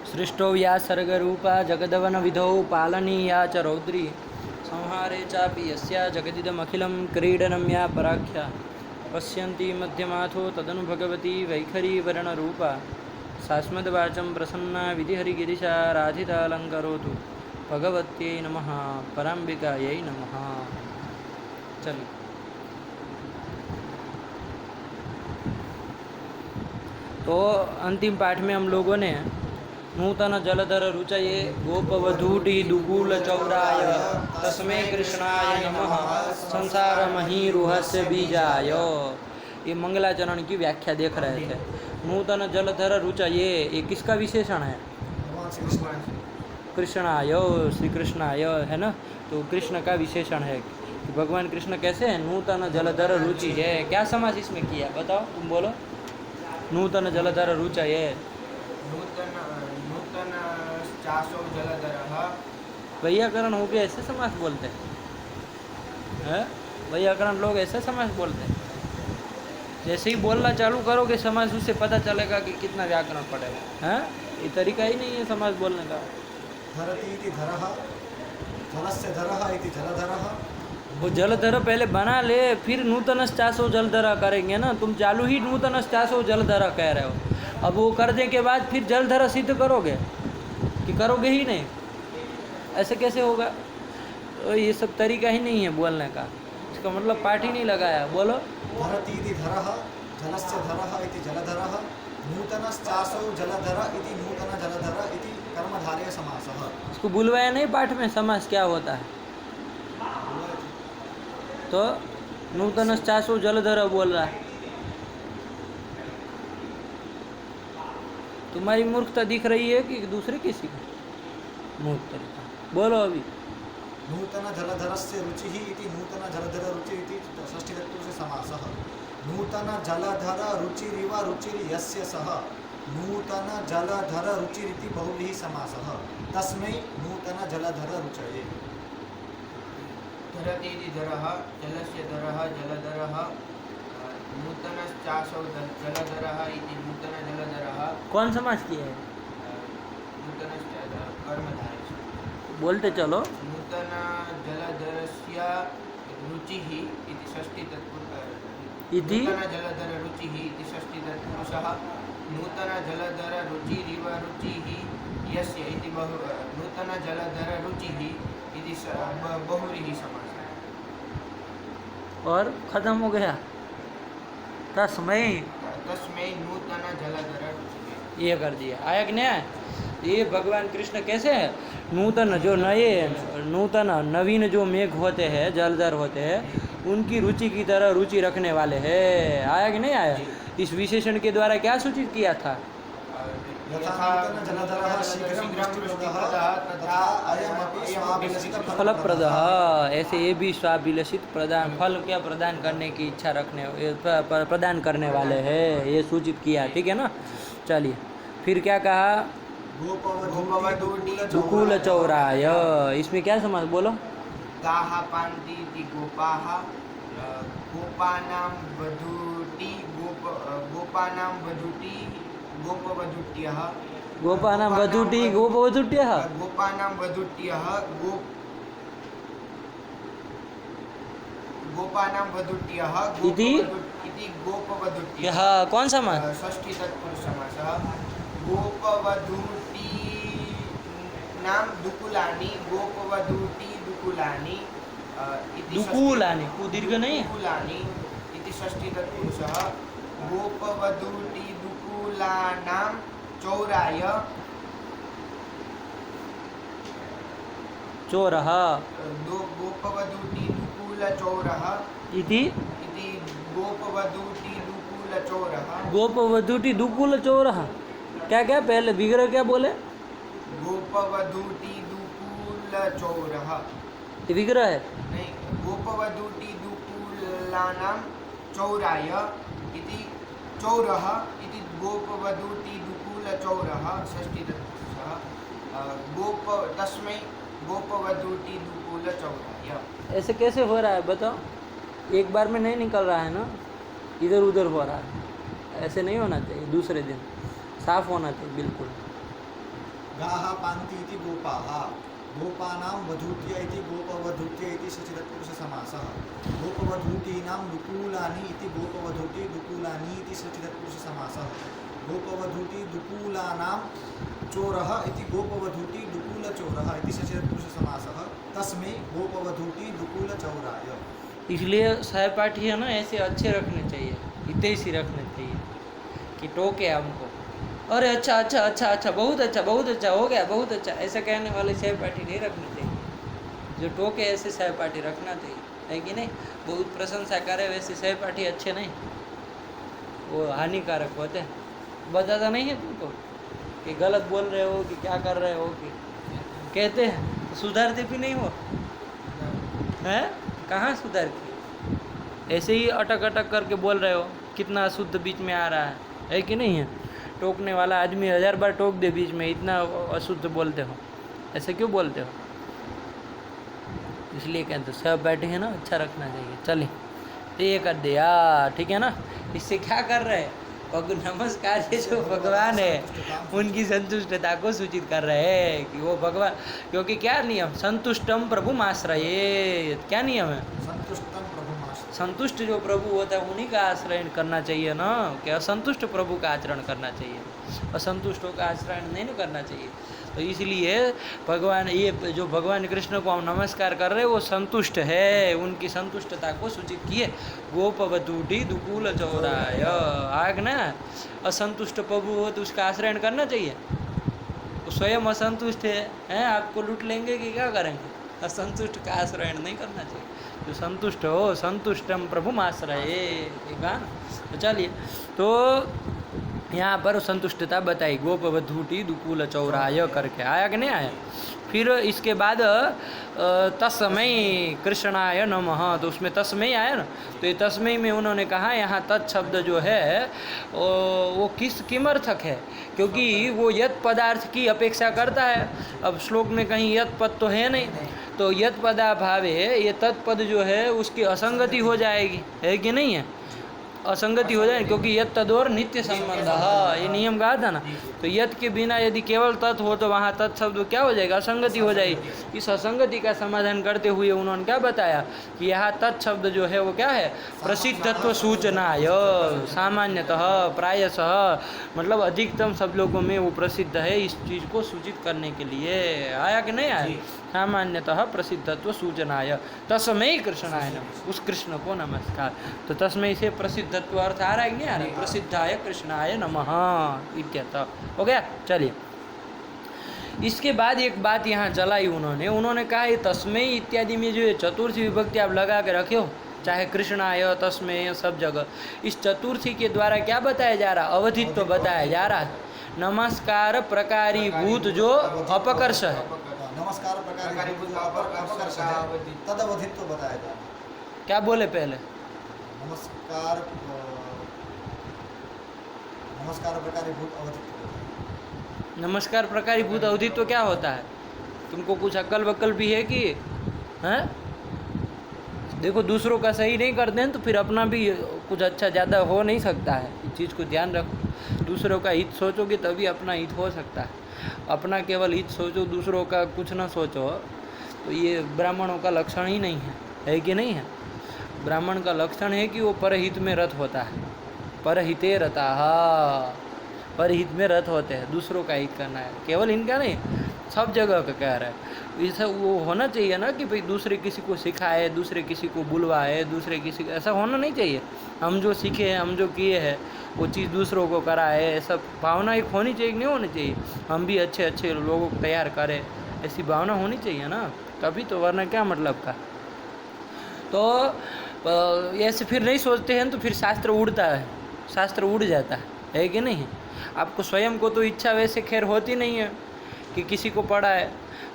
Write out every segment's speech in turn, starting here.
सृष्टो व्यासर्गरूपा जगदवनविधौ पालनीया च रौद्री संहारे चापि यस्या जगदिदमखिलं क्रीडनं या पराख्या पश्यन्ति मध्यमाथो तदनु भगवती वैखरीवर्णरूपा सास्मद्वाचं प्रसन्ना विधिहरिगिरिशा राधितालङ्करोतु भगवत्यै नमः पराम्बिकायै नमः। चलिए तो अंतिम पाठ में हम लोगों ने नूतन जलधर रुचये गोपवधूटी दुकूल चौराय तस्मै कृष्णाय नमः संसार महीरुहस्य बीजाय, ये मंगलाचरण की व्याख्या देख रहे थे। नूतन जलधर रुचये ये किसका विशेषण है? कृष्णाय, श्री कृष्णाय है ना। तो कृष्ण का विशेषण है कि भगवान कृष्ण कैसे है? नूतन जलधर रुचि है। क्या समास इसमें किया बताओ, तुम बोलो। नूतन जलधर रुचये, नूतन चासो जलधरः। वैयाकरण हो गया ऐसे समास बोलते हैं? वैयाकरण लोग ऐसे समास बोलते हैं। जैसे ही बोलना चालू करोगे समास, उससे पता चलेगा कि कितना व्याकरण पड़ेगा। हैं, ये तरीका ही नहीं है समास बोलने का। धरती इति धरः, जलस्य धरः इति जलधरः। वो जलधर पहले बना ले, फिर नूतन चासो जलधरा करेंगे ना। तुम चालू ही नूतन चासो जलधरा कह रहे हो। अब वो करने के बाद फिर जलधरा सिद्ध करोगे कि करोगे ही नहीं? ऐसे कैसे होगा? तो ये सब तरीका ही नहीं है बोलने का। इसका मतलब पाठ ही नहीं लगाया। बोलो। धरती इति धरः, जलस्य धरः इति जलधरः, नूतनश्चासो जलधर इति नूतन जलधर इति कर्मधारय समासः। इसको बुलवाया नहीं पाठ में समास क्या होता है? तो नूतन चासो जलधर बोल रहा है। तुम्हारी मूर्खता दिख रही है कि दूसरे किसी का मूर्ख तरीका? बोलो अभी। नूतन जलधरस्य रुचिः इति नूतन जलधर रुचि इति षष्ठीतत्पुरुषे समासः। नूतन जलधर रुचिरिव रुचिर्यस्य सः नूतन जलधर रुचिरिति बहुव्रीहि समासः। तस्मै नूतन जलधर रुचये। धरती इति धरः, जलस्य धरः जलधरः, नूतनश्चासो जलधरः इति नूतन जलधरः। कौन समास किया है? कर्मधारय। बोलते चलो। नूतन जलधरस्य रुचिः इति इति नूतन जलधर रुचिः इति षष्ठीतत्पुरुषः। नूतन जलधर रुचिरिव रुचिः यस्य इति नूतन जलधर रुचिः इति बहुव्रीहि समासः। और खत्म हो गया। तस्मै नूतन जलधर रुचिः, ये कर दिया। आया कि नहीं? ये भगवान कृष्ण कैसे है? नूतन जो नए नूतन नवीन जो मेघ होते हैं, जलधर होते हैं, उनकी रुचि की तरह रुचि रखने वाले हैं। आया कि नहीं आया? इस विशेषण के द्वारा क्या सूचित किया था? फलप्रदः, ऐसे ये भी स्वाभिलषित प्रदान, फल क्या प्रदान करने की इच्छा रखने, प्रदान करने वाले हैं, ये सूचित किया। ठीक है ना। चलिए फिर क्या कहा? दुकूल चौराय, इसमें क्या समास बोलो? गाः पान्ति इति गोपाः, गोपानां वधूटी गोपानां वधूटी गोपवधूट्यः। गोपानां वधूटी गोपवधूट्यः। गोपानां वधूट्यः गोपानां वधूट्यः इति गोपवधूट्यः। कौन समास? षष्ठी तत्पुरुष समासः। गोपवधूटी नाम दुकुलानि, गोपवधूटी दुकुलानि इति दुकूलानि, को दीर्घ नहीं है? दुकुलानि इति षष्ठी तत्पुरुषः। गोपवधूटी दुकुलानां चौराय चोरः गोपवधूटी दुकूल चौरः इति गोपवधूटी दुकूल चौरः। गोपवधूटी दुकूल चोरः। क्या क्या पहले विग्रह क्या बोले? गोपवधूटी दुकूल चौरः विग्रह है नहीं, गोपवधूटी दुकूलानां चौराय इति चौरः इति गोपवधूटी दुकूल चौरः षष्ठी तत्पुरुषः। तस्मै गोपवधूटी दुकूल चौराय। ऐसे कैसे हो रहा है बताओ? एक बार में नहीं निकल रहा है ना, इधर उधर हो रहा है। ऐसे नहीं होना चाहिए, दूसरे दिन साफ होना चाहिए बिल्कुल। गाः पान्ति इति गोपाः गोपानां वधूट्य इति गोपवधूट्य इति षष्ठीतत्पुरुषसमासः गोपवधूटीनां दुकूलानि इति गोपवधूटी दुकूलानि इति षष्ठीतत्पुरुषसमासः गोपवधूटी दुकूलानां चोरः इति गोपवधूटी दुकूलचोरः इति षष्ठीतत्पुरुषसमासः तस्मै गोपवधूटी दुकूलचौराय। इसलिए सहपाठी है ना ऐसे अच्छे रखने चाहिए, हितैषी रखने चाहिए कि टोके हमको, अरे अच्छा अच्छा अच्छा अच्छा बहुत अच्छा हो गया बहुत अच्छा, ऐसा कहने वाले सहपाठी नहीं रखने चाहिए। जो टोके ऐसे सहपाठी रखना चाहिए, है कि नहीं। बहुत प्रशंसा करे वैसे सहपाठी अच्छे नहीं, वो हानिकारक होते हैं। बताता नहीं है तुमको कि गलत बोल रहे हो कि क्या कर रहे हो, कि कहते हैं तो सुधारते भी नहीं हो, हैं कहाँ सुधार की, ऐसे ही अटक अटक करके बोल रहे हो, कितना अशुद्ध बीच में आ रहा है कि नहीं है। टोकने वाला आदमी 1000 बार टोक दे बीच में, इतना अशुद्ध बोलते हो, ऐसे क्यों बोलते हो। इसलिए कहते सब बैठे हैं ना, अच्छा रखना चाहिए। चलिए तो ये कर दे यार, ठीक है ना। इससे क्या कर रहे हैं, नमस्कार ये जो भगवान है उनकी संतुष्टता को सूचित कर रहे हैं कि वो भगवान, क्योंकि क्या नियम, संतुष्टम प्रभु आश्रय, क्या नियम है, संतुष्टम प्रभु आश्रय, संतुष्ट जो प्रभु होता है उन्हीं का आश्रय करना चाहिए ना, कि असंतुष्ट प्रभु का आचरण करना चाहिए, असंतुष्टों का आश्रय नहीं ना करना चाहिए। तो इसलिए भगवान, ये जो भगवान कृष्ण को हम नमस्कार कर रहे हैं वो संतुष्ट है, उनकी संतुष्टता को सूचित किए। गोपवधूटी दुकूल चौराय, आग ना असंतुष्ट प्रभु हो तो उसका आश्रय करना चाहिए। वो स्वयं असंतुष्ट है, आपको लूट लेंगे कि क्या करेंगे, असंतुष्ट का आश्रय नहीं करना चाहिए। जो संतुष्ट हो, संतुष्टम प्रभु आश्रय, तो चलिए तो यहाँ पर संतुष्टता बताई, गोपवधूटी दुकूल चौराय करके आया कि नहीं आया। फिर इसके बाद तस्मै कृष्णाय नमः, तो उसमें तस्मै आया ना, तो ये तस्मै में उन्होंने कहा यहाँ तत् शब्द जो है वो किमर्थक है, क्योंकि वो यत पदार्थ की अपेक्षा करता है। अब श्लोक में कहीं यत पद तो है नहीं, तो यत पदा भावे ये तत्पद जो है उसकी असंगति हो जाएगी, है कि नहीं है, असंगति हो जाए, क्योंकि यत तदोर नित्य संबंध, ये नियम कहा था ना। तो यत के बिना यदि केवल तत् हो तो वहाँ तत् शब्द क्या हो जाएगा, असंगति हो जाएगी। इस असंगति का समाधान करते हुए उन्होंने क्या बताया कि यहाँ तत् शब्द जो है वो क्या है, प्रसिद्धत्व सूचनाय, सामान्यतः प्रायशः मतलब अधिकतम सब लोगों में वो प्रसिद्ध है, इस चीज़ को सूचित करने के लिए। आया कि नहीं आया, सामान्यतः प्रसिद्धत्व सूचनाय तस्मै कृष्णाय नमः, उस कृष्ण को नमस्कार। तो तस्मै से प्रसिद्धत्व अर्थ आ रहा है कि नहीं आ रहा है, प्रसिद्धाय कृष्णाय नमः इत्यर्थ हो गया। चलिए इसके बाद एक बात यहाँ चलाई उन्होंने कहा ये तस्मै इत्यादि में जो ये चतुर्थी विभक्ति आप लगा के रखे हो, चाहे कृष्णाय तस्मै सब जगह, इस चतुर्थी के द्वारा क्या बताया जा रहा, अवधित्व बताया जा रहा है। नमस्कार प्रकारीभूत जो अपकर्ष है, नमस्कार प्रकारीभूत अपकर्ष है, तदवधित्व बताया जा रहा है। क्या बोले पहले, नमस्कार प्रकारीभूत अवधित्व, नमस्कार प्रकारीभूत अवधित्व क्या होता है, तुमको कुछ अक्ल वक्ल भी है कि हैं। देखो दूसरों का सही नहीं करते हैं तो फिर अपना भी कुछ अच्छा ज़्यादा हो नहीं सकता है, इस चीज़ को ध्यान रखो। दूसरों का हित सोचोगे तभी अपना हित हो सकता है, अपना केवल हित सोचो दूसरों का कुछ ना सोचो, तो ये ब्राह्मणों का लक्षण ही नहीं है कि नहीं है। ब्राह्मण का लक्षण है कि वो परहित में रत होता है, परहिते रता, परहित में रत होते हैं, दूसरों का हित करना है, केवल इनका नहीं सब जगह का कह रहा है। ऐसा वो होना चाहिए ना कि भाई दूसरे किसी को सिखाए, दूसरे किसी को बुलवाए, दूसरे किसी को, ऐसा होना नहीं चाहिए। हम जो सीखे हैं, हम जो किए हैं वो चीज़ दूसरों को कराए, ऐसा भावना एक होनी चाहिए कि नहीं होनी चाहिए। हम भी अच्छे अच्छे लोगों को तैयार करें, ऐसी भावना होनी चाहिए ना, तभी तो, वरना क्या मतलब का। तो ऐसे फिर नहीं सोचते हैं तो फिर शास्त्र उड़ता है, शास्त्र उड़ जाता है कि नहीं। आपको स्वयं को तो इच्छा वैसे खैर होती नहीं है कि किसी को पढ़ाए,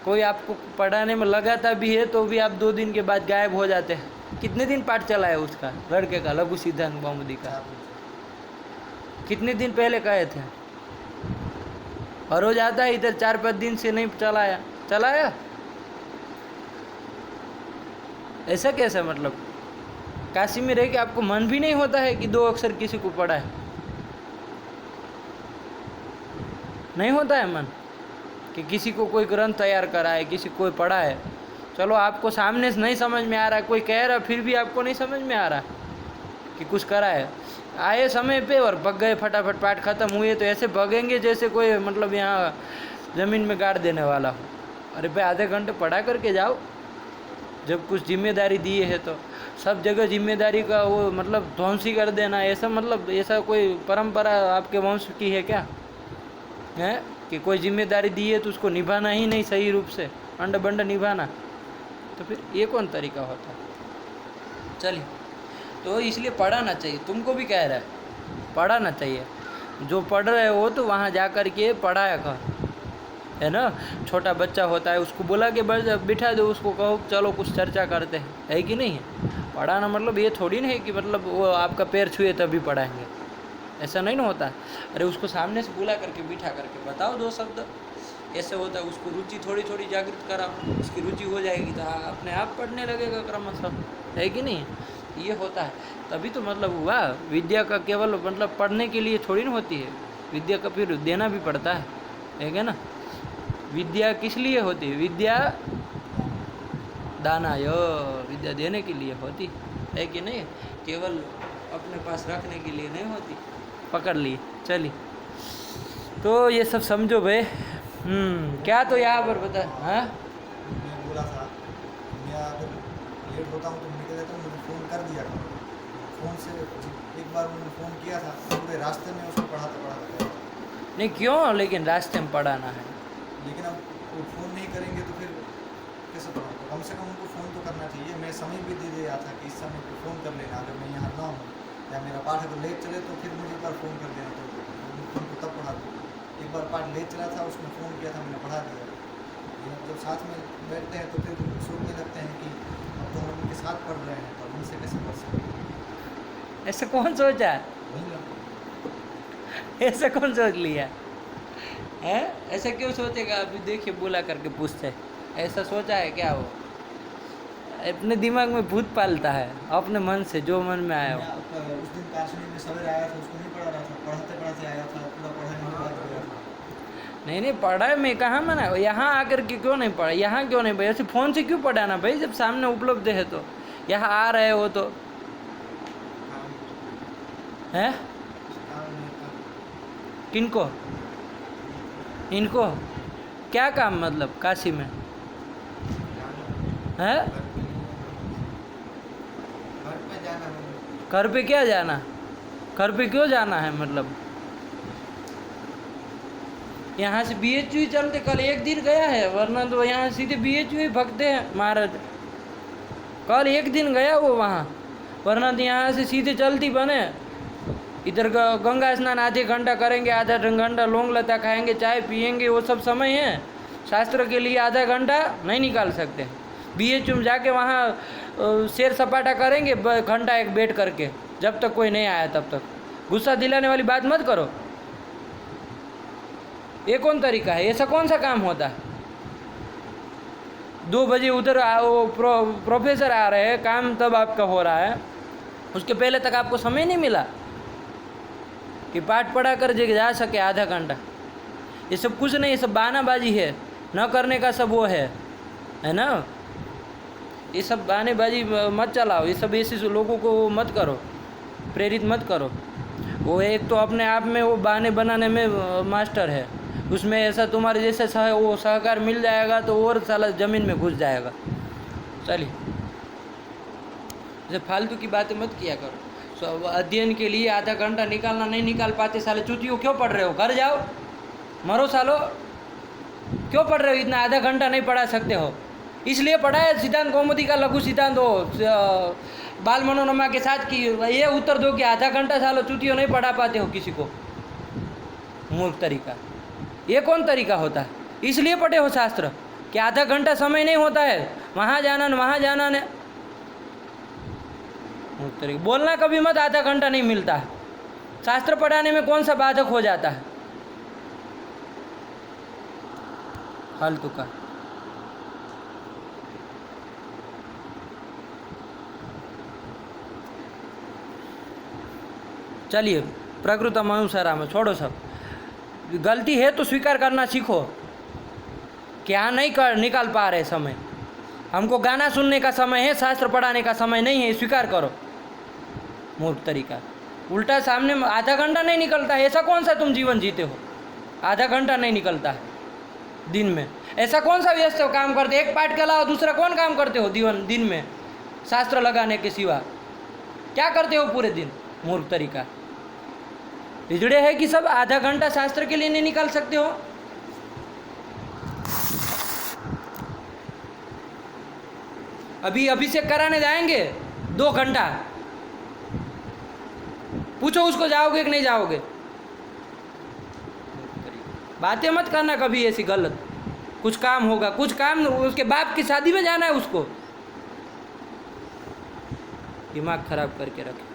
कोई आपको पढ़ाने में लगाता भी है तो भी आप 2 दिन के बाद गायब हो जाते हैं। कितने दिन पाठ चला है उसका, लड़के का, लघु सिद्धांत कौमुदी का, कितने दिन पहले कहे थे, और रोज आता है इधर 4-5 दिन से नहीं चलाया, ऐसा कैसा मतलब। काशी में रह के आपको मन भी नहीं होता है कि 2 अक्षर किसी को पढ़ाए, नहीं होता है मन, कि किसी को कोई ग्रंथ तैयार करा है, किसी कोई पढ़ा है, चलो आपको सामने से नहीं समझ में आ रहा, कोई कह रहा फिर भी आपको नहीं समझ में आ रहा कि कुछ करा है, आए समय पे और भग गए, फटाफट पाठ खत्म हुए तो ऐसे भगेंगे जैसे कोई मतलब यहाँ ज़मीन में गाड़ देने वाला हो। अरे भाई आधे घंटे पढ़ा करके जाओ, जब कुछ जिम्मेदारी दी है तो सब जगह जिम्मेदारी का वो मतलब ध्वंस ही कर देना, ऐसा मतलब ऐसा कोई परंपरा आपके वंश की है क्या है कि कोई जिम्मेदारी दी है तो उसको निभाना ही नहीं सही रूप से, अंड बंड निभाना, तो फिर ये कौन तरीका होता है। चलिए, तो इसलिए पढ़ाना चाहिए, तुमको भी कह रहा है पढ़ाना चाहिए, जो पढ़ रहे हो तो वहाँ जा कर के पढ़ाया कर, है ना। छोटा बच्चा होता है उसको बुला के बिठा दो, उसको कहो चलो कुछ चर्चा करते हैं, है कि नहीं है। पढ़ाना मतलब ये थोड़ी नहीं है कि मतलब वो आपका पैर छुए तभी पढ़ाएंगे, ऐसा नहीं ना होता। अरे उसको सामने से बुला करके बिठा करके बताओ 2 शब्द, ऐसे होता है। उसको रुचि थोड़ी थोड़ी जागृत कराओ, उसकी रुचि हो जाएगी तो अपने आप पढ़ने लगेगा क्रमशः, है कि नहीं। ये होता है, तभी तो मतलब हुआ विद्या का केवल मतलब पढ़ने के लिए थोड़ी ना होती है, विद्या का फिर देना भी पड़ता है क्या ना। विद्या किस लिए होती है, विद्या दानाय, विद्या देने के लिए होती है कि नहीं, केवल अपने पास रखने के लिए नहीं होती। पकड़ लिए, चलिए, तो ये सब समझो भाई। क्या तो यहाँ पर बता, हाँ मैं बोला था मैं अगर लेट होता हूँ तो निकल जाता हूँ, मुझे फ़ोन कर दिया करो। फ़ोन से एक बार उन्होंने फ़ोन किया था, पूरे रास्ते में उसको पढ़ाते पढ़ाते, नहीं क्यों, लेकिन रास्ते में पढ़ाना है, लेकिन अब वो फ़ोन नहीं करेंगे तो फिर कैसे पढ़ाऊँ। कम से कम उनको फ़ोन तो करना चाहिए। मैं समय भी दे दिया था कि इस समय पर फ़ोन कर लेना, अगर मैं यहाँ ना हूँ या मेरा पाठ अगर लेट चले तो फिर मुझे एक बार फ़ोन कर देना, तो उनको तब पढ़ा दूँ। एक बार पाठ लेट चला था, उसने फ़ोन किया था, मैंने पढ़ा दिया। लेकिन जब साथ में बैठते हैं तो फिर सोचने लगते हैं कि अब तो हम उनके साथ पढ़ रहे हैं, तो उनसे कैसे पढ़ सकते। ऐसा कौन सोचा, वही ना, ऐसा कौन सोच लिया है, ऐसा क्यों सोचेगा। अभी देखिए बुला करके पूछते हैं, ऐसा सोचा है क्या, वो अपने दिमाग में भूत पालता है, अपने मन से जो मन में आया हो। मैं उस दिन काशनी में सवेरे आया था, उसको नहीं पढ़ा रहा था, पढ़ाते पढ़ाते आया था, पूरा पढ़ाई में बात गया था। नहीं पढ़ा मैं कहाँ मना, यहाँ आकर के क्यों नहीं पढ़ा, यहाँ क्यों नहीं भाई, ऐसे फ़ोन से क्यों पढ़ाना भाई, जब सामने उपलब्ध है तो, यहाँ आ रहे हो तो है। किनको, इनको क्या काम, मतलब काशी में है, घर पे जाना है, घर पे क्या जाना, घर पे क्यों जाना है, मतलब यहाँ से BHU चलते, कल एक दिन गया है, वरना तो यहाँ सीधे BHU ही भगते हैं महाराज। कल एक दिन गया वो वहाँ, वरना तो यहाँ से सीधे चलती बने। इधर गंगा स्नान आधे घंटा करेंगे, आधा घंटा लौंग लता खाएंगे, चाय पियेंगे, वो सब समय है। शास्त्र के लिए आधा घंटा नहीं निकाल सकते। BHU में जाके वहाँ सैर सपाटा करेंगे घंटा एक बैठ करके, जब तक कोई नहीं आया तब तक। गुस्सा दिलाने वाली बात मत करो, ये कौन तरीका है, ऐसा कौन सा काम होता है। 2 बजे उधर वो प्रोफेसर आ रहे हैं, काम तब आपका हो रहा है, उसके पहले तक आपको समय नहीं मिला कि पाठ पढ़ा कर जा सके आधा घंटा। ये सब कुछ नहीं, ये सब बहानाबाजी है, न करने का सब वो है ना। ये सब बहानेबाजी मत चलाओ, ये सब ऐसे लोगों को मत करो, प्रेरित मत करो। वो एक तो अपने आप में वो बहाने बनाने में मास्टर है, उसमें ऐसा तुम्हारे जैसे वो सहकार मिल जाएगा तो और साला ज़मीन में घुस जाएगा। चलिए, जैसे फालतू की बातें मत किया करो। अध्ययन के लिए आधा घंटा निकालना नहीं निकाल पाते साले चूतियों, क्यों पढ़ रहे हो, घर जाओ मरो सालो, क्यों पढ़ रहे हो इतना, आधा घंटा नहीं पढ़ा सकते हो। इसलिए पढ़ा है सिद्धांत कौमुदी का लघु सिद्धांत हो बाल मनोरमा के साथ की, ये उत्तर दो कि आधा घंटा सालो चूतियों नहीं पढ़ा पाते हो किसी को। मूर्ख तरीका, ये कौन तरीका होता है। इसलिए पढ़े हो शास्त्र कि आधा घंटा समय नहीं होता है, वहाँ जाना न वहाँ जाना न। मूर्ख तरीका, बोलना कभी मत आधा घंटा नहीं मिलता है, शास्त्र पढ़ाने में कौन सा बाधक हो जाता है, फालतू का। चलिए, प्रकृतम अनुसाराम छोड़ो सब, गलती है तो स्वीकार करना सीखो, क्या नहीं निकाल पा रहे समय? हमको गाना सुनने का समय है, शास्त्र पढ़ाने का समय नहीं है, स्वीकार करो। मूर्ख तरीका। उल्टा सामने आधा घंटा नहीं निकलता है, ऐसा कौन सा तुम जीवन जीते हो? आधा घंटा नहीं निकलता है दिन में। ऐसा कौन सा व्यस्त काम करते? एक पाठ के अलावा दूसरा कौन काम करते हो दिन में शास्त्र लगाने के सिवा? क्या करते हो पूरे दिन? मूर्ख तरीका। बिगड़े है कि सब आधा घंटा शास्त्र के लिए नहीं निकाल सकते हो? अभी अभिषेक कराने जाएंगे 2 घंटा, पूछो उसको जाओगे कि नहीं जाओगे? बातें मत करना कभी ऐसी गलत। कुछ काम होगा, कुछ काम उसके बाप की शादी में जाना है उसको, दिमाग खराब करके रखे।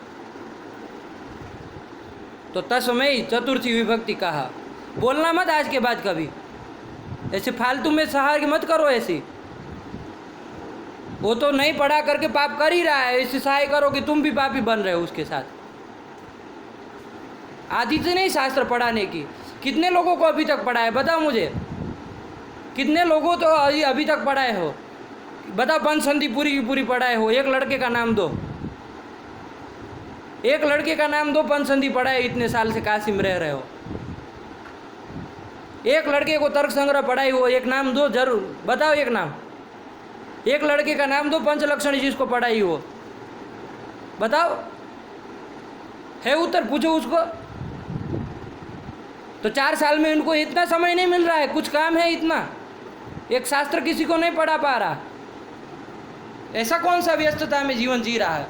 तो तस्मै चतुर्थी विभक्ति कहा। बोलना मत आज के बाद कभी ऐसे फालतू में सहार मत करो ऐसी। वो तो नहीं पढ़ा करके पाप कर ही रहा है, ऐसे सहाय करो कि तुम भी पापी बन रहे हो उसके साथ। आदि से नहीं शास्त्र पढ़ाने की। कितने लोगों को अभी तक पढ़ाए बताओ मुझे? कितने लोगों तो अभी तक पढ़ाए हो? बताओ, पंचसंधि पूरी की पूरी पढ़ाए हो? एक लड़के का नाम दो, एक लड़के का नाम दो पंचसंधि पढ़ाए इतने साल से काशी में रह रहे हो। एक लड़के को तर्क संग्रह पढ़ाई हो, एक नाम दो जरूर, बताओ एक नाम। एक लड़के का नाम दो पंचलक्षणी जिसको पढ़ाई हो, बताओ। है उत्तर? पूछो उसको। तो 4 साल में इनको इतना समय नहीं मिल रहा है, कुछ काम है इतना, एक शास्त्र किसी को नहीं पढ़ा पा रहा। ऐसा कौन सा व्यस्तता में जीवन जी रहा है?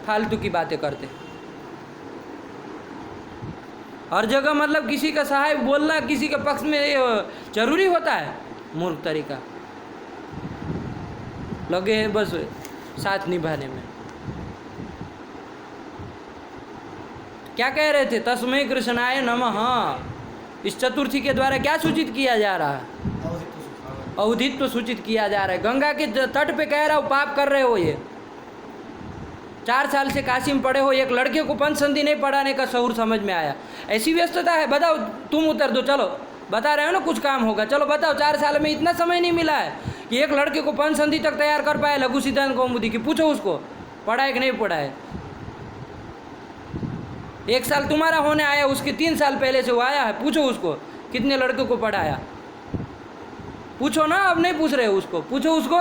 फालतू की बातें करते हर जगह। मतलब किसी का सहाय बोलना किसी के पक्ष में जरूरी होता है? मूर्ख तरीका। लगे हैं बस साथ निभाने में। क्या कह रहे थे? तस्मै कृष्णाय नमः। इस चतुर्थी के द्वारा क्या सूचित किया जा रहा है? अवधित्व सूचित किया जा रहा है। गंगा के तट पे कह रहा हो पाप कर रहे हो। ये 4 साल से काशी में पढ़े हो, एक लड़के को पंचसंधि नहीं पढ़ाने का शऊर समझ में आया। ऐसी व्यस्तता है? बताओ, तुम उत्तर दो। चलो, बता रहे हो ना कुछ काम होगा, चलो बताओ। 4 साल में इतना समय नहीं मिला है कि एक लड़के को पंचसंधि तक तैयार कर पाए लघु सिद्धांत कौमुदी की। पूछो उसको पढ़ा है कि नहीं पढ़ा है। 1 साल तुम्हारा होने आया, उसके 3 साल पहले से वो आया है। पूछो उसको कितने लड़कों को पढ़ाया। पूछो ना, अब नहीं पूछ रहे हो उसको, पूछो उसको।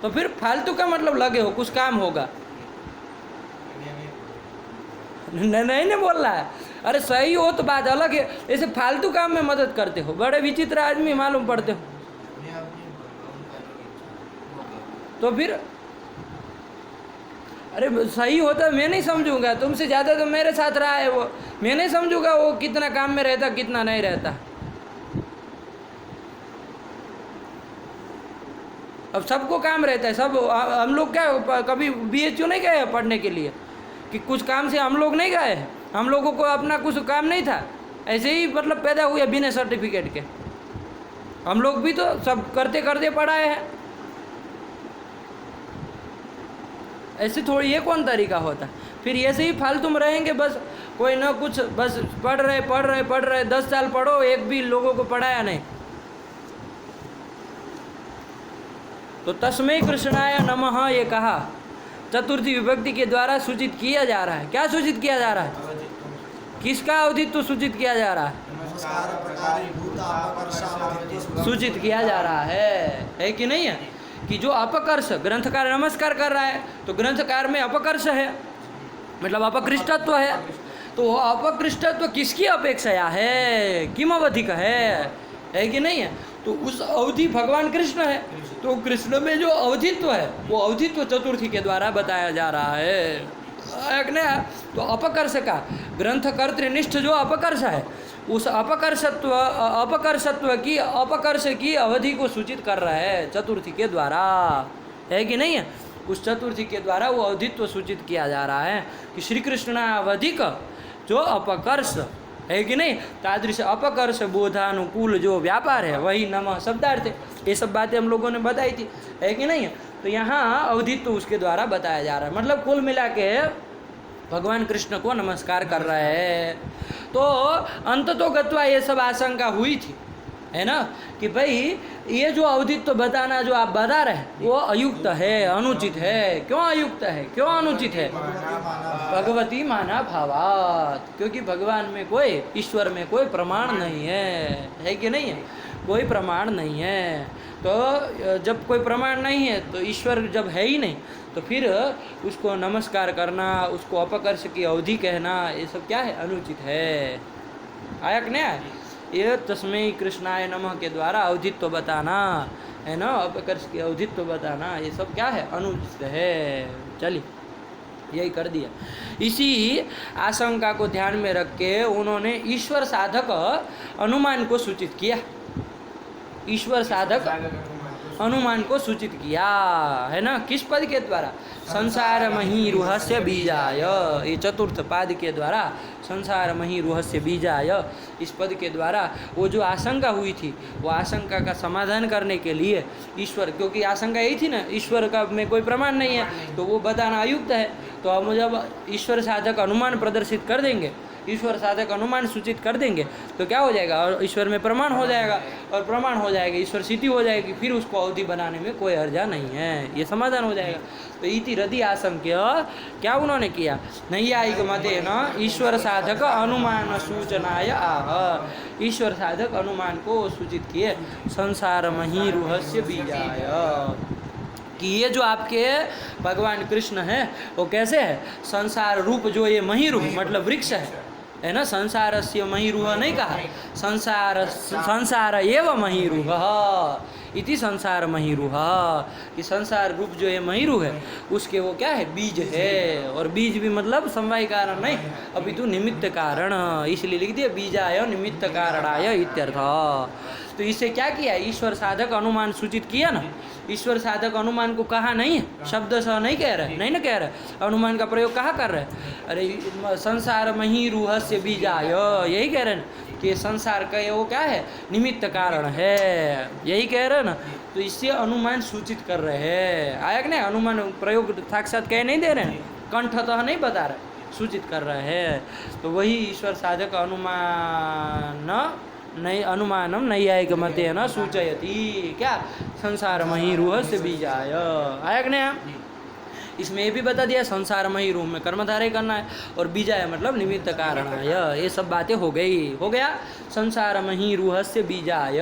तो फिर फालतू का मतलब लगे हो, कुछ काम होगा। नहीं बोल रहा है। अरे सही हो तो बात अलग है, ऐसे फालतू काम में मदद करते हो। बड़े विचित्र आदमी मालूम पड़ते हो। तो फिर अरे सही होता मैं नहीं समझूंगा, तुमसे ज़्यादा तो मेरे साथ रहा है वो, मैं नहीं समझूंगा वो कितना काम में रहता कितना नहीं रहता। अब सबको काम रहता है, सब। हम लोग क्या कभी BHU नहीं गए पढ़ने के लिए कि कुछ काम से हम लोग नहीं गए? हम लोगों को अपना कुछ काम नहीं था, ऐसे ही मतलब पैदा हुए बिना सर्टिफिकेट के। हम लोग भी तो सब करते करते पढ़ाए हैं। ऐसे थोड़ी, ये कौन तरीका होता? फिर ऐसे ही फालतू में रहेंगे बस, कोई ना कुछ, बस पढ़ रहे 10 साल पढ़ो, एक भी लोगों को पढ़ाया नहीं। तो तस्मै कृष्णाय नमः ये कहा चतुर्थी विभक्ति के द्वारा सूचित किया जा रहा है। क्या सूचित किया जा रहा है? किसका अवधित्व सूचित किया जा रहा है? सूचित किया जा रहा है कि नहीं है? कि जो अपकर्ष, ग्रंथकार नमस्कार कर रहा है तो ग्रंथकार में अपकर्ष है, मतलब अपकृष्टत्व है। तो अपकृष्टत्व किसकी अपेक्षा है? किम अवधिक है कि नहीं है? तो उस अवधि भगवान कृष्ण है। तो कृष्ण में जो अवधित्व है वो अवधित्व चतुर्थी के द्वारा बताया जा रहा है। तो अपकर्ष का, ग्रंथकर्तृनिष्ठ जो अपकर्ष है, उस अपकर्षत्व की, अपकर्ष की अवधि को सूचित कर रहा है चतुर्थी के द्वारा, है कि नहीं है? उस चतुर्थी के द्वारा वो अवधित्व सूचित किया जा रहा है कि श्री कृष्ण अवधिक जो अपकर्ष है कि नहीं, तादृश अपकर्ष बोधानुकूल जो व्यापार है वही नमः शब्दार्थ है। ये सब बातें हम लोगों ने बताई थी, है कि नहीं है? तो यहाँ अवधित्व उसके द्वारा बताया जा रहा है। मतलब कुल मिला के भगवान कृष्ण को नमस्कार कर रहे हैं। तो अंत तो गत्वा ये सब आशंका हुई थी, है ना, कि भाई ये जो अवधित्व बताना जो आप बता रहे हैं वो अयुक्त है, अनुचित है। क्यों अयुक्त है, क्यों अनुचित है? भगवती माना भावात, क्योंकि भगवान में कोई, ईश्वर में कोई प्रमाण नहीं है कि नहीं है? कोई प्रमाण नहीं है। तो जब कोई प्रमाण नहीं है तो ईश्वर जब है ही नहीं, तो फिर उसको नमस्कार करना, उसको अपकर्ष की अवधि कहना, ये सब क्या है? अनुचित है। आया कि नहीं आया? ये तस्मै कृष्णाय नमः के द्वारा अवधित्व बताना, है ना, अपकर्ष की अवधित्व बताना, ये सब क्या है? अनुचित है। चलिए, यही कर दिया। इसी आशंका को ध्यान में रख के उन्होंने ईश्वर साधक अनुमान को सूचित किया। ईश्वर साधक अनुमान को सूचित किया, है ना, किस पद के द्वारा? संसार मही रूहस्य बीजाय, ये चतुर्थ पाद के द्वारा, संसार मही रूहस्य बीजाय, इस पद के द्वारा वो जो आशंका हुई थी, वो आशंका का समाधान करने के लिए ईश्वर, क्योंकि आशंका यही थी ना, ईश्वर का में कोई प्रमाण नहीं है, तो वो बताना अयुक्त है। तो अब जब ईश्वर साधक अनुमान प्रदर्शित कर देंगे, ईश्वर साधक अनुमान सूचित कर देंगे, तो क्या हो जाएगा? और ईश्वर में प्रमाण हो जाएगा, और प्रमाण हो जाएगा, ईश्वर सिद्धि हो जाएगी, फिर उसको अवधि बनाने में कोई हर्जा नहीं है, ये समाधान हो जाएगा। तो इति रदि आशंक्य क्या उन्होंने किया? नैयायिक मते न ईश्वर साधक अनुमान सूचनाय आह, ईश्वर साधक अनुमान को सूचित किए संसार मही रूहस्य बीजाय, कि ये जो आपके भगवान कृष्ण है वो कैसे है? संसार रूप जो ये महीरूह मतलब वृक्ष है ना, संसारस्य महीरूह नहीं कहा, संसार एव महीरूह इति संसार महीरूह, कि संसार रूप जो ये महीरूह है उसके वो क्या है? बीज है। और बीज भी मतलब समवाय कारण नहीं, अपितु निमित्त कारण, इसलिए लिख दिया बीजाय निमित्त कारणाय इत्यर्थ। तो इससे क्या किया? ईश्वर साधक अनुमान सूचित किया ना। ईश्वर साधक अनुमान को कहा नहीं है, शब्द सह नहीं कह रहे, नहीं ना कह रहे, अनुमान का प्रयोग कहाँ कर रहे? अरे संसार मही रूहस्य बीजाय, यही कह रहे ना कि संसार का ये वो क्या है? निमित्त कारण है, यही कह रहे ना। तो इससे अनुमान सूचित कर रहे हैं। आया कि नहीं? अनुमान प्रयोग साक्षात कह नहीं दे रहे हैं, कंठतः नहीं बता रहे, सूचित कर रहे हैं। तो वही ईश्वर साधक अनुमान नहीं, अनुमानम नैयायिक मते न सूचयति, क्या? संसार मही रूहस्य बीजाय। आया कि नहीं? इसमें ये भी बता दिया संसार मही रूह में कर्मधारय करना है, और बीजाय मतलब निमित्त कारणाय, ये सब बातें हो गई। हो गया संसार मही रूहस्य बीजाय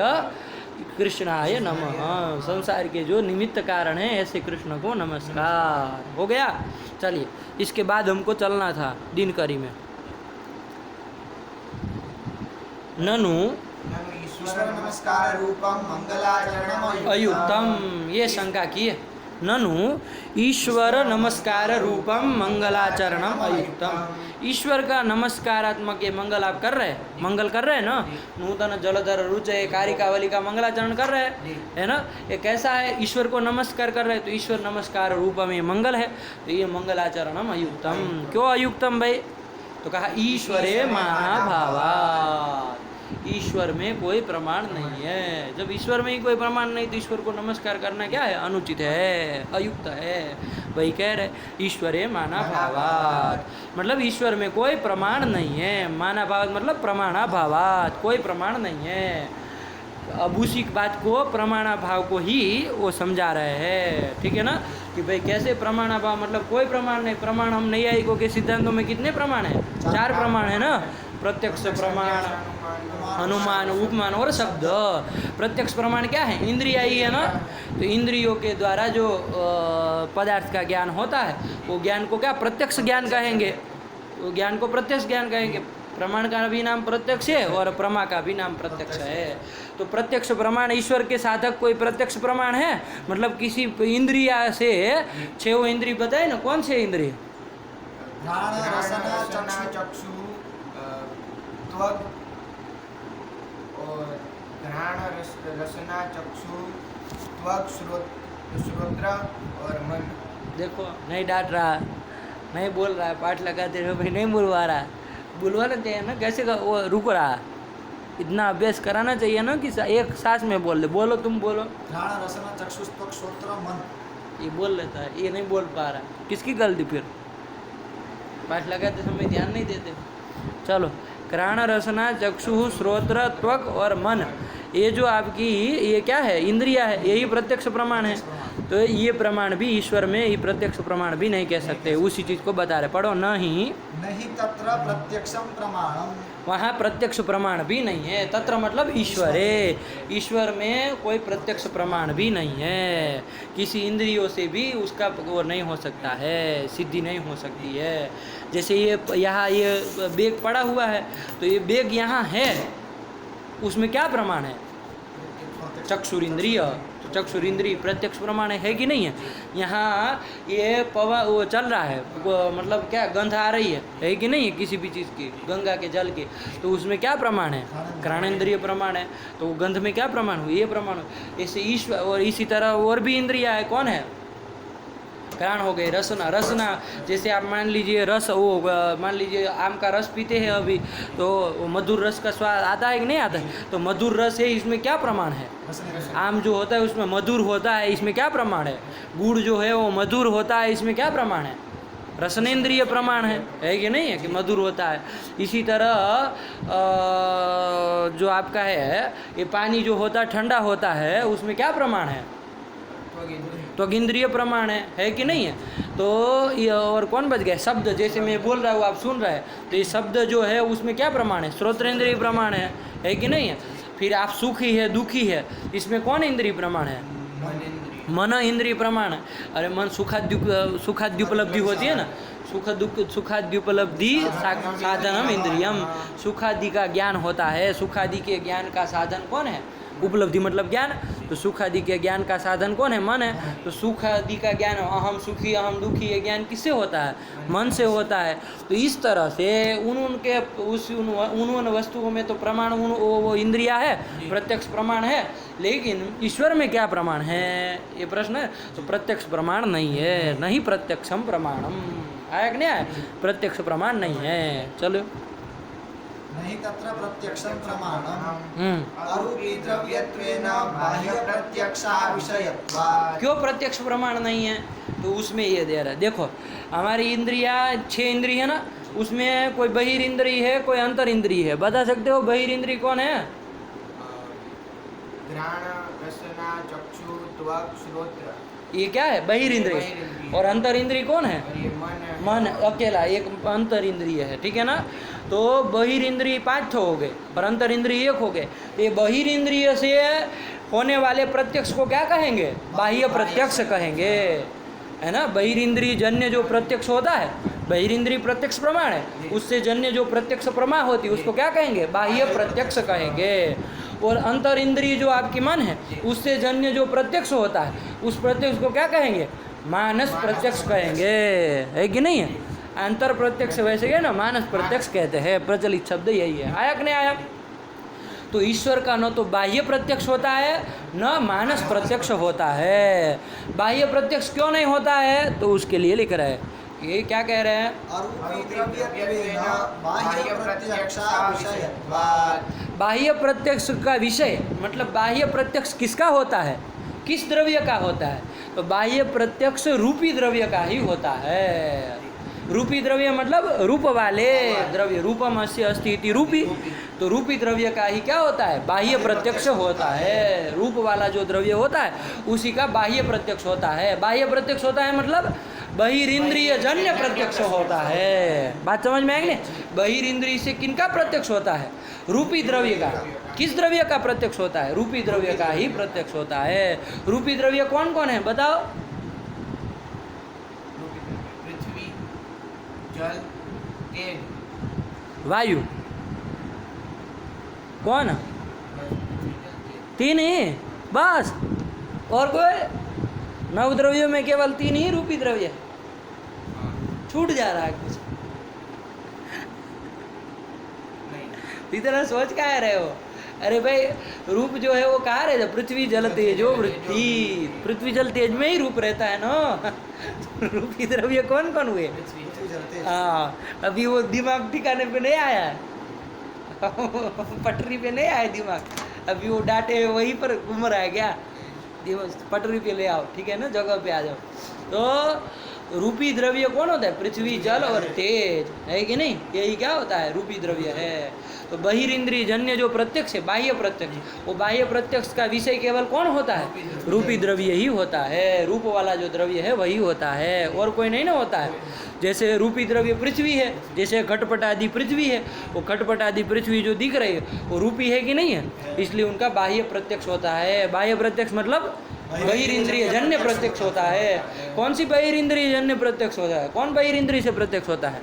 कृष्णाय नमः, संसार के जो निमित्त कारण है ऐसे कृष्ण को नमस्कार। हो गया। चलिए, इसके बाद हमको चलना था दिनकरी में। ननु ईश्वर नमस्कार रूपम मंगलाचरणम अयुक्तम, ये शंका की है। ननु ईश्वर नमस्कार रूपम मंगलाचरणम अयुक्तम, ईश्वर का नमस्कारात्मक ये मंगल आप कर रहे हैं, मंगल कर रहे हैं ना, नूतन जलधर रुचय कारिकावली का मंगलाचरण कर रहे हैं, है ना, ये कैसा है? ईश्वर को नमस्कार कर रहे हैं, तो ईश्वर नमस्कार रूपम ये मंगल है, तो ये मंगलाचरणम अयुक्तम। क्यों अयुक्तम भाई? तो कहा ईश्वरे माना भावा, ईश्वर में कोई प्रमाण नहीं है। जब ईश्वर में ही कोई प्रमाण नहीं तो ईश्वर को नमस्कार करना क्या है? अनुचित है, अयुक्त है। वही कह रहे ईश्वरे माना भावात, मतलब ईश्वर में कोई प्रमाण नहीं है। माना भावात मतलब प्रमाणा भावात, कोई प्रमाण नहीं है। अब उसी बात को प्रमाणा भाव को ही वो समझा रहे हैं, ठीक है ना, कि भाई कैसे प्रमाणा भाव मतलब कोई प्रमाण नहीं। प्रमाण हम नैयायिकों के सिद्धांतों में कितने प्रमाण हैं? 4 प्रमाण है ना, प्रत्यक्ष प्रमाण, अनुमान, उपमान और शब्द। प्रत्यक्ष प्रमाण क्या है? इंद्रिया ही है ना, तो इंद्रियों के द्वारा जो पदार्थ का ज्ञान होता है वो ज्ञान को क्या प्रत्यक्ष ज्ञान कहेंगे, वो ज्ञान को प्रत्यक्ष ज्ञान कहेंगे। प्रमाण का भी नाम प्रत्यक्ष है और प्रमा का भी नाम प्रत्यक्ष है। तो प्रत्यक्ष प्रमाण ईश्वर के साधक कोई प्रत्यक्ष प्रमाण है, मतलब किसी इंद्रिया से 6 इंद्रिय बताए ना, कौन से इंद्रिय? घ्राण रसना चक्षु त्वग और घ्राण रसना चक्षु त्वग श्रोत्र और मन। देखो नहीं डांट रहा, नहीं बोल रहा है, पाठ लगाते रहो भाई, नहीं बुलवा रहा, बुलवाना चाहिए ना, कैसे का वो रुक रहा। इतना अभ्यास कराना चाहिए ना कि एक सांस में बोल ले। बोलो, तुम बोलो। घ्राण रसना चक्षु त्वक श्रोत्र मन, ये बोल लेता है, ये नहीं बोल पा रहा, किसकी गलती फिर? पाठ लगाते समय ध्यान नहीं देते। चलो, घ्राण रसना चक्षु श्रोत्र त्वक और मन, ये जो आपकी ये क्या है, इंद्रिया है, यही प्रत्यक्ष प्रमाण है। तो ये प्रमाण भी ईश्वर में ये प्रत्यक्ष प्रमाण भी नहीं कह सकते, उसी चीज़ को बता रहे। पढ़ो, नहीं तत्र प्रत्यक्षम प्रमाणम, वहाँ प्रत्यक्ष प्रमाण भी नहीं है। तत्र मतलब ईश्वर है, ईश्वर में कोई प्रत्यक्ष प्रमाण भी नहीं है। किसी इंद्रियों से भी उसका वो नहीं हो सकता है, सिद्धि नहीं हो सकती है। जैसे ये यहाँ ये बेग पड़ा हुआ है, तो ये बेग यहाँ है, उसमें क्या प्रमाण है? चक्षुरिंद्रिय। तो चक्षुरिंद्रिय प्रत्यक्ष प्रमाण है कि नहीं है? यहाँ ये पवन वो चल रहा है, मतलब क्या गंध आ रही है कि नहीं है किसी भी चीज़ की, गंगा के जल की, तो उसमें क्या प्रमाण है? घ्राणेन्द्रिय प्रमाण है। तो गंध में क्या प्रमाण हो? ये प्रमाण हो। ऐसे ईश्वर और इसी तरह और भी इंद्रिया है, कौन है? घ्राण हो गए, रसना। रसना जैसे आप मान लीजिए रस, वो मान लीजिए आम का रस पीते हैं अभी, तो मधुर रस का स्वाद आता है कि नहीं आता है? तो मधुर रस है, इसमें क्या प्रमाण है? आम जो होता है उसमें मधुर होता है, इसमें क्या प्रमाण है? गुड़ जो है वो मधुर होता है, इसमें क्या प्रमाण है? रसनेन्द्रिय प्रमाण है कि नहीं है कि मधुर होता है। इसी तरह जो आपका है ये पानी जो होता है ठंडा होता है, उसमें क्या प्रमाण है? त्वगिंद्रिय प्रमाण है कि नहीं है? तो ये और कौन बच गए? शब्द, जैसे मैं बोल रहा हूँ आप सुन रहे हैं, तो ये शब्द जो है उसमें क्या प्रमाण है? श्रोत्रेंद्रिय प्रमाण है कि नहीं है? फिर आप सुखी है दुखी है, इसमें कौन इंद्रिय प्रमाण है? मन इंद्रिय प्रमाण है। अरे मन सुखाद्युपलब्धि होती है ना, सुखाद्युपलब्धि साधनम इंद्रियम, सुखादि का ज्ञान होता है। सुखादि के ज्ञान का साधन कौन है? उपलब्धि मतलब ज्ञान। तो सुखादि के ज्ञान का साधन कौन है? मन है। तो सुखादि का ज्ञान, अहम सुखी अहम दुखी, ये ज्ञान किससे होता है? मन से होता है। तो इस तरह से उन वस्तुओं में तो प्रमाण वो इंद्रिया है, प्रत्यक्ष प्रमाण है। लेकिन ईश्वर में क्या प्रमाण है, ये प्रश्न है। तो प्रत्यक्ष प्रमाण नहीं है, नहीं प्रत्यक्षम प्रमाणम। आया कि नहीं आया? प्रत्यक्ष प्रमाण नहीं है। चलो, नहीं तत्र प्रत्यक्षम प्रमाणम अरूपी द्रव्यत्वेन बाह्य प्रत्यक्षः विषयत्वात्। क्यों प्रत्यक्ष प्रमाण नहीं है? तो उसमें ये दे रहा है, देखो हमारी इंद्रिया 6 इंद्रिय है ना, उसमें कोई बहिर इंद्रिय है, कोई अंतर इंद्रिय है। बता सकते हो बहिर इंद्रिय कौन है? घ्राण, रसना, चक्षु, त्वक, श्रोत्र, ये क्या है? बहिर इंद्रिय। और अंतर इंद्रिय कौन है? और ये मन। मन अकेला एक अंतर इंद्रिय है, ठीक है ना। तो बहिर इंद्रिय 5 हो गए और अंतर इंद्रिय 1 हो गए। ये बहिर इंद्रिय से होने वाले प्रत्यक्ष को क्या कहेंगे? बाह्य प्रत्यक्ष कहेंगे, है ना। बहिर इंद्रिय जन्य जो प्रत्यक्ष होता है, बहिर इंद्रिय प्रत्यक्ष प्रमाण है, उससे जन्य जो प्रत्यक्ष प्रमा होती है उसको क्या कहेंगे? बाह्य प्रत्यक्ष कहेंगे। और अंतर इंद्रिय जो आपकी मन है, उससे जन्य जो प्रत्यक्ष होता है, उस प्रत्यक्ष को क्या कहेंगे? मानस प्रत्यक्ष कहेंगे, है कि नहीं है? अंतर प्रत्यक्ष वैसे गए ना, मानस प्रत्यक्ष कहते हैं, प्रचलित शब्द यही है। आया कि नहीं आया? तो ईश्वर का न तो बाह्य प्रत्यक्ष होता है न मानस प्रत्यक्ष होता है। बाह्य प्रत्यक्ष क्यों नहीं होता है? तो उसके लिए लिख रहे हैं, ये क्या कह रहे हैं? अरूपी द्रव्यत्वेन बाह्य प्रत्यक्षः विषयत्वात्। बाह्य प्रत्यक्ष का विषय मतलब बाह्य प्रत्यक्ष किसका होता है? किस द्रव्य का होता है? तो बाह्य प्रत्यक्ष रूपी द्रव्य का ही होता है। रूपी द्रव्य मतलब रूप वाले द्रव्य, रूपम अस्य अस्ति इति रूपी। तो रूपी द्रव्य का ही क्या होता है? बाह्य प्रत्यक्ष होता है। रूप वाला जो द्रव्य होता है उसी का बाह्य प्रत्यक्ष होता है। बाह्य प्रत्यक्ष होता है मतलब बहिरिंद्रिय जन्य प्रत्यक्ष होता है। बात समझ में आएगी? बहिर इंद्रिय से किनका प्रत्यक्ष होता है? रूपी द्रव्य का। किस द्रव्य का प्रत्यक्ष होता है? रूपी द्रव्य का ही प्रत्यक्ष होता है। रूपी द्रव्य कौन कौन है बताओ? पृथ्वी, जल, तेज, वायु। कौन? 3 ही बस। और कोई? 9 द्रव्यों में केवल 3 ही रूपी द्रव्य। छूट जा रहा है कुछ? इतना सोच क्या रहे हो? अरे भाई रूप जो है वो कहाँ रहता है? पृथ्वी जल तेजो वृत्ति। पृथ्वी जल तेज में ही रूप रहता है ना। रूपी द्रव्य कौन कौन हुए? हाँ, अभी वो दिमाग ठिकाने पे नहीं आया है। पटरी पे नहीं आया दिमाग, अभी वो डांटे वहीं पर घूम रहा है क्या? दिमाग पटरी पे ले आओ, ठीक है ना, जगह पे आ जाओ। तो रूपी द्रव्य कौन होता है? पृथ्वी, जल और तेज, है कि नहीं? यही क्या होता है? रूपी द्रव्य है। तो बहिरिंद्रिय जन्य जो प्रत्यक्ष है, बाह्य प्रत्यक्ष, वो बाह्य प्रत्यक्ष का विषय केवल कौन होता है? रूपी द्रव्य ही होता है। रूप वाला जो द्रव्य है वही होता है, और कोई नहीं ना होता है। जैसे रूपी द्रव्य पृथ्वी है, जैसे घटपट आदि पृथ्वी है, वो घटपट आदि पृथ्वी जो दिख रही है वो रूपी है कि नहीं है? इसलिए उनका बाह्य प्रत्यक्ष होता है। बाह्य प्रत्यक्ष मतलब बहिरिंद्रिय जन्य प्रत्यक्ष होता है। कौन सी बहिरिंद्रिय जन्य प्रत्यक्ष होता है? कौन बहिरिंद्रिय से प्रत्यक्ष होता है?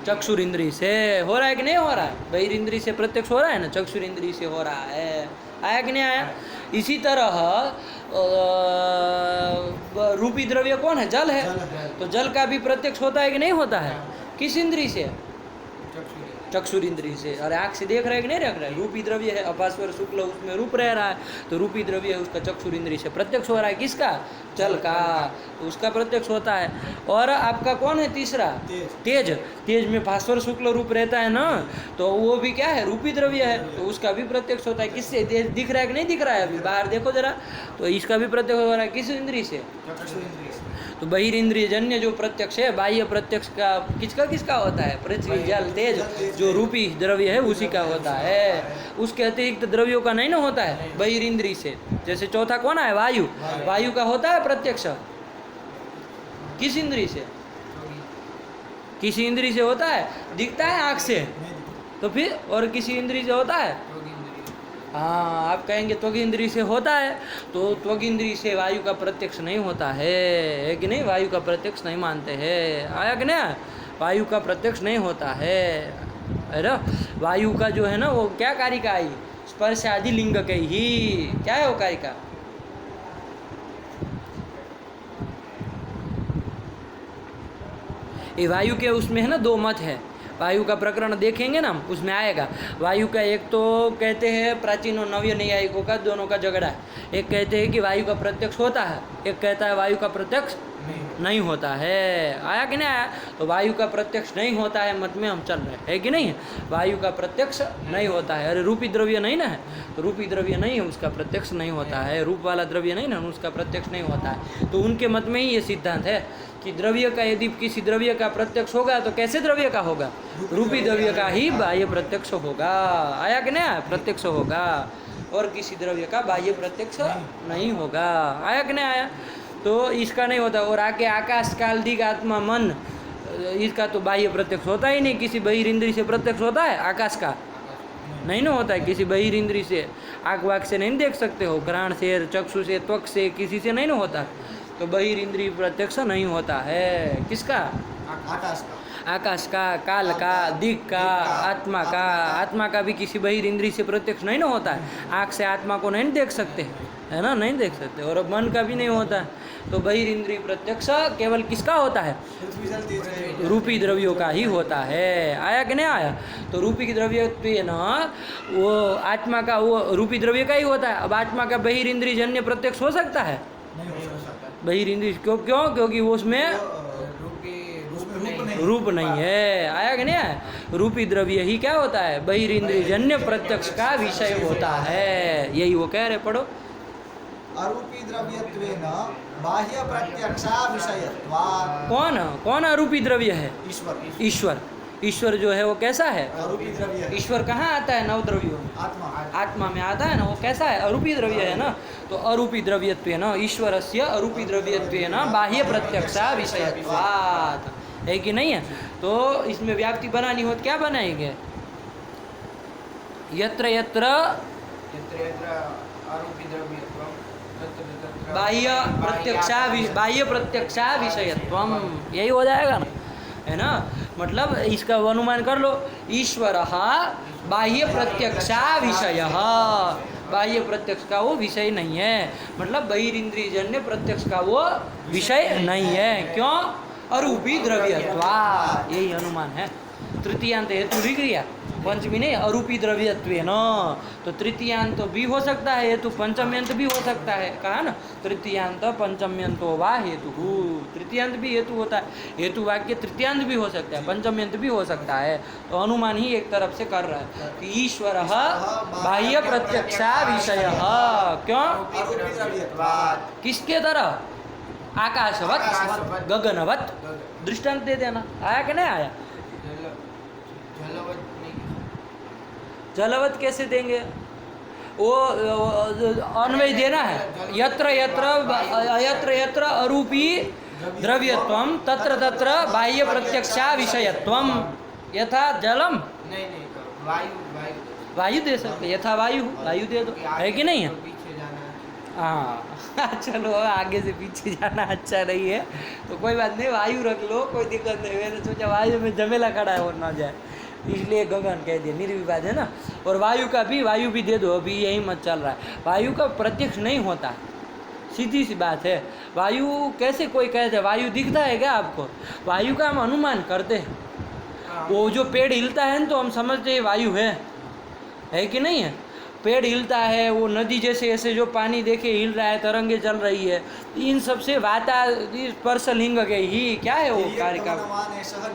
चक्षुरिंद्रिय से। हो रहा है कि नहीं हो रहा है? बहिरिंद्रिय से प्रत्यक्ष हो रहा है ना, चक्षुरिंद्रिय से हो रहा है। आया कि नहीं आया? इसी तरह रूपी द्रव्य कौन है? जल है। तो जल का भी प्रत्यक्ष होता है कि नहीं होता है? किस इंद्रिय से? चक्षुरिंद्रिय से। अरे आँख से देख रहा है कि नहीं देख रहा है? रूपी द्रव्य है, अपास्वर शुक्ल, उसमें रूप रह रहा है, तो रूपी द्रव्य है, उसका चक्षुरिंद्रिय से प्रत्यक्ष हो रहा है। किसका? जल का, तो उसका प्रत्यक्ष होता है। और आपका कौन है तीसरा? तेज। तेज में भास्वर शुक्ल रूप रहता है ना, तो वो भी क्या है? रूपी द्रव्य है, तो उसका भी प्रत्यक्ष होता है। किससे? तेज दिख रहा है कि नहीं दिख रहा है? अभी बाहर देखो जरा, तो इसका भी प्रत्यक्ष हो रहा है। किस इंद्रिय से? तो बहिरिंद्रिय जन्य जो प्रत्यक्ष है, बाह्य प्रत्यक्ष का किसका किसका होता है? पृथ्वी, जल, तेज, जो रूपी द्रव्य है उसी का होता है। उसके अतिरिक्त द्रव्यों का नहीं ना होता है बहिरिंद्रिय से। जैसे चौथा कौन है? वायु। वायु का होता है प्रत्यक्ष किस इंद्रिय से? किसी इंद्रिय से होता है? दिखता है आँख से, तो फिर और किसी इंद्रिय से होता है? हाँ, आप कहेंगे त्वग इंद्रिय से होता है, तो त्वग इंद्रिय से वायु का प्रत्यक्ष नहीं होता है कि नहीं? वायु का प्रत्यक्ष नहीं मानते हैं। आया कि नहीं? वायु का प्रत्यक्ष नहीं होता है। अरे वायु का जो है ना, वो क्या कारिका आई? स्पर्श आदि लिंग के ही। क्या है वो कारिका? ये वायु के उसमें है ना, दो मत है। वायु का प्रकरण देखेंगे ना, उसमें आएगा। वायु का एक तो कहते हैं प्राचीन और नव्य न्यायिकों का दोनों का झगड़ा है। एक कहते हैं कि वायु का प्रत्यक्ष होता है, एक कहता है वायु का प्रत्यक्ष नहीं होता है। आया कि नहीं आया? तो वायु का प्रत्यक्ष नहीं होता है मत में हम चल रहे हैं कि नहीं? वायु का प्रत्यक्ष नहीं होता है। अरे रूपी द्रव्य नहीं ना है, तो रूपी द्रव्य नहीं है, उसका प्रत्यक्ष नहीं होता है। रूप वाला द्रव्य नहीं ना, उसका प्रत्यक्ष नहीं होता है। तो उनके मत में ही ये सिद्धांत है कि द्रव्य का यदि किसी द्रव्य का प्रत्यक्ष होगा तो कैसे द्रव्य का होगा? रूपी द्रव्य का ही बाह्य प्रत्यक्ष होगा। आया कि नहीं? प्रत्यक्ष होगा, और किसी द्रव्य का बाह्य प्रत्यक्ष नहीं होगा। आया कि नहीं आया? तो इसका नहीं होता। और आके आकाश, काल, दिग, आत्मा, मन, इसका तो बाह्य प्रत्यक्ष होता ही नहीं। किसी बहिरिंद्रिय से प्रत्यक्ष होता है? आकाश का नहीं ना होता है। किसी बहिरिंद्रिय से, आँख वाक से नहीं देख सकते हो, घ्राण से, चक्षु से, त्वक से, किसी से नहीं ना होता। तो बहिरिंद्रिय प्रत्यक्ष नहीं होता है। किसका? आकाश का। आकाश का, काल का, दिक का, आत्मा का। आत्मा का भी किसी बहिरिंद्रिय से प्रत्यक्ष नहीं ना होता है। आँख से आत्मा को नहीं देख सकते, है ना, नहीं देख सकते। और मन का भी नहीं होता है। तो बहिरिंद्रिय प्रत्यक्ष केवल किसका होता है? रूपी द्रव्यों का ही होता है। आया कि नहीं आया? तो रूपी द्रव्य तो ना, वो आत्मा का, वो रूपी द्रव्य का ही होता है। अब आत्मा का बहिरिंद्रिय जन्य प्रत्यक्ष हो सकता है? बहिरिंद्रिय क्यों? क्योंकि वो उसमें रूप नहीं है। आया कि नहीं आया? रूपी द्रव्य ही क्या होता है? बहिरिंद्रिय जन्य प्रत्यक्ष का विषय होता है। यही वो कह रहे, पढ़ो। अरूपी द्रव्यत्वेन बाह्य प्रत्यक्षा विषयत्वात्। कौन अरूपी द्रव्य है? ईश्वर। ईश्वर। ईश्वर जो है वो कैसा है? अरूपी द्रव्य है। ईश्वर कहाँ आता है? नव द्रव्यों में, आत्मा में आता है ना। वो कैसा है? अरूपी द्रव्य है ना। तो अरूपी द्रव्यत्वेन ईश्वरस्य अरूपी द्रव्यत्वेन बाह्य प्रत्यक्षा विषयत्वात्, है कि नहीं है? तो इसमें व्याप्ति बनानी हो तो क्या बनाएंगे? यत्र यत्र बाह्य प्रत्यक्षा विषयत्वम, यही हो जाएगा ना, है ना? मतलब इसका अनुमान कर लो, ईश्वरः बाह्य प्रत्यक्षा विषय। बाह्य प्रत्यक्ष का वो विषय नहीं है, मतलब बहिरिंद्रिय जन्य प्रत्यक्ष का वो विषय नहीं है। क्यों? अरूपी द्रव्यत्वात्, यही अनुमान है। तृतीयांत हेतु विक्रिया, पंचमी नहीं, अरूपी द्रव्यत्वेन। तो तृतीयांत भी हो सकता है हेतु, पंचम्यंत भी हो सकता है। कहा ना, तृतीयांत पंचम्यंतो वा हेतु। तृतीयांत भी हेतु होता है। हेतु वाक्य तृतीयांत भी हो सकता है, पंचम्यंत भी हो सकता है। तो अनुमान ही एक तरफ से कर रहा है कि ईश्वर बाह्य प्रत्यक्षा विषय। क्यों? किसके तरह? आकाशवत, आकाशवत, गगनवत। गगन। दृष्टांत दे देना, आया कि नहीं आया? जल जलवत नहीं, जलवत कैसे देंगे? वो अन्वय देना है। यत्र यत्र यत्र यत्र अरूपी द्रव्यत्वम तत्र तत्र बाह्य प्रत्यक्षा विषयत्वम यथा जलम। नहीं नहीं तो वायु वायु वायु दे सकते, यथा वायु, वायु दे दो, है कि नहीं है? पीछे जाना है। हाँ चलो आगे से पीछे जाना अच्छा नहीं है तो कोई बात नहीं, वायु रख लो, कोई दिक्कत नहीं। मैंने सोचा वायु में जमेला खड़ा है और ना जाए, इसलिए गगन कह दिया, निर्विवाद है ना। और वायु का भी, वायु भी दे दो, अभी यही मत चल रहा है। वायु का प्रत्यक्ष नहीं होता, सीधी सी बात है। वायु कैसे कोई कहते हैं वायु दिखता है क्या आपको? वायु का हम अनुमान करते हैं। वो जो पेड़ हिलता है ना तो हम समझते हैं वायु है कि नहीं है? पेड़ हिलता है, वो नदी जैसे ऐसे जो पानी देखे हिल रहा है, तरंगे चल रही है, इन सबसे वाता स्पर्श लिंग के ही क्या है वो कार्य का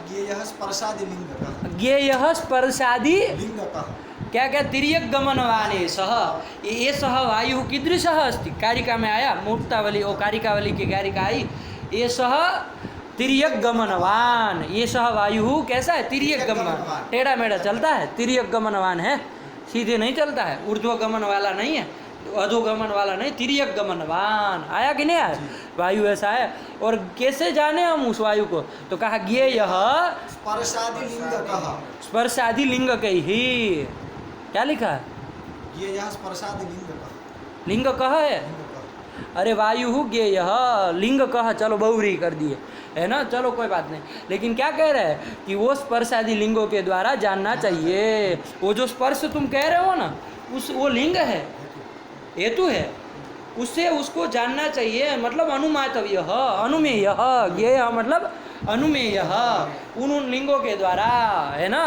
ज्ञेयः स्पर्शादि लिंगकः। ज्ञेयः स्पर्शादि लिंगकः क्या क्या तिर्यक गमनवाने सह, ये सह वायु कीदृशः अस्ति? कारिका में आया, मुक्तावली वो कारिकावली की कारिका आई, ये सह तिर्यक गमनवान, ये सह वायु कैसा है? तिर्यक गमन, टेढ़ा मेढ़ा चलता है, तिर्यक गमनवान है, सीधे नहीं चलता है, ऊर्ध्व गमन वाला नहीं है, अधोगमन वाला नहीं, तिर्यक गमनवान। आया कि नहीं आया? वायु ऐसा है। और कैसे जाने हम उस वायु को? तो कहा ज्ञेयः स्पर्शादि लिंगकः। स्पर्शादि लिंग के ही, क्या लिखा है? ज्ञेयः स्पर्शादि लिंगकः। लिंग कह है, लिंगकः। अरे वायु ज्ञेयः लिंग कह, चलो बहुरी कर दिए है ना, चलो कोई बात नहीं। लेकिन क्या कह रहे हैं कि वो स्पर्श आदि लिंगों के द्वारा जानना चाहिए। वो जो स्पर्श तुम कह रहे हो ना, उस वो लिंग है, हेतु है, उससे उसको जानना चाहिए, मतलब अनुमातव्य, अनुमेय, ज्ञेय मतलब अनुमेय, उन लिंगों के द्वारा है ना,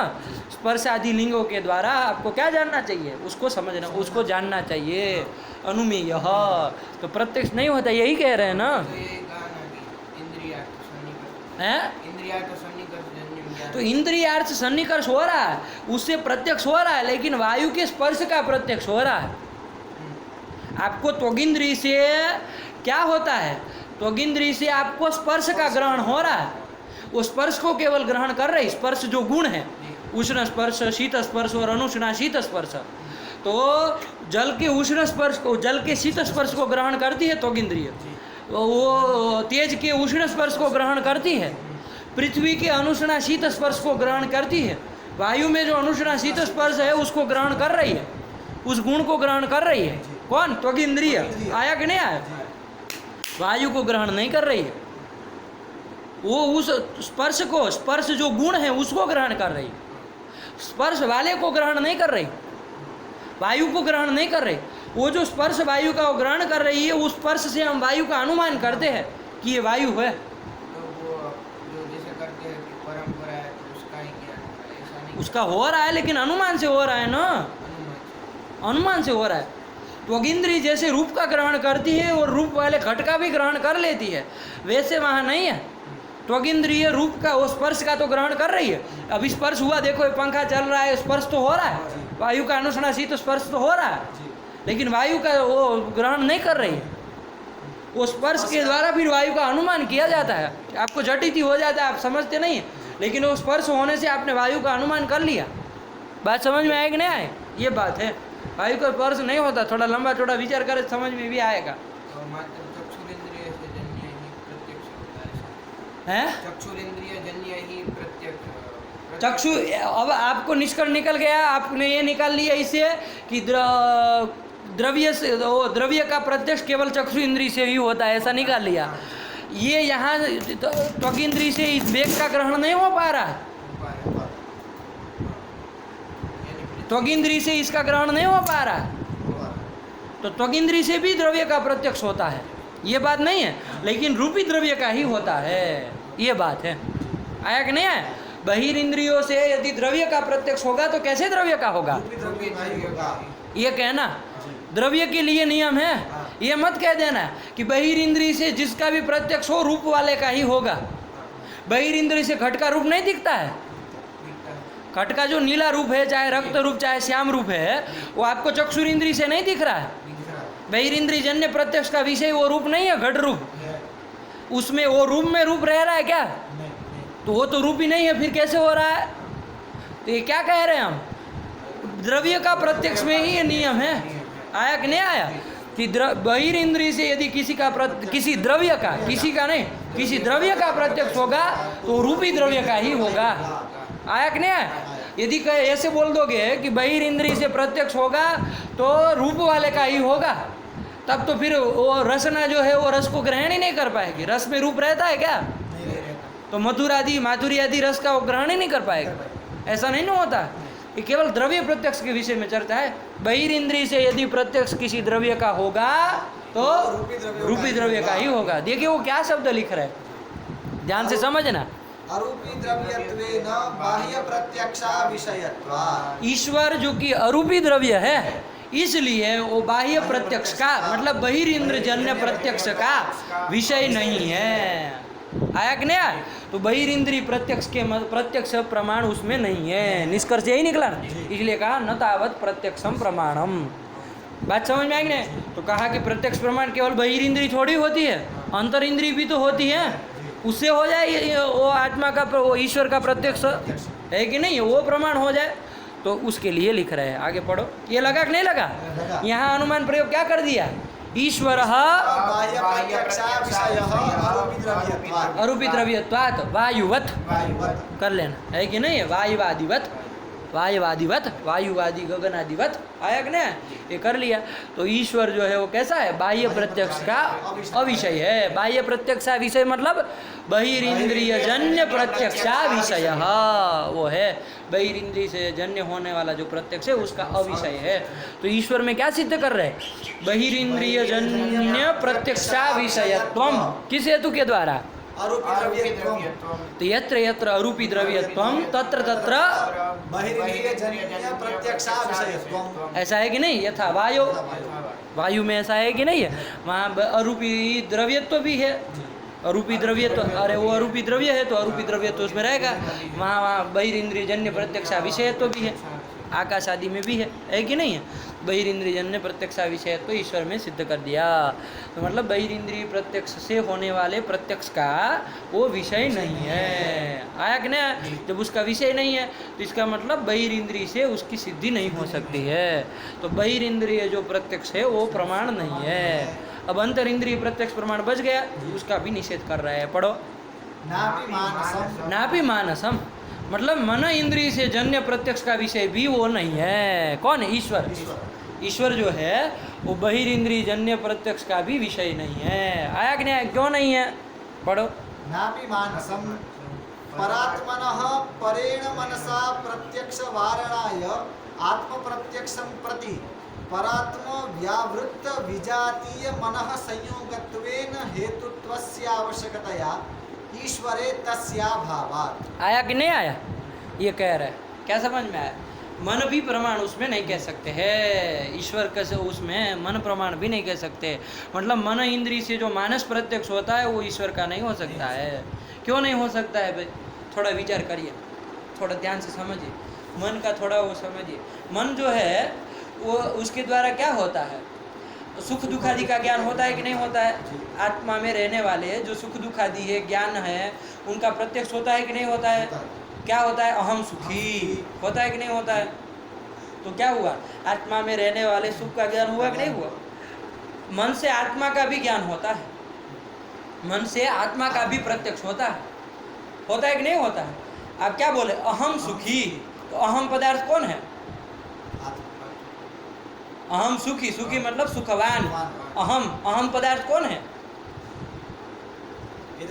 स्पर्श आदि लिंगों के द्वारा आपको क्या जानना चाहिए? उसको समझना, उसको जानना चाहिए, अनुमेय। तो प्रत्यक्ष नहीं होता, यही कह रहे हैं ना। तो ये गाना भी इंद्रियार्थ सन्निकर्ष, हैं? इंद्रियार्थ सन्निकर्ष जन्य ज्ञान। तो इंद्रियार्थ सन्निकर्ष हो रहा है, उससे प्रत्यक्ष हो रहा है, लेकिन वायु के स्पर्श का प्रत्यक्ष हो रहा है। आपको त्वगिंद्री से क्या होता है? त्वगिंद्री से आपको स्पर्श का ग्रहण हो रहा है, वो स्पर्श को केवल ग्रहण कर रही, स्पर्श जो गुण है, उष्ण स्पर्श, शीत स्पर्श और अनुष्णा शीत स्पर्श, तो जल के उष्ण स्पर्श को, जल के शीत स्पर्श को ग्रहण करती है त्वगिंद्रिय, वो तेज के उष्ण स्पर्श को ग्रहण करती है, पृथ्वी के अनुष्णा शीत स्पर्श को ग्रहण करती है, वायु में जो अनुष्णा शीत स्पर्श है उसको ग्रहण कर रही है, उस गुण को ग्रहण कर रही है। कौन? त्वगिंद्रिय। आया कि नहीं आया? वायु को ग्रहण नहीं कर रही है, वो उस स्पर्श को, स्पर्श जो गुण है उसको ग्रहण कर रही, स्पर्श वाले को ग्रहण नहीं कर रही, वायु को ग्रहण नहीं कर रही। वो जो स्पर्श वायु का वो ग्रहण कर रही है, उस स्पर्श से हम वायु का अनुमान करते हैं कि ये वायु है। तो वो जो जैसे करते हैं कि परंपरा है तो उसका ही ज्ञान होता है, ऐसा नहीं। उसका हो रहा है, लेकिन अनुमान से हो रहा है ना, अनुमान अनुमान से हो रहा है। त्वगिंद्री जैसे रूप का ग्रहण करती है और रूप वाले घट का भी ग्रहण कर लेती है, वैसे वहाँ नहीं है। त्वगिंद्रिय रूप का, वो स्पर्श का तो ग्रहण कर रही है। अब स्पर्श हुआ, देखो ये पंखा चल रहा है, स्पर्श तो हो रहा है, वायु का अनुष्णा शीत स्पर्श तो हो रहा है, लेकिन वायु का वो ग्रहण नहीं कर रही है। वो स्पर्श के द्वारा फिर वायु का अनुमान किया जाता है, आपको जटिति हो जाता है, आप समझते नहीं है, लेकिन वो स्पर्श होने से आपने वायु का अनुमान कर लिया। बात समझ में आए कि नहीं आए? ये बात है। वायु का स्पर्श नहीं होता, थोड़ा लंबा चौड़ा विचार करे समझ में भी आएगा। तो मात्र चक्षुरेंद्रिय से जन्य ही प्रत्यक्ष होता है, हैं? चक्षुरेंद्रिय जन्य ही प्रत्यक्ष। चक्षु, अब आपको निष्कर्ष निकल गया, आपने ये निकाल लिया इससे कि द्रव्य से, वो द्रव्य का प्रत्यक्ष केवल चक्षु इंद्रिय से ही होता है, ऐसा निकाल लिया। ये यहाँ त्वगिंद्रिय से इस वेग का ग्रहण नहीं हो पा रहा है, त्वगिंद्रिय से इसका ग्रहण नहीं हो पा रहा है, तो त्वगिंद्रिय से भी द्रव्य का प्रत्यक्ष होता है, ये बात नहीं है, लेकिन रूपी द्रव्य का ही होता है, ये बात है। आया कि नहीं आया? बहिर्इंद्रियों से यदि द्रव्य का प्रत्यक्ष होगा तो कैसे द्रव्य का होगा? ये कहना द्रव्य के लिए नियम है, ये मत कह देना कि बहिर्इंद्रिय से जिसका भी प्रत्यक्ष हो रूप वाले का ही होगा। बहिर्इंद्रिय से घट का रूप नहीं दिखता है, घट का जो नीला रूप है, चाहे रक्त रूप चाहे श्याम रूप है, वो आपको चक्षुरेंद्रिय से नहीं दिख रहा है। बहिर्इंद्रिय जन्य प्रत्यक्ष का विषय वो रूप नहीं है, घट रूप। उसमें वो रूप में रूप रह रहा है क्या? नहीं, तो वो तो रूप ही नहीं है, फिर कैसे हो रहा है? तो ये क्या कह रहे हैं हम? द्रव्य का प्रत्यक्ष में ही ये नियम है। आया कि नहीं आया कि बहिर्इंद्रिय से यदि किसी द्रव्य का, किसी का नहीं, किसी द्रव्य का प्रत्यक्ष होगा तो रूपी द्रव्य का ही होगा। आया कि नहीं आया? यदि ऐसे बोल दोगे कि बहिर्इंद्रिय से प्रत्यक्ष होगा तो रूप वाले का ही होगा, तब तो फिर वो रसना जो है वो रस को ग्रहण ही नहीं कर पाएगी। रस में रूप रहता है क्या? नहीं रहता। तो मधुर आदि माधुरी आदि रस का वो ग्रहण ही नहीं कर पाएगा। ऐसा नहीं ना होता। ये केवल द्रव्य प्रत्यक्ष के विषय में चर्चा है। बहिर्इंद्रिय से यदि प्रत्यक्ष किसी द्रव्य का होगा तो रूपी द्रव्य का ही होगा। देखिए वो क्या शब्द लिख रहे हैं, ध्यान से समझना। अरूपी द्रव्यत्वेन बाह्य प्रत्यक्षा विषयत्वात्। ईश्वर जो कि अरूपी द्रव्य है, इसलिए वो बाह्य प्रत्यक्ष का मतलब बहिर्इंद्र जन्य प्रत्यक्ष का विषय नहीं है। आया कि नहीं आया? तो बहिर्इंद्रिय प्रत्यक्ष के प्रत्यक्ष प्रमाण उसमें नहीं है। निष्कर्ष यही निकला ना, इसलिए कहा न तावत प्रत्यक्षम प्रमाणम। बात समझ में आई नहीं? तो कहा कि प्रत्यक्ष प्रमाण केवल बहिर्इंद्रिय थोड़ी होती है, अंतर इंद्रिय भी तो होती है। उससे हो जाए वो आत्मा का, वो ईश्वर का प्रत्यक्ष है कि नहीं, वो प्रमाण हो जाए। तो उसके लिए लिख रहे हैं। आगे पढ़ो। ये लगा कि नहीं लगा? यहाँ अनुमान प्रयोग क्या कर दिया? ईश्वर बाह्य प्रत्यक्षा विषयः अरूपी द्रव्यत्वात्। अरूपी द्रव्यत्वात् वायुवत वायुवत्। कर लेना है कि नहीं? वायुवादिवत, वायुवादिवत, वायुवादी गगनादिवत। आया कि नहीं? ये कर लिया। तो ईश्वर जो है वो कैसा है? बाह्य प्रत्यक्ष का अविषय है। बाह्य प्रत्यक्षा विषय मतलब बहिर्इंद्रिय जन्य प्रत्यक्षा विषय वो है। बहिर्इंद्रिय से जन्य होने वाला जो प्रत्यक्ष है उसका अविषय है। तो ईश्वर में क्या सिद्ध कर रहे हैं? बहिर्इंद्रिय जन्य प्रत्यक्षा विषयत्वम। किस हेतु के द्वारा? अरूपी द्रव्यत्वम्। तो यत्र यत्र अरूपी द्रव्यत्वम तत्र तत्र बहिर्इंद्रिय जन्य प्रत्यक्षा विषयत्वम्। ऐसा है कि नहीं? यथा वायु, वायु में ऐसा है कि नहीं है? वहाँ अरूपी द्रव्यत्व भी है। अरूपी द्रव्यत्व, अरे वो अरूपी द्रव्य है तो अरूपी द्रव्यत्व उसमें रहेगा। वहाँ बहिर्इंद्रिय जन्य प्रत्यक्षा विषयत्व भी है। आकाश आदि में भी है कि नहीं है? बहिर्इंद्रिय जन्य प्रत्यक्षा विषयत्व ईश्वर में सिद्ध कर दिया। तो मतलब बहिर्इंद्रिय प्रत्यक्ष से होने वाले प्रत्यक्ष का वो विषय नहीं है। आया कि नहीं? जब उसका विषय नहीं है तो इसका मतलब बहिर्इंद्रिय से उसकी सिद्धि नहीं हो सकती है। तो बहिर्इंद्रिय जो प्रत्यक्ष है वो प्रमाण नहीं है। अब अंतर इंद्रिय प्रत्यक्ष प्रमाण बच गया, उसका भी निषेध कर रहा है। पढ़ो। नापि मानसम। नापि मानसम मतलब मन इंद्रिय से जन्य प्रत्यक्ष का विषय भी वो नहीं है। कौन है? ईश्वर। ईश्वर जो है वो बहिर्इंद्रिय जन्य प्रत्यक्ष का भी विषय नहीं है। आया कि नहीं? क्यों नहीं है? पढ़ो। नापि मानसम परात्मनः परेण मनसा प्रत्यक्ष वारणाय आत्म प्रत्यक्षं प्रति परात्म व्यावृत्त विजातीय मनः संयोगत्वेन हेतुत्वस्य आवश्यकतया ईश्वरे तस्या भावात्। आया कि नहीं आया? ये कह रहा है। क्या समझ में आया? मन भी प्रमाण उसमें नहीं कह सकते हैं। ईश्वर कैसे उसमें मन प्रमाण भी नहीं कह सकते। मतलब मन इंद्रिय से जो मानस प्रत्यक्ष होता है वो ईश्वर का नहीं हो सकता है। क्यों नहीं हो सकता है भाई? थोड़ा विचार करिए, थोड़ा ध्यान से समझिए, मन का थोड़ा वो समझिए। मन जो है वो उसके द्वारा क्या होता है? सुख दुख आदि का ज्ञान होता है कि नहीं होता है? आत्मा में रहने वाले जो सुख दुख आदि है ज्ञान है उनका प्रत्यक्ष होता है कि नहीं होता है? क्या होता है? अहम सुखी होता है कि नहीं होता है? तो क्या हुआ? आत्मा में रहने वाले सुख का ज्ञान हुआ कि नहीं हुआ? मन से आत्मा का भी ज्ञान होता है, मन से आत्मा का भी प्रत्यक्ष होता है कि नहीं होता है? आप क्या बोले? अहम सुखी। तो अहम पदार्थ कौन है? अहम सुखी। सुखी मतलब सुखवान। अहम पदार्थ कौन है?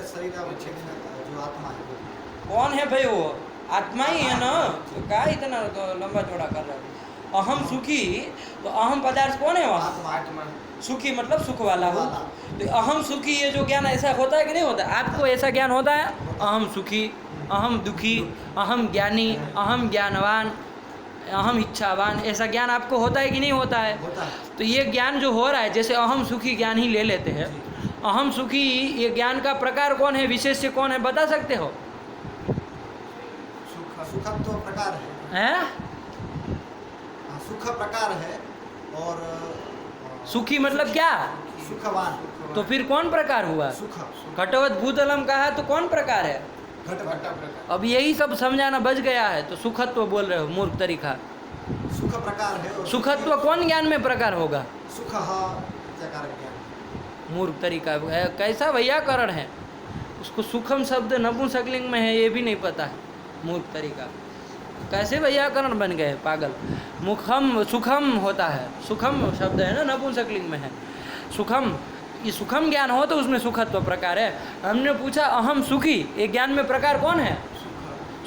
शरीर जो आत्मा है कौन है भाई? वो आत्मा ही है ना। तो क्या इतना तो लंबा चौड़ा कर रहा है? अहम सुखी। तो अहम पदार्थ कौन है? वहाँ आत्मा। सुखी मतलब सुख वाला हो। तो अहम सुखी ये जो ज्ञान ऐसा होता है कि नहीं होता? आपको ऐसा ज्ञान होता है? अहम सुखी, अहम दुखी, अहम ज्ञानी, अहम ज्ञानवान, अहम इच्छावान, ऐसा ज्ञान आपको होता है कि नहीं होता है? तो ये ज्ञान जो हो रहा है, जैसे अहम सुखी ज्ञान ही ले लेते हैं। अहम सुखी ये ज्ञान का प्रकार कौन है? विशेष्य कौन है? बता सकते हो? सुखत्व प्रकार है? सुख प्रकार है और सुखी मतलब क्या? सुखवान। तो फिर कौन प्रकार हुआ? सुख घटवत भूतलम कहा तो कौन प्रकार है? घट घट प्रकार। अब यही सब समझाना बच गया है तो सुखत्व बोल रहे हो मूर्ख तरीका। सुख प्रकार है और सुखत्व कौन ज्ञान में प्रकार होगा? सुख प्रकार ज्ञान। मूर्ख तरीका है। कैसा वैयाकरण है? उसको सुखम शब्द नपुंसकलिंग में है ये भी नहीं पता है। मूर्ख तरीका कैसे वैयाकरण बन गए पागल। मुखम सुखम होता है, सुखम शब्द है ना नपुंसकलिंग में है। सुखम, ये सुखम ज्ञान हो तो उसमें सुखत्व प्रकार है। हमने पूछा अहम सुखी, ये ज्ञान में प्रकार कौन है?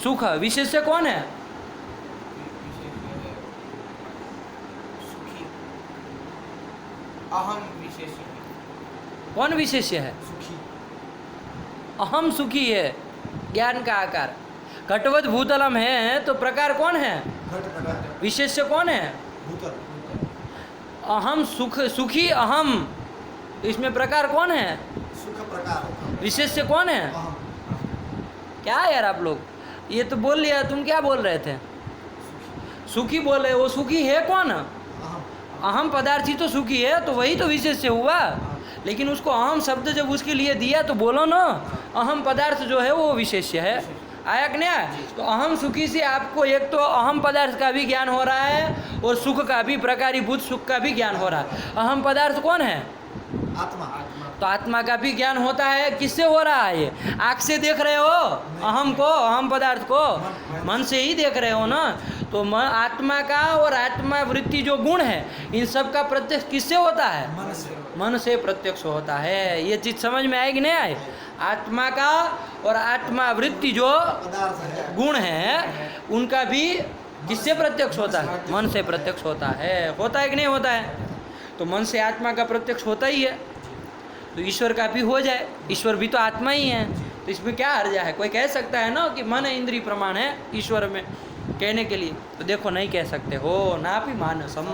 सुख। विशेष्य कौन है? सुखी अहम विशेष कौन विशेष्य है? सुखी अहम सुखी है ज्ञान का आकार। घटवत भूतलम है तो प्रकार कौन है? घट प्रकार विशेष्य कौन है? भूतल अहम सुख सुखी अहम, इसमें प्रकार कौन है? सुख प्रकार विशेष्य कौन है? अहम क्या यार आप लोग, ये तो बोल लिया। तुम क्या बोल रहे थे? सुखी बोले, वो सुखी है कौन? अहम अहम पदार्थी तो सुखी है, तो वही तो विशेष्य हुआ। लेकिन उसको अहम शब्द जब उसके लिए दिया तो बोलो ना अहम पदार्थ जो है वो विशेष्य है। आया कि नहीं आया? तो अहम सुखी से आपको एक तो अहम पदार्थ का भी ज्ञान हो रहा है और सुख का भी, प्रकारीभूत सुख का भी ज्ञान हो रहा है। अहम पदार्थ कौन है? आत्मा तो आत्मा का भी ज्ञान होता है। किससे हो रहा है? ये आँख से देख रहे हो अहम को, अहम पदार्थ को? मन से ही देख रहे हो ना। तो आत्मा का और आत्मा वृत्ति जो गुण है इन सब का प्रत्यक्ष किससे होता है? मन से मन से प्रत्यक्ष होता है। ये चीज समझ में आएगी नहीं आई? आत्मा का और आत्मा वृत्ति जो पदार्थ है गुण है उनका भी किससे प्रत्यक्ष होता है? मन से प्रत्यक्ष होता है। होता है कि नहीं होता है? तो मन से आत्मा का प्रत्यक्ष होता ही है, तो ईश्वर का भी हो जाए। ईश्वर भी तो आत्मा ही है, तो इसमें क्या हर्जा है? कोई कह सकता है ना कि मन इंद्रिय प्रमाण है ईश्वर में कहने के लिए, तो देखो नहीं कह सकते हो। नापि मानसम,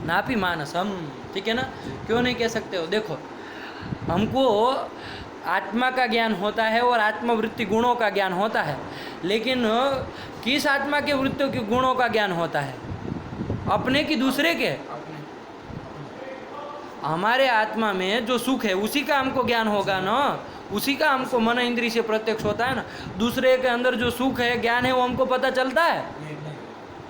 नापि मानसम, ठीक है ना? क्यों नहीं कह सकते हो? देखो हमको आत्मा का ज्ञान होता है और आत्मवृत्ति गुणों का ज्ञान होता है, लेकिन किस आत्मा के वृत्तियों के गुणों का ज्ञान होता है? अपने कि दूसरे के? अपने हमारे आत्मा में जो सुख है उसी का हमको ज्ञान होगा ना, उसी का हमको मन इंद्रिय से प्रत्यक्ष होता है ना। दूसरे के अंदर जो सुख है, ज्ञान है, वो हमको पता चलता है?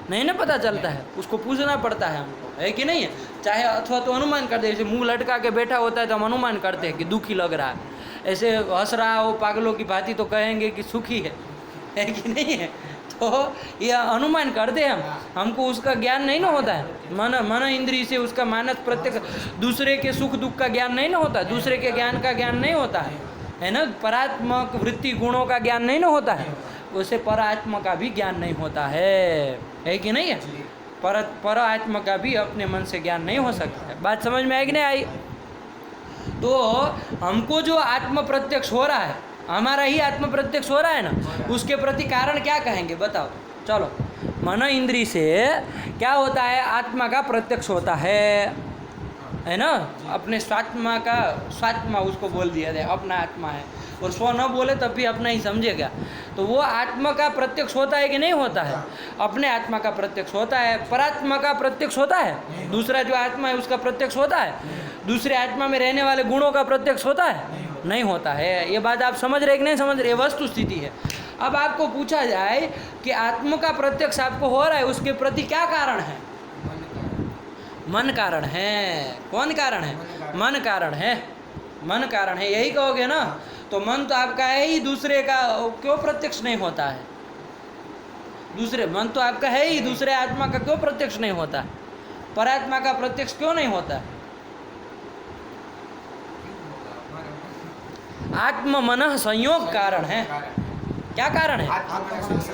नहीं ना पता चलता है, उसको पूछना पड़ता है हमको, है कि नहीं है? चाहे अथवा तो अनुमान कर दे, जैसे मुंह लटका के बैठा होता है तो हम अनुमान करते हैं कि दुखी लग रहा है। ऐसे हंस रहा हो पागलों की भांति तो कहेंगे कि सुखी है कि नहीं है? तो ये अनुमान करते हैं हमको उसका ज्ञान नहीं ना होता है। मन इंद्रिय से उसका मानस प्रत्यक्ष, दूसरे के सुख दुख का ज्ञान नहीं ना होता है, दूसरे के ज्ञान का ज्ञान नहीं होता है ना? परात्मक वृत्ति गुणों का ज्ञान नहीं ना होता है, उसे परात्मा का भी ज्ञान नहीं होता है कि नहीं है? पर आत्मा का भी अपने मन से ज्ञान नहीं हो सकता है। बात समझ में आई कि नहीं आई? तो हमको जो आत्म प्रत्यक्ष हो रहा है, हमारा ही आत्म प्रत्यक्ष हो रहा है ना, उसके प्रति कारण क्या कहेंगे बताओ? चलो, मन इंद्रिय से क्या होता है? आत्मा का प्रत्यक्ष होता है ना? अपने स्वात्मा का, स्वात्मा उसको बोल दिया जाए, अपना आत्मा है, और स्व न बोले तब भी अपना ही समझेगा। तो वो आत्मा का प्रत्यक्ष होता है कि नहीं होता है? अपने आत्मा का प्रत्यक्ष होता है। परात्मा का प्रत्यक्ष होता है? दूसरा जो आत्मा है उसका प्रत्यक्ष होता है? दूसरे आत्मा में रहने वाले गुणों का प्रत्यक्ष होता है? नहीं होता है। ये बात आप समझ रहे कि नहीं समझ रहे? ये वस्तु स्थिति है। अब आपको पूछा जाए कि आत्मा का प्रत्यक्ष आपको हो रहा है, उसके प्रति क्या कारण है? मन कारण है। कौन कारण है? मन कारण है। मन कारण है, यही कहोगे ना? तो मन तो आपका है ही, दूसरे का क्यों प्रत्यक्ष नहीं होता है? दूसरे मन तो आपका है ही, दूसरे आत्मा का क्यों प्रत्यक्ष नहीं होता? परात्मा का प्रत्यक्ष क्यों नहीं होता? आत्म मन संयोग कारण है। क्या कारण है?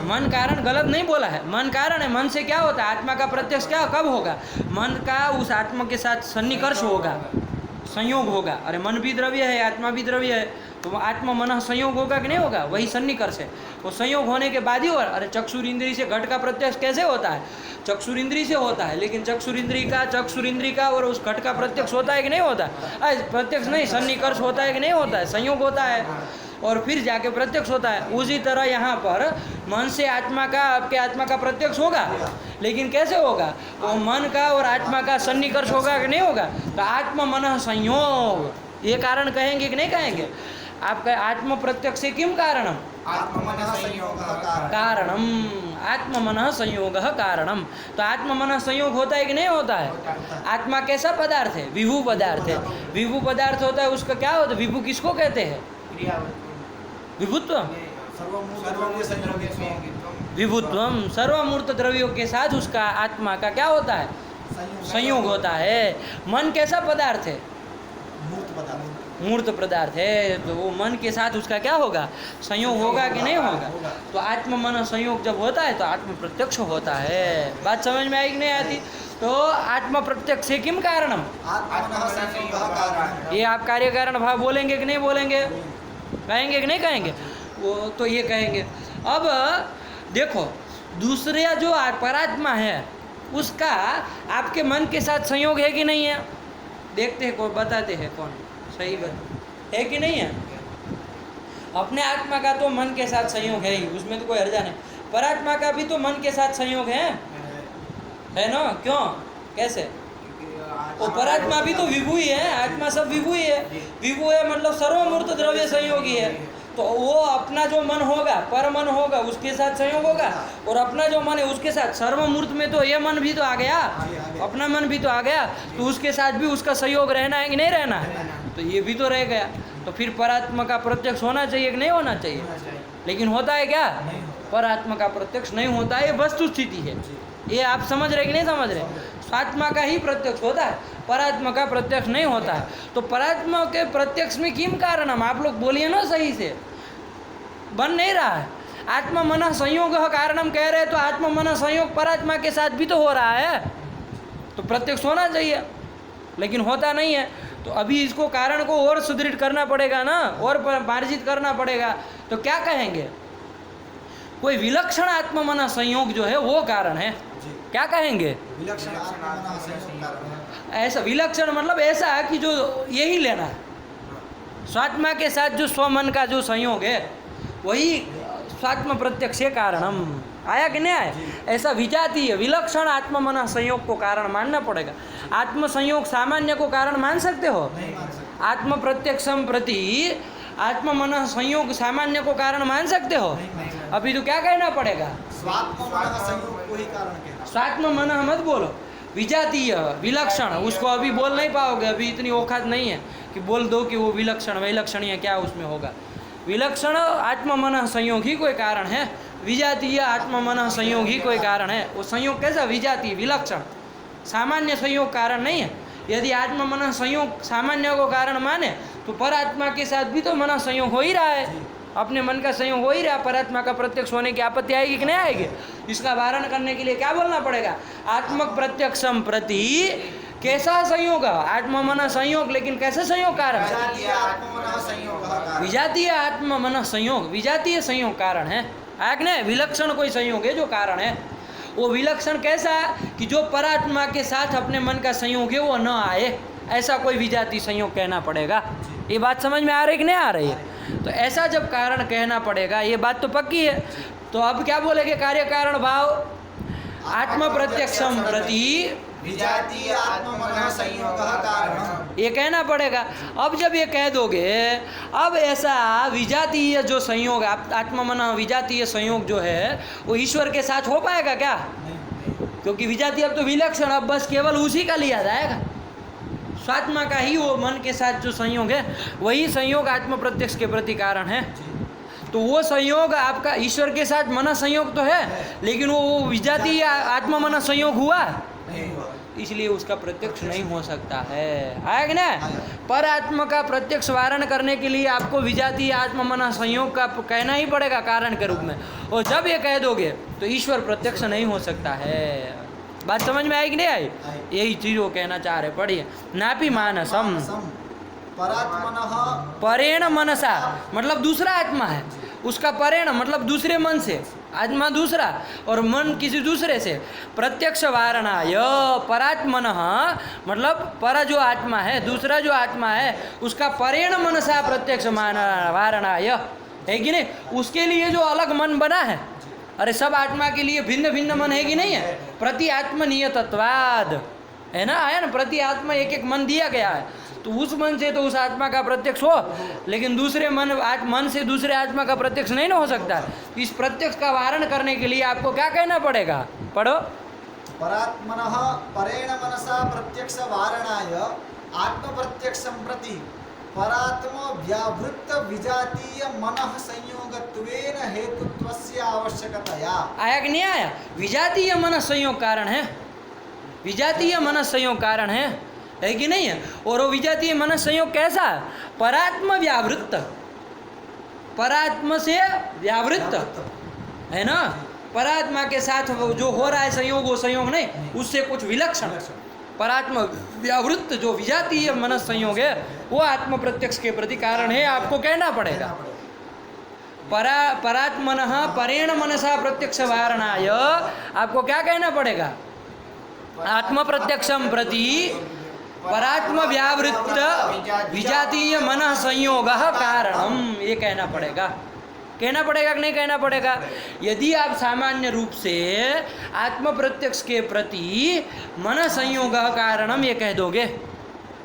मन कारण गलत नहीं बोला है, मन कारण है। मन से क्या होता है? आत्मा का प्रत्यक्ष क्या कब होगा? मन का उस आत्मा के साथ सन्निकर्ष होगा, संयोग होगा। अरे मन भी द्रव्य है, आत्मा भी द्रव्य है, तो आत्मा मन संयोग होगा कि नहीं होगा? वही सन्निकर्ष है। वो संयोग होने के बाद ही हो। अरे चक्षुर इंद्रिय से घट का प्रत्यक्ष कैसे होता है? चक्षुर इंद्रिय से होता है, लेकिन चक्षुर इंद्रिय का और उस घट का प्रत्यक्ष होता है कि नहीं होता है? प्रत्यक्ष नहीं, सन्निकर्ष होता है कि नहीं होता है? संयोग होता है। और फिर जाके प्रत्यक्ष होता है। उसी तरह यहाँ पर मन से आत्मा का, आपके आत्मा का प्रत्यक्ष होगा, लेकिन कैसे होगा? वो मन का और आत्मा का सन्निकर्ष होगा कि नहीं होगा? तो आत्म मन संयोग, ये कारण कहेंगे कि नहीं कहेंगे? आपका आत्म प्रत्यक्ष किम कारणम? आत्मनः संयोगः कारणम, आत्म मन संयोग कारणम। तो आत्म मन संयोग होता है कि नहीं होता है? आत्मा कैसा पदार्थ है? विभू पदार्थ है। विभू पदार्थ होता है, उसका क्या होता है? विभू किसको कहते हैं? विभुत्व, विभुत्वम, सर्वमूर्त द्रव्यों के साथ उसका आत्मा का क्या होता है? संयोग होता है। मन कैसा पदार्थ है? मूर्त पदार्थ है। तो वो मन के साथ उसका क्या होगा? संयोग होगा कि नहीं होगा? तो आत्म मन संयोग जब होता है तो आत्म प्रत्यक्ष होता है। बात समझ में आई कि नहीं आती? तो आत्म प्रत्यक्ष से किम कारणम? ये आप कार्य कारण भाव बोलेंगे कि नहीं बोलेंगे? कहेंगे कि नहीं कहेंगे? वो तो ये कहेंगे। अब देखो, दूसरे जो परात्मा है उसका आपके मन के साथ संयोग है कि नहीं है? देखते हैं, कौन बताते हैं, कौन सही बात है कि नहीं है? अपने आत्मा का तो मन के साथ संयोग है ही, उसमें तो कोई हर्जा नहीं। परात्मा का भी तो मन के साथ संयोग है ना? क्यों, कैसे? वो परात्मा भी तो विभू ही है, आत्मा सब विभू ही है। विभू है मतलब सर्वमूर्त द्रव्य संयोगी है। तो वो अपना जो मन होगा, पर मन होगा, उसके साथ संयोग होगा, और अपना जो मन है उसके साथ, सर्वमूर्त में तो ये मन भी तो आ गया, अपना मन भी तो आ गया, तो उसके साथ भी उसका सहयोग रहना है कि नहीं रहना है? तो ये भी तो रह गया। तो फिर परात्मा का प्रत्यक्ष होना चाहिए कि नहीं होना चाहिए? लेकिन होता है क्या? परात्मा का प्रत्यक्ष नहीं होता है, ये वस्तु स्थिति है। ये आप समझ रहे कि नहीं समझ रहे? स्वात्मा का ही प्रत्यक्ष होता है, परात्मा का प्रत्यक्ष नहीं होता है। तो परात्मा के प्रत्यक्ष में किम कारणम? आप लोग बोलिए ना, सही से बन नहीं रहा है। आत्मा मन संयोग कारणम कह रहे, तो आत्मा मन संयोग परात्मा के साथ भी तो हो रहा है, तो प्रत्यक्ष होना चाहिए, लेकिन होता नहीं है। तो अभी इसको कारण को और सुदृढ़ करना पड़ेगा ना, और मार्जित करना पड़ेगा। तो क्या कहेंगे? कोई विलक्षण आत्मा मन संयोग जो है वो कारण है। क्या कहेंगे? विलक्षण आत्मा संयोग कारण है। ऐसा विलक्षण मतलब ऐसा कि जो यही लेना है, स्वात्मा के साथ जो स्वमन का जो संयोग है वही स्वात्म प्रत्यक्ष कारणम। आया कि नहीं आया? ऐसा विजातीय विलक्षण आत्म मन संयोग को कारण मानना पड़ेगा। आत्म संयोग सामान्य को कारण मान सकते हो? आत्म प्रत्यक्षम प्रति आत्म मन संयोग सामान्य को कारण मान सकते हो? अभी तो क्या कहना पड़ेगा? स्वात्म मन संयोग को ही कारण कहना। स्वात्म मन मत बोलो, विजातीय विलक्षण, उसको अभी बोल नहीं पाओगे, अभी इतनी औकात नहीं है कि बोल दो कि वो विलक्षण विलक्षणीय क्या उसमें होगा। विलक्षण आत्म मन संयोग ही कोई कारण है, विजातीय आत्म मन संयोग ही कोई कारण है। वो संयोग कैसा? विजातीय विलक्षण, सामान्य संयोग कारण नहीं है। यदि आत्म मन संयोग सामान्य को कारण माने तो परात्मा के साथ भी तो मन संयोग हो ही रहा है, अपने मन का संयोग हो ही रहा। परात्मा का प्रत्यक्ष होने की आपत्ति आएगी कि नहीं आएगी? इसका वारण करने के लिए क्या बोलना पड़ेगा? आत्मक प्रत्यक्षम प्रति कैसा संयोग? आत्म मन संयोग, लेकिन कैसे संयोग कारण? विजातीय आत्म मन संयोग, विजातीय संयोग कारण है। आज्ञा विलक्षण कोई संयोग है जो कारण है। वो विलक्षण कैसा कि जो परात्मा के साथ अपने मन का संयोग है वो न आए, ऐसा कोई विजातीय संयोग कहना पड़ेगा। ये बात समझ में आ रही कि नहीं आ रही है? तो ऐसा जब कारण कहना पड़ेगा, ये बात तो पक्की है। तो अब क्या बोलेंगे? कार्य कारण भाव आत्म प्रत्यक्षम प्रति विजातीय आत्मन संयोग कारण, ये कहना पड़ेगा। अब जब ये कह दोगे, अब ऐसा विजातीय जो संयोग, आत्ममन विजातीय संयोग जो है वो ईश्वर के साथ हो पाएगा क्या? क्योंकि विजातीय अब तो विलक्षण, अब बस केवल उसी का लिया जाएगा, स्वात्मा का ही वो मन के साथ जो संयोग है वही संयोग आत्म प्रत्यक्ष के प्रति कारण है। तो वो संयोग आपका ईश्वर के साथ मन संयोग तो है, लेकिन वो विजातीय आत्म मन संयोग हुआ, इसलिए उसका प्रत्यक्ष नहीं हो सकता है। आया कि ना? पर आत्मा का प्रत्यक्ष वारण करने के लिए आपको विजातीय आत्म मन संयोग का कहना ही पड़ेगा कारण के रूप में, और जब ये कह दोगे तो ईश्वर प्रत्यक्ष नहीं हो सकता है। बात समझ में आई कि नहीं आई? यही चीज वो कहना चाह रहे। पढ़िए, नापि मानसम परात्मनः परेण मनसा, मतलब दूसरा आत्मा है, उसका परिणाम मतलब दूसरे मन से, आत्मा दूसरा और मन किसी दूसरे से। प्रत्यक्ष वारणाय परात्मन मतलब पर जो आत्मा है, दूसरा जो आत्मा है, उसका परिणाम मनसा प्रत्यक्ष वारणाय है कि नहीं, उसके लिए जो अलग मन बना है। अरे सब आत्मा के लिए भिन्न भिन्न मन है कि नहीं है? प्रति आत्मनियतत्वाद है ना, आया ना, प्रति आत्मा एक एक मन दिया गया है। तो उस मन से तो उस आत्मा का प्रत्यक्ष हो, लेकिन दूसरे मन से दूसरे आत्मा का प्रत्यक्ष नहीं ना हो सकता। इस प्रत्यक्ष का वारण करने के लिए आपको क्या कहना पड़ेगा? पढ़ो। परात्मनः परेण मनसा प्रत्यक्ष वारणाय आत्म प्रत्यक्षं प्रति परात्म व्यावृत्त विजातीय मनः संयोगत्वेन हेतुत्वस्य आवश्यकतया। आया कि नहीं आया? विजातीय मन संयोग कारण है, विजातीय मन संयोग कारण है कि नहीं है? और वो विजातीय मन संयोग कैसा? परात्म व्यावृत्त, परात्म से व्यावृत्त है ना, परात्मा के साथ वो जो हो रहा है संयोग, वो संयोग नहीं, उससे कुछ विलक्षण। परात्म व्यावृत्त जो विजातीय मन संयोग है वो आत्म प्रत्यक्ष के प्रति कारण है, आपको कहना पड़ेगा। परात्मनः परेण मनसा प्रत्यक्ष वारणाय, आपको क्या कहना पड़ेगा? आत्म प्रत्यक्षम प्रति परात्म व्यावृत्त विजातीय मन संयोग कारणम, ये कहना पड़ेगा। कहना पड़ेगा कि नहीं कहना पड़ेगा? यदि आप सामान्य रूप से आत्म प्रत्यक्ष के प्रति मन संयोग कारणम ये कह दोगे,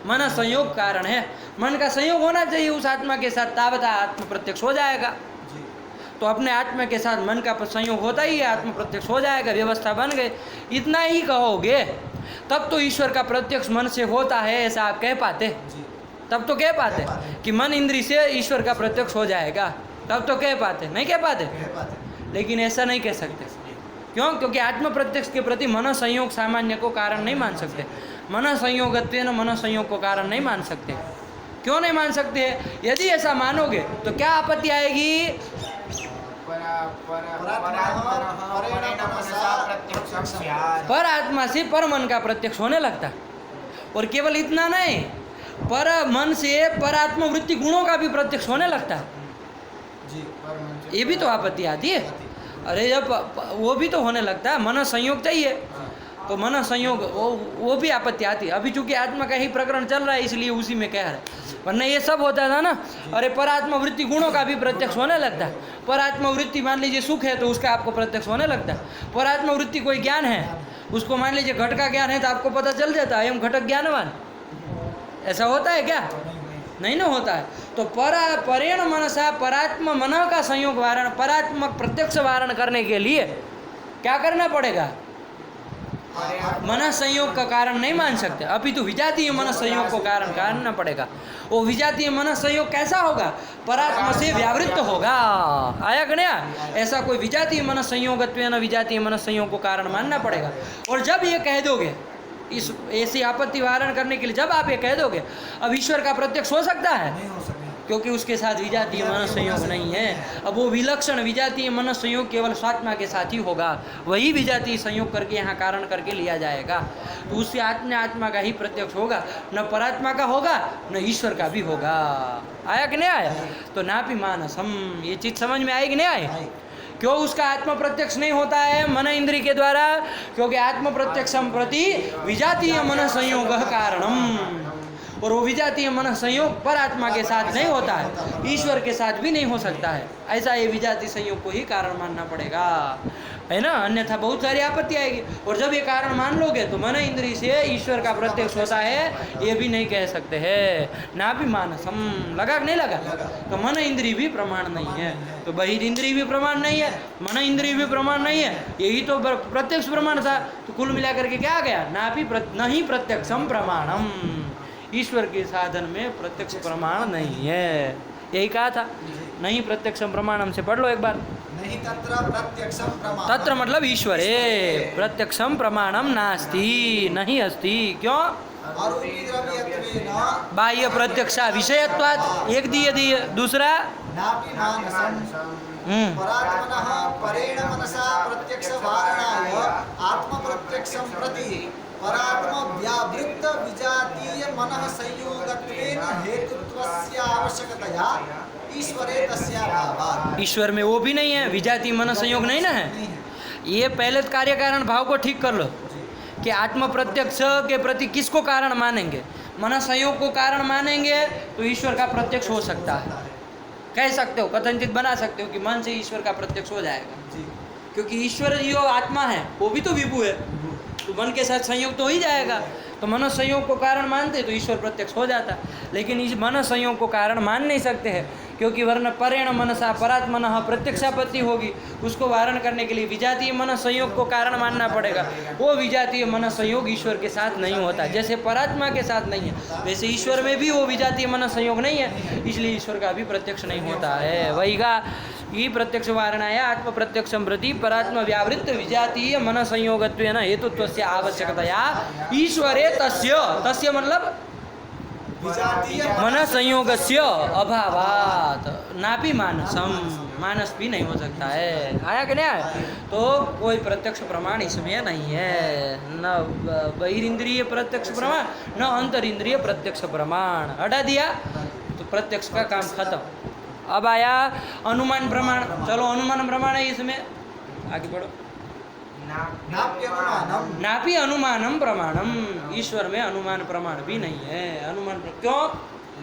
मन संयोग कारण है, मन का संयोग होना चाहिए उस आत्मा के साथ, तावता आत्म प्रत्यक्ष हो जाएगा। तो अपने आत्मा के साथ मन का संयोग होता ही है, आत्म प्रत्यक्ष हो जाएगा, व्यवस्था बन गई। इतना ही कहोगे तब तो ईश्वर का प्रत्यक्ष मन से होता है ऐसा आप कह पाते? तब तो कह पाते कि मन इंद्री से ईश्वर का प्रत्यक्ष हो जाएगा, तब तो कह पाते? नहीं कह पाते? लेकिन ऐसा नहीं कह सकते। क्यों? क्योंकि आत्म प्रत्यक्ष के प्रति मन संयोग सामान्य को कारण नहीं मान सकते, मन संयोगत्वेन मन संयोग को कारण नहीं मान सकते। क्यों नहीं मान सकते? यदि ऐसा मानोगे तो क्या आपत्ति आएगी? पर आत्मा से पर मन का प्रत्यक्ष होने लगता, और केवल इतना नहीं, पर मन से पर आत्म वृत्ति गुणों का भी प्रत्यक्ष होने लगता। ये भी तो आपत्ति आती है। अरे जब वो भी तो होने लगता है, मन संयोग चाहिए, तो मन संयोग वो भी आपत्ति आती है। अभी चूंकि आत्मा का ही प्रकरण चल रहा है इसलिए उसी में कह रहे, वरना ये सब होता था ना। अरे पर आत्मा वृत्ति गुणों का भी प्रत्यक्ष होने लगता है। पर आत्मा वृत्ति मान लीजिए सुख है तो उसका आपको प्रत्यक्ष होने लगता है। पर आत्मा वृत्ति कोई ज्ञान है, उसको मान लीजिए घट का ज्ञान है तो आपको पता चल जाता है हम घटक ज्ञानवान। ऐसा होता है क्या? नहीं ना होता है। तो परेण मनसा परात्म मन का संयोग वारण, परात्मक प्रत्यक्ष वारण करने के लिए क्या करना पड़ेगा? मन संयोग का कारण नहीं मान सकते, अपितु विजातीय मन संयोग को कारण करना पड़ेगा। वो विजातीय मन संयोग कैसा होगा? परात्मा से व्यावृत्त होगा। आया कि नहीं? ऐसा कोई विजातीय मन संयोगत्वेन विजातीय मन संयोग को कारण मानना पड़ेगा। और जब ये कह दोगे, इस ऐसी आपत्ति वारण करने के लिए जब आप ये कह दोगे, अब ईश्वर का प्रत्यक्ष हो सकता है? नहीं हो सकता, क्योंकि उसके साथ विजातीय मन संयोग नहीं है। अब वो विलक्षण विजातीय मन संयोग केवल स्वात्मा के साथ ही होगा, वही विजातीय संयोग करके यहाँ कारण करके लिया जाएगा। तो उससे आत्मा का ही प्रत्यक्ष होगा, न परात्मा का होगा न ईश्वर का भी होगा। आया कि नहीं आया? तो नापि मानसम, ये चीज समझ में आई कि नहीं आई? क्यों उसका आत्म प्रत्यक्ष नहीं होता है मन इंद्री के द्वारा? क्योंकि आत्म प्रत्यक्षम प्रति विजातीय मन संयोग कारणम, और वो विजातीय मन संयोग पर आत्मा के साथ नहीं होता है, ईश्वर के साथ भी नहीं हो सकता है। ऐसा ये विजातीय संयोग को ही कारण मानना पड़ेगा, है ना, अन्यथा बहुत सारी आपत्ति आएगी। और जब ये कारण मान लोगे तो मन इंद्री से ईश्वर का प्रत्यक्ष होता है ये भी नहीं कह सकते हैं। ना भी मानसम, लगा कि नहीं लगा? तो मन इंद्री भी प्रमाण नहीं है, तो बहिर इंद्री भी प्रमाण नहीं है, मन इंद्री भी प्रमाण नहीं है, यही तो प्रत्यक्ष प्रमाण था। तो कुल मिलाकर के क्या आ गया? ना भी नहीं प्रत्यक्षम प्रमाणम, ईश्वर के साधन में प्रत्यक्ष प्रमाण नहीं है, यही कहा था। नहीं प्रत्यक्षम प्रमाणम से पढ़ लो एक बार। नहीं तत्र प्रत्यक्षम प्रमाणम, तत्र मतलब ईश्वरे प्रत्यक्षम प्रमाणम नास्ति, नहीं अस्ति। क्यों? आरोपिद्रव्यत्वेन बाह्य प्रत्यक्षा विषयत्वात्, एक दिए दूसरा नापि मानसम परात्मनः परेण मनसा प्रत्यक्ष वारणाय आत्म प्रत्यक्षं प्रति परात्म व्यावृत्त विजातीय मनः संयोगत्वेन हेतुत्वस्य आवश्यकतया ईश्वरे तस्याभावात्। ईश्वर में वो भी नहीं है, विजातीय मन संयोग नहीं ना है। नहीं है। ये पहले तो कार्य कारण भाव को ठीक कर लो कि आत्म प्रत्यक्ष के प्रति किसको कारण मानेंगे। मन संयोग को कारण मानेंगे तो ईश्वर का प्रत्यक्ष हो सकता है, कह सकते हो, कथनचित बना सकते हो कि मन से ईश्वर का प्रत्यक्ष हो जाएगा, जी। क्योंकि ईश्वर जो आत्मा है वो भी तो विभु है, तो मन के साथ संयोग तो हो ही जाएगा। तो मन संयोग को कारण मानते तो ईश्वर प्रत्यक्ष हो जाता, लेकिन इस मन संयोग को कारण मान नहीं सकते हैं, क्योंकि वर्ण परेण मनसा परात्मनः प्रत्यक्षापत्ति होगी। उसको वारण करने के लिए विजातीय मन संयोग को कारण मानना पड़ेगा। वो विजातीय मन संयोग ईश्वर के साथ नहीं होता, जैसे परात्मा के साथ नहीं है वैसे ईश्वर में भी वो विजातीय मन संयोग नहीं है, इसलिए ईश्वर का भी प्रत्यक्ष नहीं होता है। वही का ई प्रत्यक्ष वारणाय आत्म प्रत्यक्षं प्रति परात्म व्यावृत्त विजातीय मन संयोगत्वेन हेतुत्वस्य आवश्यकतया ईश्वरे तस्य, तस्य मतलब विजातीय मन संयोगस्य अभावात नापि मानसम, मानस भी नहीं हो सकता है। आया कि नहीं आया? तो कोई प्रत्यक्ष प्रमाण इसमें नहीं है, न बहिरिंद्रिय प्रत्यक्ष प्रमाण न अंतरिंद्रिय प्रत्यक्ष प्रमाण। हटा दिया तो प्रत्यक्ष का काम खत्म। अब आया अनुमान प्रमाण। चलो अनुमान प्रमाण है इसमें, आगे बढ़ो। नाप्यनुमानम, नापि अनुमानम प्रमाणम, ईश्वर में अनुमान प्रमाण भी नहीं है। अनुमान क्यों?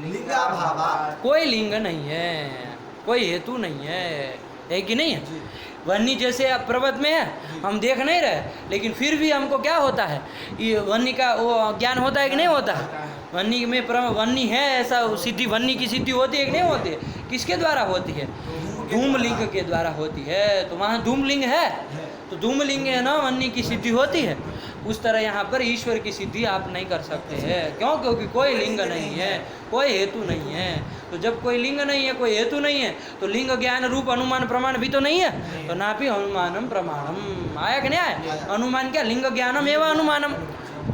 लिंगाभावात्। कोई लिंग नहीं है, कोई हेतु नहीं है कि नहीं है? वन्नी जैसे अब पर्वत में है, हम देख नहीं रहे, लेकिन फिर भी हमको क्या होता है, ये वन्नी का वो ज्ञान होता है कि नहीं होता है? वन्नी में वन्नी है ऐसा सिद्धि, वन्नी की सिद्धि होती है कि नहीं होती है? किसके द्वारा होती है? धूम लिंग के द्वारा होती है। तो वहाँ धूम लिंग है, तो धूम लिंग है ना, वन्नी की सिद्धि होती है। उस तरह यहाँ पर ईश्वर की सिद्धि आप नहीं कर सकते हैं। क्यों? क्योंकि कोई लिंग नहीं है, कोई हेतु नहीं है। तो जब कोई लिंग नहीं है, कोई हेतु नहीं है, तो लिंग ज्ञान रूप अनुमान प्रमाण भी तो नहीं है। तो नापि अनुमानम प्रमाणम। आया कि नहीं आया? अनुमान क्या? लिंग ज्ञानम एवं अनुमानम।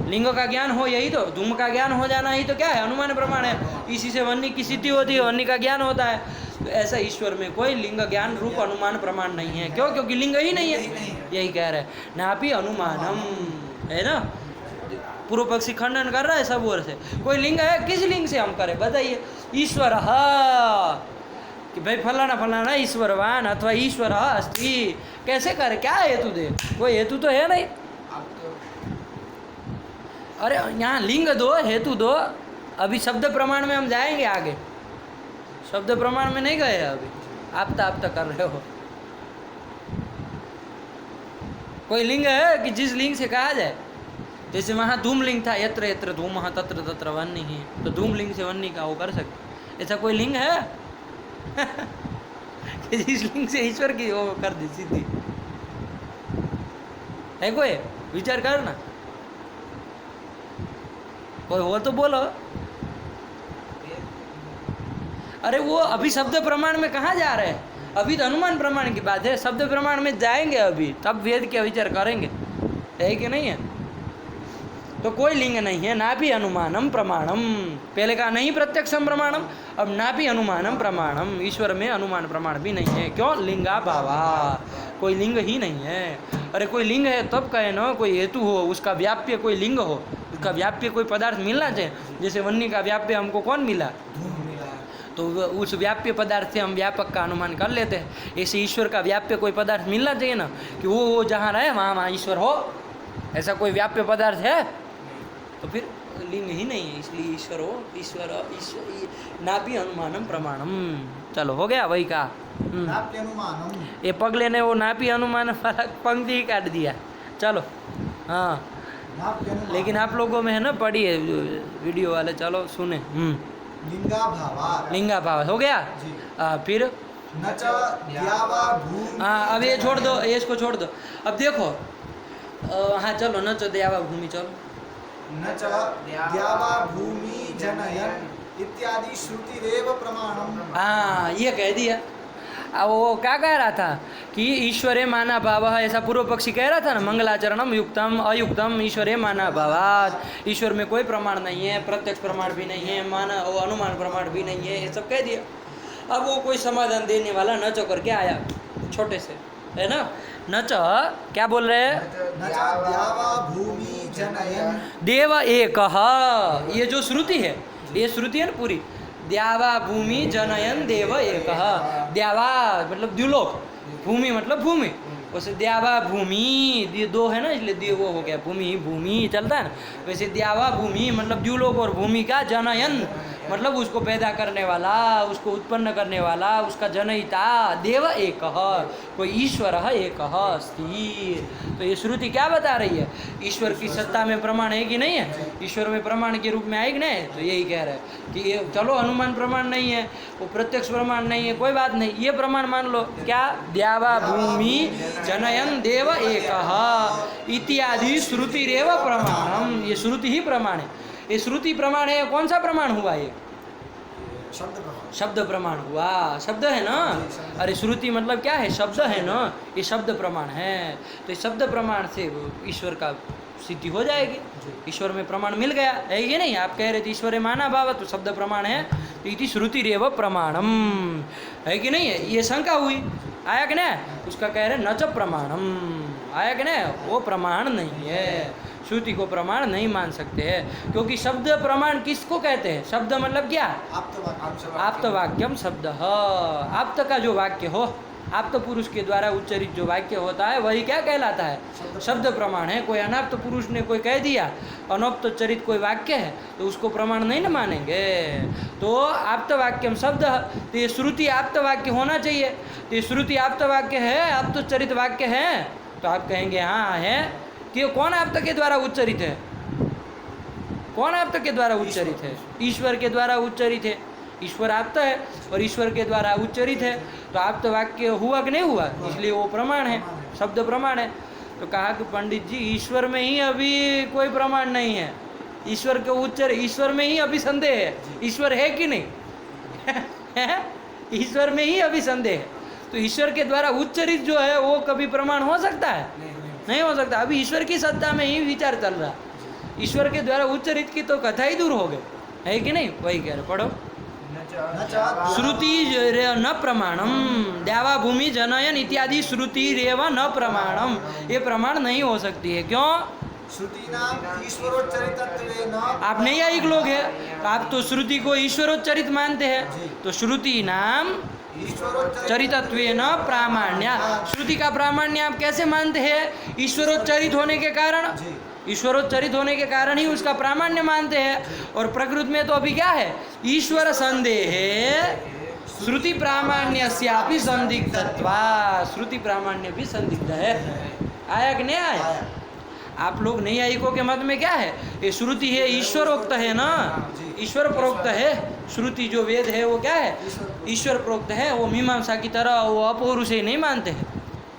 लिंग का ज्ञान हो यही तो, धूम का ज्ञान हो जाना ही तो क्या है? अनुमान प्रमाण है। इसी से वन्नी की सिद्धि होती है, वन्नी का ज्ञान होता है। तो ऐसा ईश्वर में कोई लिंग ज्ञान रूप अनुमान प्रमाण नहीं है। क्यों? क्योंकि लिंग ही नहीं है, यही कह रहे हैं। नापि अनुमानम, है ना? पूर्व पक्षी खंडन कर रहा है सब ओर से। कोई लिंग है? किस लिंग से हम करें बताइए? ईश्वर कि भाई फलाना फलाना ईश्वरवान अथवा ईश्वर अस्ति, कैसे करे? क्या हेतु दे? कोई हेतु तो है नहीं। अरे यहाँ लिंग दो, हेतु दो। अभी शब्द प्रमाण में हम जाएंगे आगे, शब्द प्रमाण में नहीं गए अभी, आप तो कर रहे हो। कोई लिंग है कि जिस लिंग से कहा जाए? जैसे वहाँ धूम लिंग था, यत्र यत्र धूमः तत्र तत्र वह्निः, तो धूम लिंग से वह्नि का वो कर सकते। ऐसा कोई लिंग है कि जिस लिंग से ईश्वर की वो कर दी सिद्धि? है कोई? विचार करना, कोई हो तो बोलो। अरे वो अभी शब्द प्रमाण में कहाँ जा रहे हैं? अभी तो अनुमान प्रमाण की बात है, शब्द प्रमाण में जाएंगे अभी, तब वेद के विचार करेंगे, है कि नहीं है? तो कोई लिंग नहीं है। नापि अनुमानम प्रमाणम, पहले कहा नहीं प्रत्यक्षम प्रमाणम, अब नापि अनुमानम प्रमाणम। ईश्वर में अनुमान प्रमाण भी नहीं है। क्यों? लिंगाभावा, कोई लिंग ही नहीं है। अरे कोई लिंग है तब कहे ना, कोई हेतु हो, उसका व्याप्य कोई लिंग हो, उसका व्याप्य कोई पदार्थ मिलना चाहिए। जैसे वन्नी का व्याप्य हमको कौन मिला? तो उस व्याप्य पदार्थ से हम व्यापक का अनुमान कर लेते हैं। ऐसे ईश्वर का व्याप्य कोई पदार्थ मिलना चाहिए ना, कि वो जहाँ रहे वहाँ ईश्वर हो। ऐसा कोई व्याप्य पदार्थ है? तो फिर लिंग ही नहीं है, इसलिए ईश्वर हो। ईश्वर नापि अनुमानम प्रमाणम। चलो हो गया वही का। नाप्यनुमानम। ये पगले ने वो नापि अनुमान वाला पंक्ति ही काट दिया। चलो हाँ, नाप्यनुमानम। लेकिन आप लोगों में है ना पढ़ी है वीडियो वाले, चलो सुने। लिंगाभावात्। लिंगा भाव हो गया। जी। फिर न च द्यावा भूमि। हाँ, अब ये छोड़ दो, ये इसको छोड़ दो। अब देखो हाँ चलो, न च द्यावा भूमि, चलो। न च द्यावा भूमि जनयन् इत्यादि श्रुतिरेव प्रमाणम। हाँ ये कह दिया। अब वो क्या कह रहा था कि ईश्वरे माना भाव, ऐसा पूर्व पक्षी कह रहा था ना, मंगलाचरणम युक्तम अयुक्तम ईश्वरे माना भावात। ईश्वर में कोई प्रमाण नहीं है, प्रत्यक्ष प्रमाण भी नहीं है, माना वो अनुमान प्रमाण भी नहीं है, ये सब कह दिया। अब वो कोई समाधान देने वाला न च करके आया छोटे से, है ना? न च क्या बोल रहे हैं? न च द्यावा भूमि जनयन्। देव एक, ये जो श्रुति है, ये श्रुति है ना पूरी, द्यावा भूमि जनयन देव एकः। द्यावा मतलब द्युलोक, भूमि मतलब भूमि, वैसे द्यावा भूमि, ये दो है ना इसलिए द्यो वो हो गया, भूमि भूमि चलता है ना, वैसे द्यावा भूमि मतलब द्युलोक और भूमि का जनयन मतलब उसको पैदा करने वाला, उसको उत्पन्न करने वाला, उसका जनयिता देव एकः, कोई ईश्वर एकः अस्ति। तो ये श्रुति क्या बता रही है? ईश्वर की सत्ता में प्रमाण है कि नहीं है? ईश्वर में प्रमाण के रूप में है कि नहीं? तो यही कह रहे हैं कि ये चलो अनुमान प्रमाण नहीं है, वो प्रत्यक्ष प्रमाण नहीं है, कोई बात नहीं, ये प्रमाण मान लो क्या? द्यावा भूमि जनयन देव एकः इत्यादि श्रुतिरेव प्रमाणम। ये श्रुति ही प्रमाण है, ये श्रुति प्रमाण है। कौन सा प्रमाण हुआ ये? शब्द प्रमाण। शब्द प्रमाण हुआ, शब्द है ना। अरे श्रुति मतलब क्या है? शब्द है ना, ये शब्द प्रमाण है। तो इस शब्द प्रमाण से ईश्वर का सिद्धि हो जाएगी, ईश्वर में प्रमाण मिल गया है ये नहीं? आप कह रहे थे ईश्वर माना भाव, तो शब्द प्रमाण है, तो इति श्रुतिरेव प्रमाणम है कि नहीं है? ये शंका हुई, आया कि नहीं? उसका कह रहे न च प्रमाणम, आया कि नहीं? वो प्रमाण नहीं है, श्रुति को प्रमाण नहीं मान सकते हैं, क्योंकि शब्द प्रमाण किसको कहते हैं? शब्द मतलब क्या? आप्त वाक्यम शब्द। आप्त का जो वाक्य हो, आप्त पुरुष के द्वारा उच्चरित जो वाक्य होता है वही क्या कहलाता है? शब्द प्रमाण है। कोई अनाप्त पुरुष ने कोई कह दिया, अनौपचरित कोई वाक्य है, तो उसको प्रमाण नहीं ना मानेंगे। तो आप्त वाक्यम शब्द, तो ये श्रुति आप्त वाक्य होना चाहिए। तो ये श्रुति आप्त वाक्य है, आप्तोच्चरित वाक्य है, तो आप कहेंगे हाँ है। कि कौन आप्त के द्वारा उच्चरित है? कौन आप्त के द्वारा उच्चरित है? ईश्वर के द्वारा उच्चरित है। ईश्वर आप्त है और ईश्वर के द्वारा उच्चरित है, तो आप्त वाक्य हुआ कि नहीं हुआ? इसलिए वो प्रमाण है, शब्द प्रमाण है। तो कहा कि पंडित जी ईश्वर में ही अभी कोई प्रमाण नहीं है, ईश्वर के ईश्वर में ही अभी संदेह है। ईश्वर है कि नहीं? ईश्वर में ही अभी संदेह है। तो ईश्वर के द्वारा उच्चरित जो है वो कभी प्रमाण हो सकता है? नहीं हो सकता। अभी ईश्वर की सत्ता में ही विचार चल रहा, ईश्वर के द्वारा उच्चरित की तो कथा ही दूर हो गई, है कि नहीं? वही कह रहे, पढ़ो। श्रुति न प्रमाणम द्यावा भूमि जनयन इत्यादि श्रुति रेव न प्रमाणम, ये प्रमाण नहीं हो सकती है। क्यों? श्रुति नाम ईश्वरोच्चरितत्वेन। आप नैयायिक लोग हैं, आप तो श्रुति को ईश्वरोच्चरित मानते हैं, तो श्रुति नाम चरितत्वेन प्रामाण्य, श्रुति का प्रामाण्य आप कैसे मानते हैं? ईश्वरोच्चरित होने के कारण, ईश्वरोच्चरित होने के कारण ही उसका प्रामाण्य मानते हैं। और प्रकृति में तो अभी क्या है? ईश्वर संदेह है, श्रुति प्रामाण्यस्यापि संदिग्धत्वा, श्रुति प्रामाण्य भी संदिग्ध है। आया कि नहीं आया? आप लोग नैयायिकों के मत में क्या है? ये श्रुति है ईश्वरोक्त है ना, ईश्वर प्रोक्त है। श्रुति जो वेद है वो क्या है? ईश्वर प्रोक्त है। वो मीमांसा की तरह वो अपौरुष नहीं मानते हैं,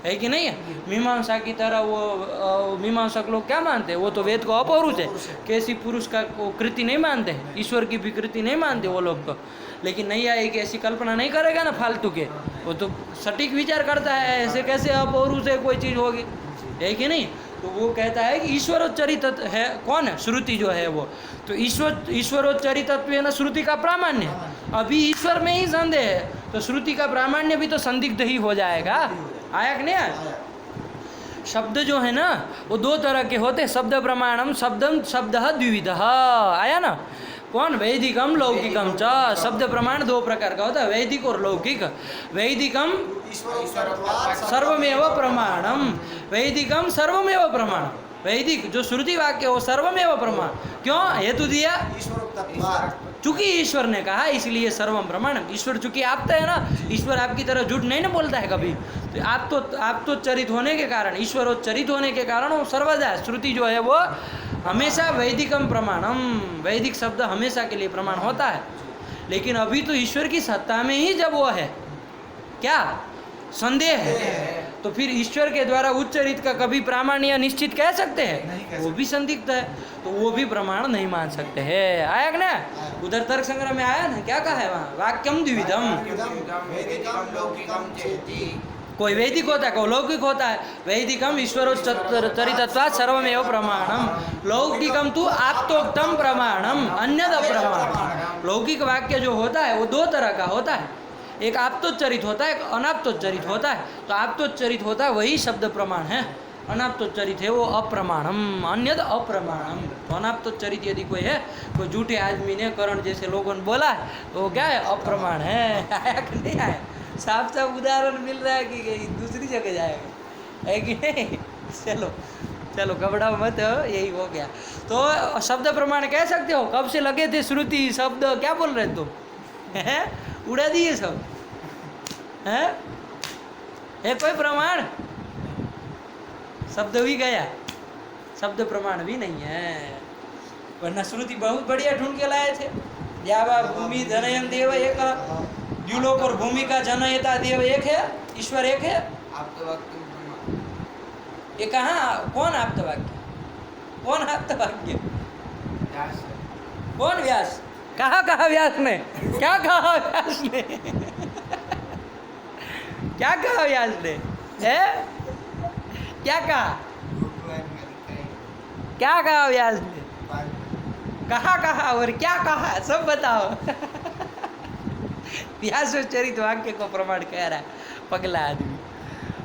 है कि नहीं है? मीमांसा की तरह वो मीमांसक लोग क्या मानते हैं? वो तो वेद को अपौरुष है, कैसी पुरुष का को कृति नहीं मानते हैं, ईश्वर की भी कृति नहीं मानते वो लोग तो। लेकिन नैयायिक ऐसी कल्पना नहीं करेगा ना फालतू के, वो तो सटीक विचार करता है, ऐसे कैसे अपौरुष है कोई चीज़ होगी, है कि नहीं? तो वो कहता है कि ईश्वरोच्चरित है। कौन है? श्रुति जो है वो। तो ईश्वरोच्चरितत्व है ना श्रुति का प्रामाण्य। अभी ईश्वर में ही संदेह है, तो श्रुति का प्रामाण्य भी तो संदिग्ध ही हो जाएगा। आया कि नहीं आया? शब्द जो है ना वो दो तरह के होते हैं, शब्द प्रमाणम शब्द द्विविधः। आया ना? कौन? वैदिकम लौकिकम च। शब्द प्रमाण दो प्रकार का होता है, वैदिक और लौकिक। वैदिकम सर्वमेव प्रमाणम, वैदिकम सर्वमेव प्रमाणम। वैदिक जो श्रुति वाक्य हो सर्वमेव प्रमाण। क्यों? हेतु दिया, चूंकि ईश्वर ने कहा इसलिए सर्वम प्रमाणम। ईश्वर चूंकि आपता है ना, ईश्वर आपकी तरह झूठ नहीं ना बोलता है कभी। तो आप तो चरित होने के कारण, ईश्वरोच्चरित होने के कारण वो सर्वदा श्रुति जो है वो हमेशा वैदिकम प्रमाणम, वैदिक शब्द हमेशा के लिए प्रमाण होता है। लेकिन अभी तो ईश्वर की सत्ता में ही जब वो है क्या संदेह है, तो फिर ईश्वर के द्वारा उच्चरित का कभी प्रामाण्य निश्चित कह सकते हैं? वो भी संदिग्ध है, तो वो भी प्रमाण नहीं मान सकते हैं। आया ना? उधर तर्क संग्रह में आया ना, क्या कहा है वहाँ? वाक्यम द्विविधम, कोई वैदिक होता है, कोई लौकिक होता है। वैदिकम ईश्वरोच्चरितत्वात् सर्वमेव प्रमाणम, लौकिकम तु आप्तोक्तम प्रमाणम अन्यद प्रमाणम। लौकिक वाक्य जो होता है वो दो तरह का होता है, एक आप्तोच्चरित होता है, एक अनाप्तोच्चरित होता है। तो आप्तोच्चरित होता है वही शब्द प्रमाण है, अनाप्तोच्चरित है वो अप्रमाणम, अन्यद अप्रमाणम। तो अनाप्तोच्चरित यदि कोई है, कोई झूठे आदमी ने करण जैसे लोगों ने बोला है, तो वो क्या है? अप्रमाण है। आया कि नहीं आया? साफ साफ उदाहरण मिल रहा है कि कहीं दूसरी जगह जाएगा, है कि नहीं? चलो चलो घबराओ मत, यही हो गया। तो शब्द प्रमाण कह सकते हो? कब से लगे थे श्रुति शब्द, क्या बोल रहे तुम? हैं? उड़ा दिए सब हैं? है कोई प्रमाण? शब्द भी गया, शब्द प्रमाण भी नहीं है। वरना श्रुति बहुत बढ़िया ढूंढ के लाए थे। द्यावा भूमि जनयन देव एक, द्युलोक और भूमि का जनयता देव एक है, ईश्वर एक है। आप्तवाक्यम प्रमाण। ये कहाँ? कौन आप्तवाक्य? कौन आप्तवाक्य? व्यास है। कौन व्यास? कहा व्यास ने? क्या कहा व्यास ने? क्या कहा व्यास ने? है? क्या कहा? भगवान में लिखा है। क्या कहा व्यास ने? पांच। कहा और क्या कहा, सब बताओ। व्यास चरित वाक्य को प्रमाण कह रहा है पगला आदमी।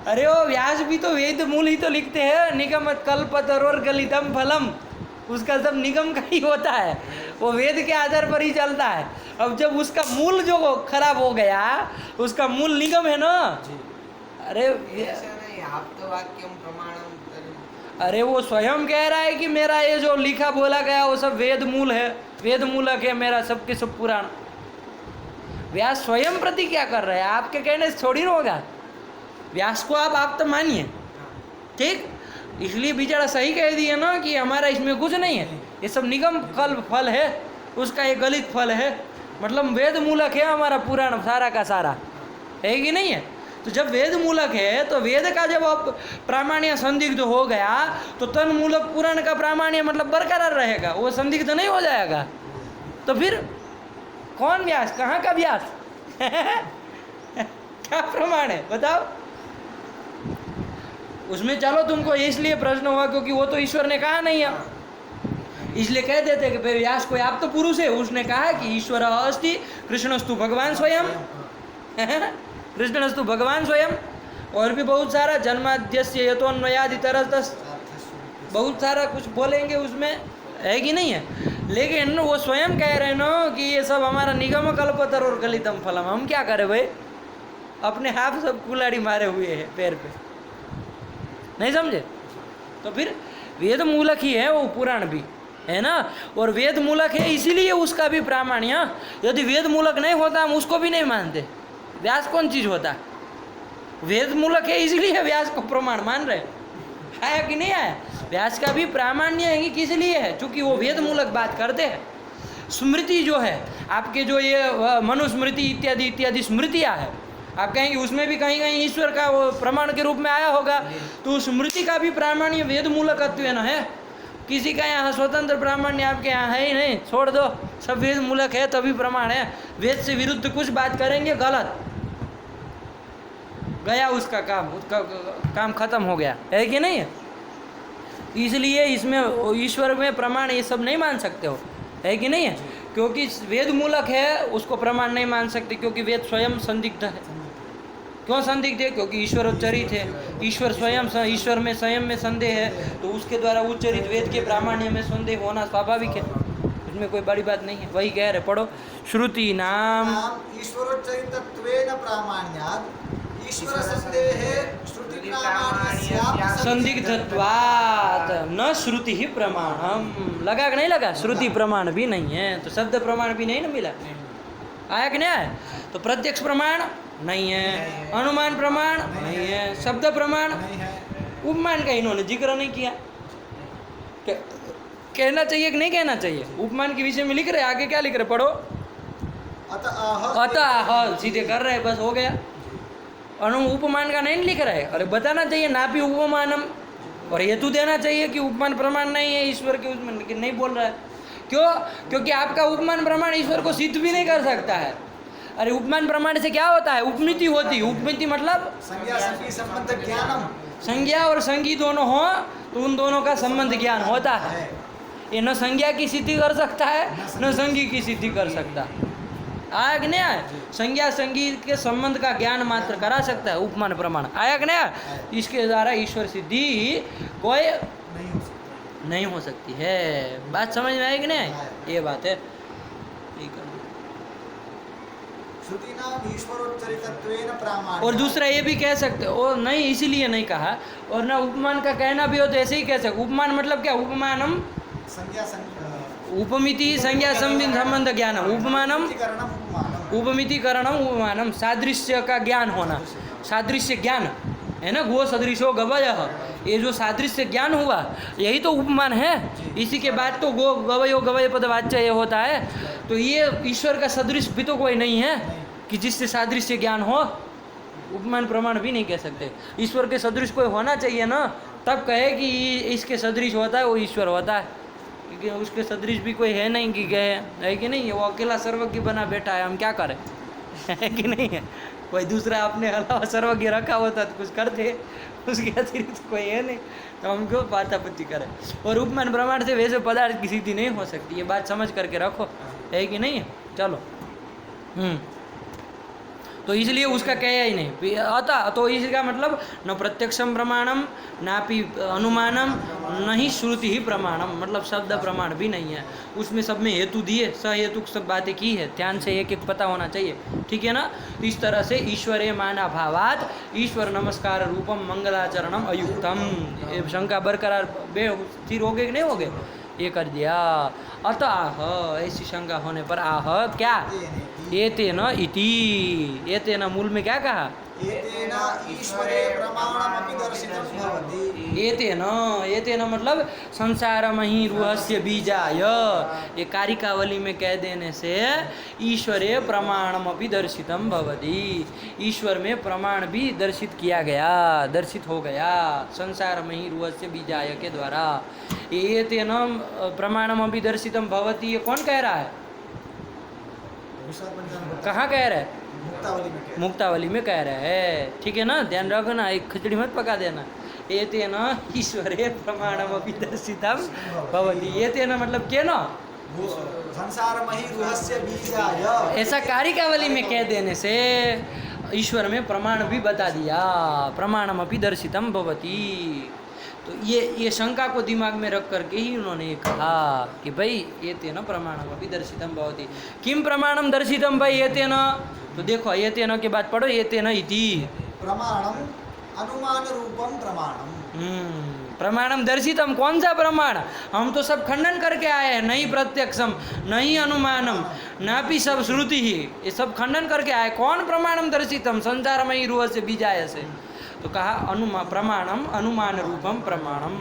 अरे वो व्यास भी तो वेद मूल ही तो लिखते हैं, निगमत कल्पतरोर गलितम फलम, उसका सब निगम का ही होता है, वो वेद के आधार पर ही चलता है। अब जब उसका मूल जो खराब हो गया, उसका मूल निगम है ना। अरे ऐसा नहीं, आप्तवाक्यम प्रमाणम तरी। अरे वो स्वयं कह रहा है कि मेरा ये जो लिखा बोला गया वो सब वेद मूल है, वेद मूलक है मेरा, सबके सब पुराण। व्यास स्वयं प्रतिज्ञा कर रहे हैं, आपके कहने से थोड़ी ना होगा। व्यास को आप तो मानिए, ठीक? इसलिए बेचारा सही कह दिया ना कि हमारा इसमें कुछ नहीं है, ये सब निगम कल्प फल है, उसका एक गलित फल है, मतलब वेद मूलक है हमारा पुराण सारा का सारा, है कि नहीं है? तो जब वेद मूलक है तो वेद का जब अब प्रामाण्य संदिग्ध हो गया तो तन मूलक पुराण का प्रामाण्य मतलब बरकरार रहेगा, वो संदिग्ध नहीं हो जाएगा। तो फिर कौन व्यास? कहाँ का व्यास? क्या प्रमाण है बताओ? उसमें चलो तुमको इसलिए प्रश्न हुआ क्योंकि वो तो ईश्वर ने कहा नहीं है, इसलिए कह देते कि भाई व्यास कोई आप तो पुरुष है, उसने कहा कि ईश्वर अस्ति कृष्णस्तु भगवान स्वयं, कृष्णस्तु भगवान स्वयं। और भी बहुत सारा जन्माद्यस्य यतोन्वयादितरतस्, बहुत सारा कुछ बोलेंगे उसमें, है कि नहीं है? लेकिन वो स्वयं कह रहे हैं ना कि ये सब हमारा निगम कल्पतर और गलितम फलम। हम क्या करें भाई? अपने हाथ सब कुल्हाड़ी मारे हुए हैं पैर पे, नहीं समझे? तो फिर वेद मूलक ही है वो पुराण भी, है ना? और वेद मूलक है इसीलिए उसका भी प्रामाण्य। यदि वेद मूलक नहीं होता हम उसको भी नहीं मानते। व्यास कौन चीज होता? वेद मूलक है इसलिए व्यास को प्रमाण मान रहे। आया कि नहीं आया? व्यास का भी प्रामाण्य है कि किस लिए है? चूंकि वो वेद मूलक बात करते हैं। स्मृति जो है आपके, जो ये मनुस्मृति इत्यादि इत्यादि स्मृतियाँ है, आप कहेंगे उसमें भी कहीं कहीं ईश्वर का वो प्रमाण के रूप में आया होगा, तो स्मृति का भी प्रामाण्य वेद मूलकत्व है ना। है किसी का यहाँ स्वतंत्र प्रामाण्य आपके यहाँ है ही नहीं, छोड़ दो, सब वेद मूलक है तभी प्रमाण है। वेद से विरुद्ध कुछ बात करेंगे गलत, गया उसका काम खत्म हो गया, है कि नहीं है? इसलिए इसमें ईश्वर में प्रमाण ये सब नहीं मान सकते हो, है कि नहीं है? क्योंकि वेद मूलक है उसको प्रमाण नहीं मान सकते, क्योंकि वेद स्वयं संदिग्ध है। क्यों संदिग्ध है? क्योंकि ईश्वर उच्चरित है, ईश्वर स्वयं, ईश्वर में स्वयं में संदेह है, तो उसके द्वारा उच्चरित वेद के प्रामाण्य में संदेह होना स्वाभाविक है, इसमें कोई बड़ी बात नहीं है। वही कह रहे, पढ़ो, श्रुति नाम ईश्वरोच्चरितत्वेन प्रामाण्यात् ईश्वर संदेहे श्रुति प्रामाण्यस्यापि संदिग्धत्वात् न श्रुति ही प्रमाणम। लगा कि नहीं लगा? श्रुति प्रमाण भी नहीं है तो शब्द प्रमाण भी नहीं ना मिला। आया कि नहीं आया? तो प्रत्यक्ष प्रमाण नहीं है, अनुमान प्रमाण नहीं है, शब्द प्रमाण, उपमान का इन्होंने जिक्र नहीं किया। कहना चाहिए कि नहीं कहना चाहिए? उपमान के विषय में लिख रहे, आगे क्या लिख रहे? पढ़ो, अतः सीधे कर रहे, बस हो गया। उपमान का नहीं लिख रहे। अरे बताना चाहिए नापी उपमानम, और हेतु देना चाहिए कि उपमान प्रमाण नहीं है ईश्वर के उसमें, लेकिन नहीं बोल रहा है। क्यों? क्योंकि आपका उपमान प्रमाण ईश्वर को सिद्ध भी नहीं कर सकता है। अरे उपमान प्रमाण से क्या होता है? उपमिति होती है। उपमिति मतलब संज्ञा संगी संबंध ज्ञानम, संज्ञा और संगी दोनों हो तो उन दोनों का संबंध ज्ञान होता है। ये न संज्ञा की सिद्धि कर सकता है न संगी की सिद्धि कर सकता। आया कि नहीं आया? संज्ञा संगीत के संबंध का ज्ञान मात्र करा सकता है उपमान प्रमाण। आया कि नहीं आया? इसके द्वारा ईश्वर सिद्धि कोई नहीं हो सकता। नहीं हो सकती है। बात समझ में आई कि नहीं आई? ये बात है। ठीक है। श्रुतीनाम ईश्वरोच्चरितत्वेन प्रामाण्यम। और दूसरा ये भी कह सकते हो नहीं, इसीलिए नहीं कहा। और ना उपमान का कहना भी हो तो ऐसे ही कह सकते। उपमान मतलब क्या? उपमानम संज्ञा उपमिति संज्ञा संबंध ज्ञान। उपमानम उपमानम उपमितिकरणम उपमानम, सादृश्य का ज्ञान होना, सादृश्य ज्ञान है ना। गो सदृशो गवयः, ये जो सादृश्य ज्ञान हुआ यही तो उपमान है। इसी के बाद तो गो गवयो गवय पद वाच्य ये होता है। तो ये ईश्वर का सदृश भी तो कोई नहीं है कि जिससे सादृश्य ज्ञान हो। उपमान प्रमाण भी नहीं कह सकते। ईश्वर के सदृश कोई होना चाहिए ना, तब कहे कि इसके सदृश होता है वो ईश्वर होता है। क्योंकि उसके सदृश भी कोई है नहीं कि कहे, है कि नहीं? वो अकेला सर्वज्ञ बना बैठा है, हम क्या करें? है कि नहीं है? कोई दूसरा अपने अलावा सर्वज्ञ रखा होता तो कुछ करते, उसके अतिरिक्त कोई है नहीं, तो हम क्यों बातापत्ति करें? और उपमान प्रमाण से वैसे पदार्थ की सिद्धि नहीं हो सकती। ये बात समझ करके रखो, है कि नहीं है? चलो। तो इसलिए उसका कहा ही नहीं। अतः तो इसका मतलब न प्रत्यक्षम प्रमाणम नापि अनुमानम न ही श्रुति ही प्रमाणम, मतलब शब्द प्रमाण भी नहीं है उसमें। सब में हेतु दिए, सहेतुक सब बातें की है, ध्यान से एक एक पता होना चाहिए। ठीक है ना? इस तरह से ईश्वरे माना भावात ईश्वर नमस्कार रूपम मंगलाचरणम अयुक्तम, ये शंका बरकरार स्थिर हो गए कि नहीं हो गए? ये कर दिया। अतः आह, ऐसी शंका होने पर आह क्या? एतेन इति, एतेन मूल में क्या कहा? एतेन ईश्वरे प्रमाणमपि दर्शितं भवति। एतेन, एतेन मतलब संसारमहि रूहस्य बीजाय, ये कारिकावली में कह देने से ईश्वरे प्रमाणमपि दर्शितं भवति, ईश्वर में प्रमाण भी दर्शित किया गया, दर्शित हो गया संसारमहि रूहस्य बीजाय के द्वारा। एतेन प्रमाणमपि दर्शितं भवति, ये कौन कह रहा है? कहाँ कह रहा है? मुक्तावली में कह रहा है। ठीक है ना? ध्यान रखना, एक खिचड़ी मत पका देना। एतेन ईश्वरे प्रमाणमपि दर्शितं भवति, एतेन मतलब के ना संसारमहि रूहस्य बीजाय, ऐसा कारिकावली में कह देने से ईश्वर में प्रमाण भी बता दिया, प्रमाणमपि दर्शितं भवति। तो ये शंका को दिमाग में रख करके ही उन्होंने ये कहा कि भाई एतेन प्रमाणमपि दर्शितं भवति। किम प्रमाणम दर्शितं भाई एतेन? तो देखो एतेन के बाद पढ़ो एतेन इति प्रमाणम अनुमान रूपम प्रमाणम। प्रमाणम दर्शितम, कौन सा प्रमाण? हम तो सब खंडन करके आए हैं, नहीं प्रत्यक्षम नहीं अनुमानम नापि सब श्रुति ही, ये सब खंडन करके आए। कौन प्रमाणम दर्शितम? संसारमयी रूह से बीजाय से। तो कहा प्रमाणम अनुमान रूपम प्रमाणम,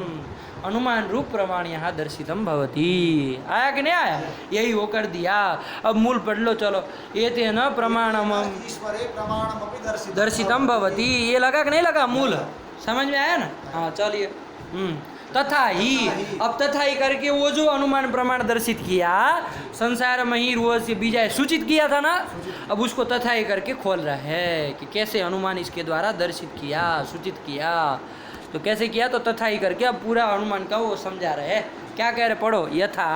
अनुमान रूप प्रमाण यहाँ दर्शितम भवति। आया कि नहीं आया? यही वो कर दिया। अब मूल पढ़ लो चलो। एतेन प्रमाणम ईश्वरे प्रमाणमपि दर्शितम भवति, ये लगा कि नहीं लगा? मूल समझ में आया ना? हाँ चलिए। तथा ही, अब तथा ही करके वो जो अनुमान प्रमाण दर्शित किया संसार मही रूह से बीजाय सूचित किया था ना, अब उसको तथा ही करके खोल रहा है कि कैसे अनुमान इसके द्वारा दर्शित किया, सूचित किया। तो कैसे किया? तो तथा ही करके अब पूरा अनुमान का वो समझा रहे हैं। क्या कह रहे? पढ़ो। यथा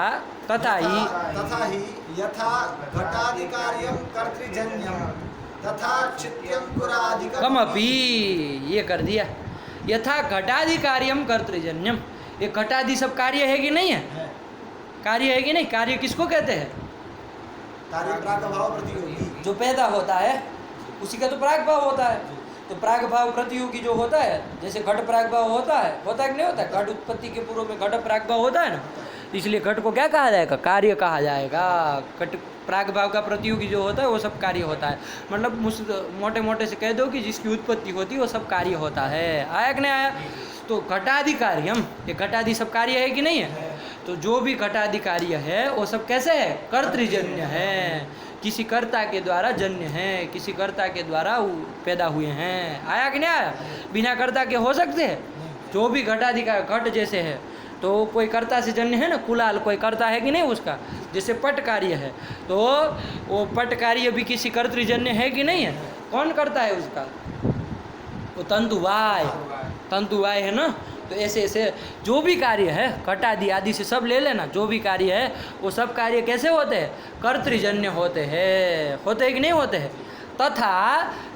तथा ही यथा घटाधिकार्यं कर्तृजन्यं तथा चित्यं पुराधिकं कमपि, ये कर दिया। यथा घटाधिकार्यम कर्तृजन्यम, ये घटादि सब कार्य है कि नहीं है? कार्य है कि नहीं? कार्य किसको कहते हैं? कार्य प्रागभाव प्रतियोगी, जो पैदा होता है उसी का तो प्रागभाव होता है। तो प्रागभाव प्रतियोगी जो होता है, जैसे घट प्रागभाव होता है कि नहीं होता? घट उत्पत्ति के पूर्व में घट प्रागभाव होता है ना, इसलिए घट को क्या कहा जाएगा? कार्य कहा जाएगा। घट प्रागभाव का प्रतियोगी जो होता है वो सब कार्य होता है। मतलब मोटे मोटे से कह दो कि जिसकी उत्पत्ति होती है वो सब कार्य होता है। आया कि नहीं आया? तो घटादि कार्यम, ये घटादि सब कार्य है कि नहीं है? तो जो भी घटादि कार्य है वो सब कैसे है? कर्तृजन्य है, किसी कर्ता के द्वारा जन्य है, किसी कर्ता के द्वारा पैदा हुए हैं। आया कि नहीं आया? बिना कर्ता के हो सकते हैं? जो भी घटादि का घट जैसे है तो कोई कर्ता से जन्य है ना, कुलाल कोई कर्ता है कि नहीं उसका? जैसे पट कार्य है तो वो पट कार्य भी किसी कर्तृजन्य है कि नहीं है? कौन करता है उसका? वो तंतुवाय, तंतुवाय है ना, तो ऐसे ऐसे जो भी कार्य है घट आदि आदि से सब ले लेना, जो भी कार्य है वो सब कार्य कैसे होते हैं? कर्तृजन्य होते हैं। होते हैं कि नहीं होते हैं? तथा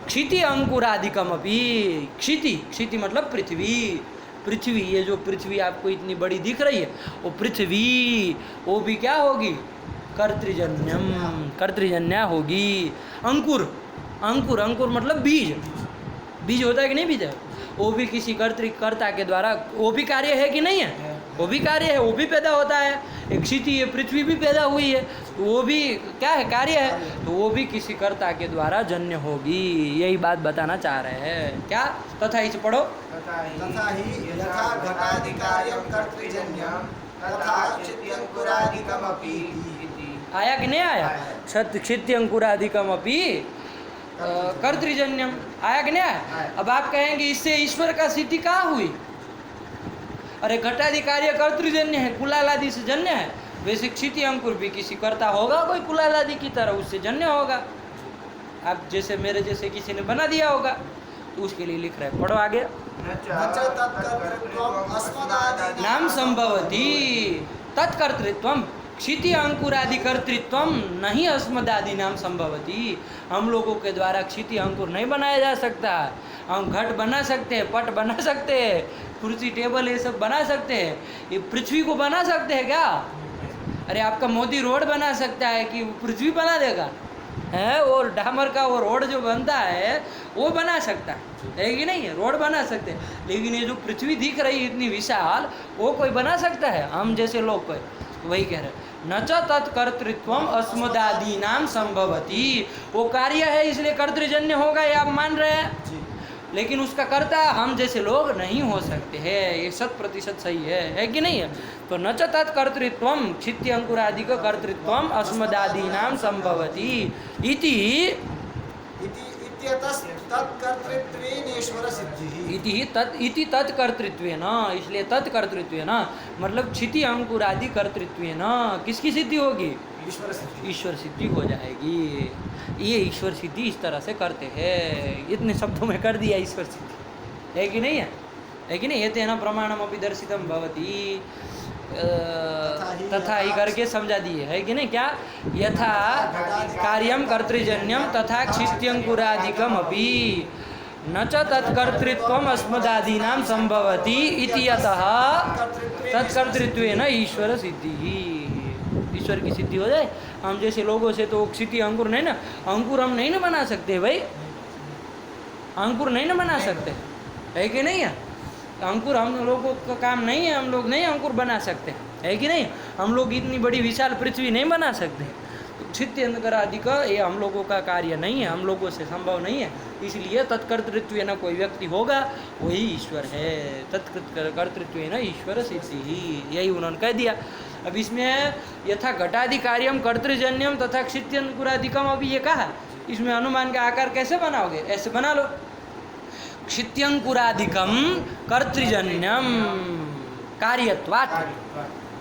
क्षिति अंकुरादिकम अपि, क्षिति, क्षिति मतलब पृथ्वी, पृथ्वी, ये जो पृथ्वी आपको इतनी बड़ी दिख रही है वो पृथ्वी, वो भी क्या होगी? कर्तृजन्यम, कर्तृजन्या होगी। अंकुर, अंकुर, अंकुर मतलब बीज, बीज होता है कि नहीं बीज है? वो भी किसी कर्ता के द्वारा, वो भी कार्य है कि नहीं है? वो भी कार्य है, वो भी पैदा होता है। एक क्षिति है, पृथ्वी भी पैदा हुई है, तो वो भी क्या है? कार्य है। तो वो भी किसी कर्ता के द्वारा जन्य होगी, यही बात बताना चाह रहे हैं। क्या? तथा इसे पढ़ो। तथा तथा हि यथा घटादिकार्यं कर्तृजन्यं तथा क्षित्यंकुरादिकमपि इति। आया कि नहीं आया? क्षित्यंकुरादिकम अपि कर्तृजन्यम, आया कि नहीं आया? अब आप कहेंगे इससे ईश्वर का सिद्धि कहाँ हुई? अरे घटादि कार्य कर्तृजन्य है, कुलालादि से जन्य है। वैसे क्षिति अंकुर भी किसी कर्ता होगा, कोई कुलालादि की तरह उससे जन्य होगा। आप जैसे मेरे जैसे किसी ने बना दिया होगा, तो उसके लिए लिख रहे हैं। पढ़ो आगे। न च तत्कर्तृत्वम् अस्मदादि नाम संभवती तत्कर्तृत्वम क्षिति अंकुरादि कर्तृत्वम नहीं अस्मदादि नाम संभवती। हम लोगों के द्वारा क्षिति अंकुर नहीं बनाया जा सकता। हम घट बना सकते हैं, पट बना सकते हैं, कुर्सी टेबल ये सब बना सकते हैं, ये पृथ्वी को बना सकते हैं क्या? अरे आपका मोदी रोड बना सकता है कि पृथ्वी बना देगा? है, और डामर का वो रोड जो बनता है वो बना सकता है कि नहीं है? रोड बना सकते हैं, लेकिन ये जो पृथ्वी दिख रही है इतनी विशाल, वो कोई बना सकता है? हम जैसे लोग कोई, वही कह रहे हैं न च तत्कर्तृत्वम अस्मदादि नाम संभवती। वो कार्य है इसलिए कर्तृजन्य होगा, ये आप मान रहे हैं, लेकिन उसका कर्ता हम जैसे लोग नहीं हो सकते हैं। ये 100% सही है कि नहीं है? तो न च तत्कर्तृत्वम क्षिति अंकुरादि का कर्तृत्वम अस्मदादि नाम संभवती इति इत्यतस् तत्कर्तृत्वेन ईश्वर सिद्धिः इति तत्कर्तृत्वेन, इसलिए तत्कर्तृत्वेन मतलब क्षिति अंकुरादि कर्तृत्वेन किसकी सिद्धि होगी? ईश्वर सिद्धि, ईश्वर सिद्धि हो जाएगी। ये ईश्वर सिद्धि इस तरह से करते हैं। इतने शब्दों में कर दिया ईश्वर सिद्धि, है कि नहीं है? है कि नहीं? ये तेना प्रमाणम अपि दर्शितम भवति, तथा ही करके समझा दिए, है कि नहीं? क्या? यथा कार्यम कर्तृजन्यम तथा क्षित्यंकुरादिकम अपि न च तत्कर्तृत्वम अस्मदादीनां संभवति इति यतः तत्कर्तृत्वेन ईश्वर सिद्धि। ईश्वर की सिद्धि हो जाए। हम जैसे लोगों से तो क्षिति अंकुर नहीं ना, अंकुर हम नहीं ना बना सकते भाई, अंकुर नहीं ना बना सकते, है कि नहीं है? अंकुर हम लोगों का काम नहीं है, हम लोग नहीं अंकुर बना सकते, है कि नहीं? हम लोग इतनी बड़ी विशाल पृथ्वी नहीं बना सकते। तो क्षिति अंकुर आदि का ये हम लोगों का कार्य नहीं है, हम लोगों से संभव नहीं है। इसलिए तत्कर्तृत्व न कोई व्यक्ति होगा, वही ईश्वर है। तत्कर्तृत्व न ईश्वर सिद्धि ही, यही उन्होंने कह दिया। अब इसमें यथा घटादि कार्यम कर्तृजन्यम तथा क्षित्यंकुरादिकम, अभी ये कहा, इसमें अनुमान का आकार कैसे बनाओगे? ऐसे बना लो, क्षित्यंकुरादिकम कर्तृजन्यम कार्यत्वात्।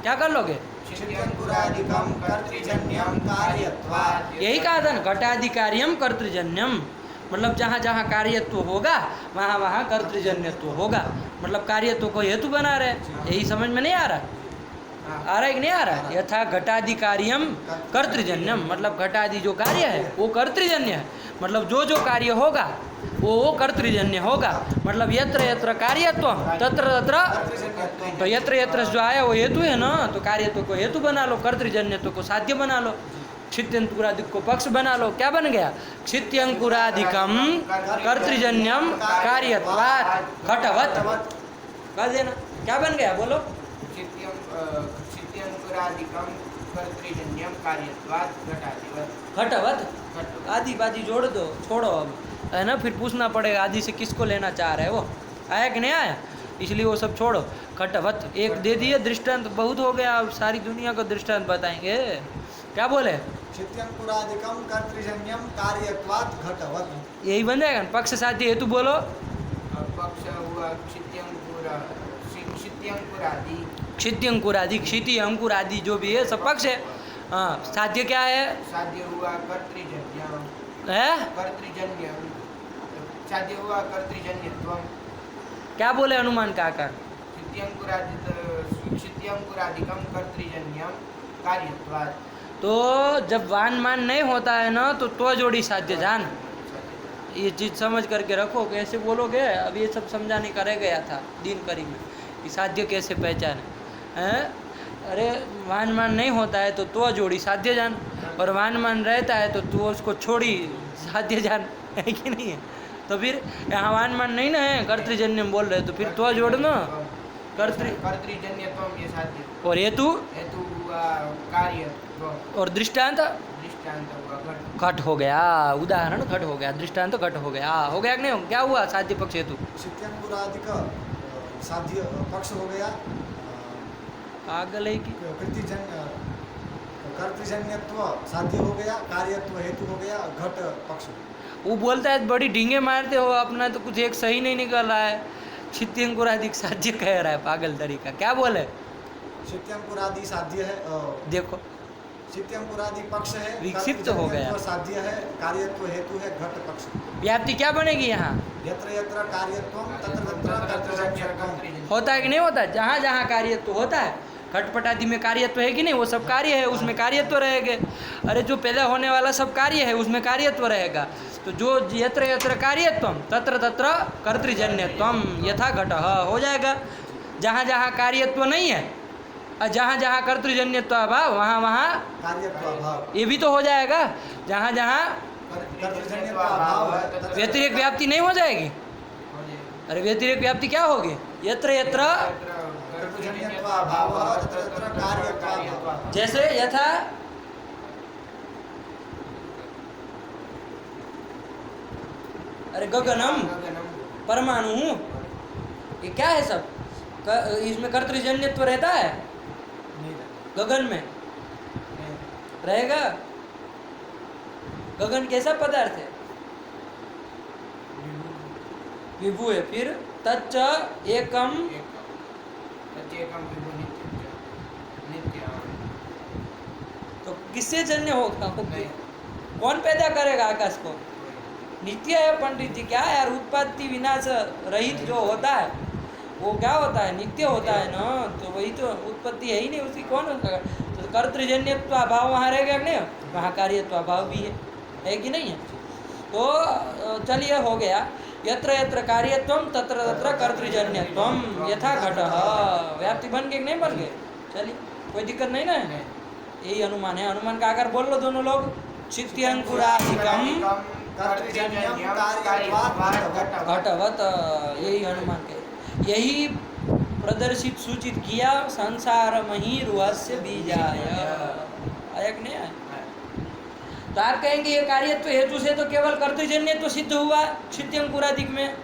क्या कर लोगे? क्षित्यंकुरादिकम कर्तृजन्यम कार्यत्वात्। यही कहा था ना, घटादि कार्यम कर्तृजन्यम, मतलब जहाँ जहाँ कार्यत्व होगा वहाँ वहाँ कर्तृजन्यत्व होगा। मतलब कार्यत्व को हेतु बना रहे, यही समझ में नहीं आ रहा? आ रहा है कि नहीं आ रहा है? यथा घटादि कार्यम कर्तृजन्यम, मतलब घटादि जो कार्य है वो कर्तृजन्य है, मतलब जो जो कार्य होगा वो कर्तृजन्य होगा। मतलब यत्र यत्र कार्यत्व तत्र तत्र, तो यत्र यत्र जो आया वो हेतु है ना, तो कार्यत्व को हेतु बना लो, कर्तृजन्यत्व को साध्य बना लो, क्षित्यंकुरादिक को पक्ष बना लो। क्या बन गया? क्षित्यंकुरादिकम कर्तृजन्यम कार्यत्वात् घटवत्। कह देना क्या बन गया, बोलो? क्षित्यंकुरादिकम कर्तृजन्यम कार्यत्वात् घटादिवत्। घटवत् आदि बादी जोड़ दो, छोड़ो अब, है ना? फिर पूछना पड़ेगा आदि से किसको लेना चाह रहे हो, आया कि नहीं आया? इसलिए वो सब छोड़ो। घटवत् एक दे दिए दृष्टांत, बहुत हो गया, अब सारी दुनिया को दृष्टांत बताएंगे। क्या बोले? क्षित्यंकुरादिकम कर्तृजन्यम कार्यत्वात् घटवत्, यही बन जाएगा। पक्ष साध्य हेतु बोलो। पक्ष हुआ क्षित्यंकुरादि, क्षित्यंकुरादि, क्षिति अंकुर आदि जो भी है सब पक्ष है। हाँ, साध्य क्या है? साध्य हुआ कर्तृजन्यम, है कर्तृजन्यम, साध्य हुआ कर्तृजन्यत्वम। क्या बोले अनुमान का आकार? क्षित्यंकुरादिकं कर्तृजन्यं कार्यत्वात्। तो जब वान मान नहीं होता है ना तो जोड़ी साध्य जान, ये चीज़ समझ करके रखो। कैसे बोलोगे, अब ये सब समझाने का रह गया था दिन करी में कि साध्य कैसे पहचाने हैं। अरे वान मान नहीं होता है तो जोड़ी साध्य जान, और वान मान रहता है तो उसको छोड़ी साध्य जान, है कि नहीं है। तो फिर यहाँ वान मान नहीं ना है, कर्तृजन्य बोल रहे तो फिर तो जोड़ना कर्तृजन्यत्वं ये साध्य, और हेतु हेतु कार्यत्व, और दृष्टांत दृष्टांत हुआ घट। घट हो गया, उदाहरण घट हो गया, दृष्टांत घट हो गया कि नहीं, क्या हुआ साध्य पक्ष हेतु क्षित्यंकुरादिक साध्य पक्ष हो गया। पागल है कि कर्तृजन्यत्व साध्य हो गया, कार्यत्व हेतु हो गया, घट पक्ष। वो बोलता है बड़ी ढींगे मारते हो, अपना तो कुछ एक सही नहीं निकल रहा है। क्षित्यंकुरादिक साध्य कह रहा है, पागल तरीका। क्या बोले, क्षित्यंकुरादि साध्य है, देखो क्षित्यंकुरादि पक्ष है, विक्षिप्त हो गया। कर्तृजन्यत्व साध्य है, कार्यत्व हेतु है, घट पक्ष। व्याप्ति क्या बनेगी यहाँ, यत्र यत्र कार्यत्वं तत्र तत्र कर्तृजन्यत्वं। होता है कि नहीं होता, जहाँ जहाँ कार्यत्व होता है, घटपट आदि में कार्यत्व है कि नहीं, वो सब कार्य है, उसमें कार्यत्व रहेगा। अरे जो पहले होने वाला सब कार्य है उसमें कार्यत्व रहेगा। तो जो यत्र यत्र कार्यत्वम तत्र तत्र कर्तृजन्यत्वम यथा घट हो जाएगा। जहाँ जहाँ कार्यत्व नहीं है और जहाँ जहाँ कर्तृजन्यत्व अभाव वहाँ वहाँ कार्यत्व अभाव, ये भी तो हो जाएगा। जहाँ जहाँ कर्तृजन्यत्व अभाव है तत्र व्यतिरेक व्याप्ति नहीं हो जाएगी। अरे व्यतिरेक व्याप्ति क्या होगी, यत्र यत्र कर्तृजन्यत्व अभाव तत्र तत्र कार्यत्व अभाव। जैसे यथा अरे गगनम परमाणु, ये क्या है सब, इसमें कर्तृजन्यत्व रहता है, गगन में रहेगा। गगन कैसा पदार्थ है, विभु है। फिर तच्च एकम, तो किससे जन्य होगा, कौन पैदा करेगा आकाश को, नित्य है पंडित जी। क्या यार, उत्पत्ति विनाश रहित जो होता है वो क्या होता है, नित्य होता है ना। तो वही तो उत्पत्ति है ही नहीं, उसकी कौन होगा। तो कर्तृजन्यत्व अभाव वहाँ रहेगा कि नहीं, वहाँ कार्यत्व अभाव भी है कि नहीं है। तो चलिए हो गया, यत्र यत्र कार्यत्वम तत्र तत्र कर्तृजन्यत्वम यथा घट। व्याप्ति बन गए कि नहीं बन गए, चलिए कोई दिक्कत नहीं ना है। यही अनुमान है, अनुमान का आकार बोल लो दोनों लोग। क्षित्यंकुरादिकम घटवत, यही अनुमान के, यही प्रदर्शित सूचित किया संसार मही रहस्य बीजाय। आया कि नहीं आया। तो आप कहेंगे ये कार्यत्व हेतु से तो केवल कर्तृजन्य तो सिद्ध हुआ क्षित्यंकुरादिक में,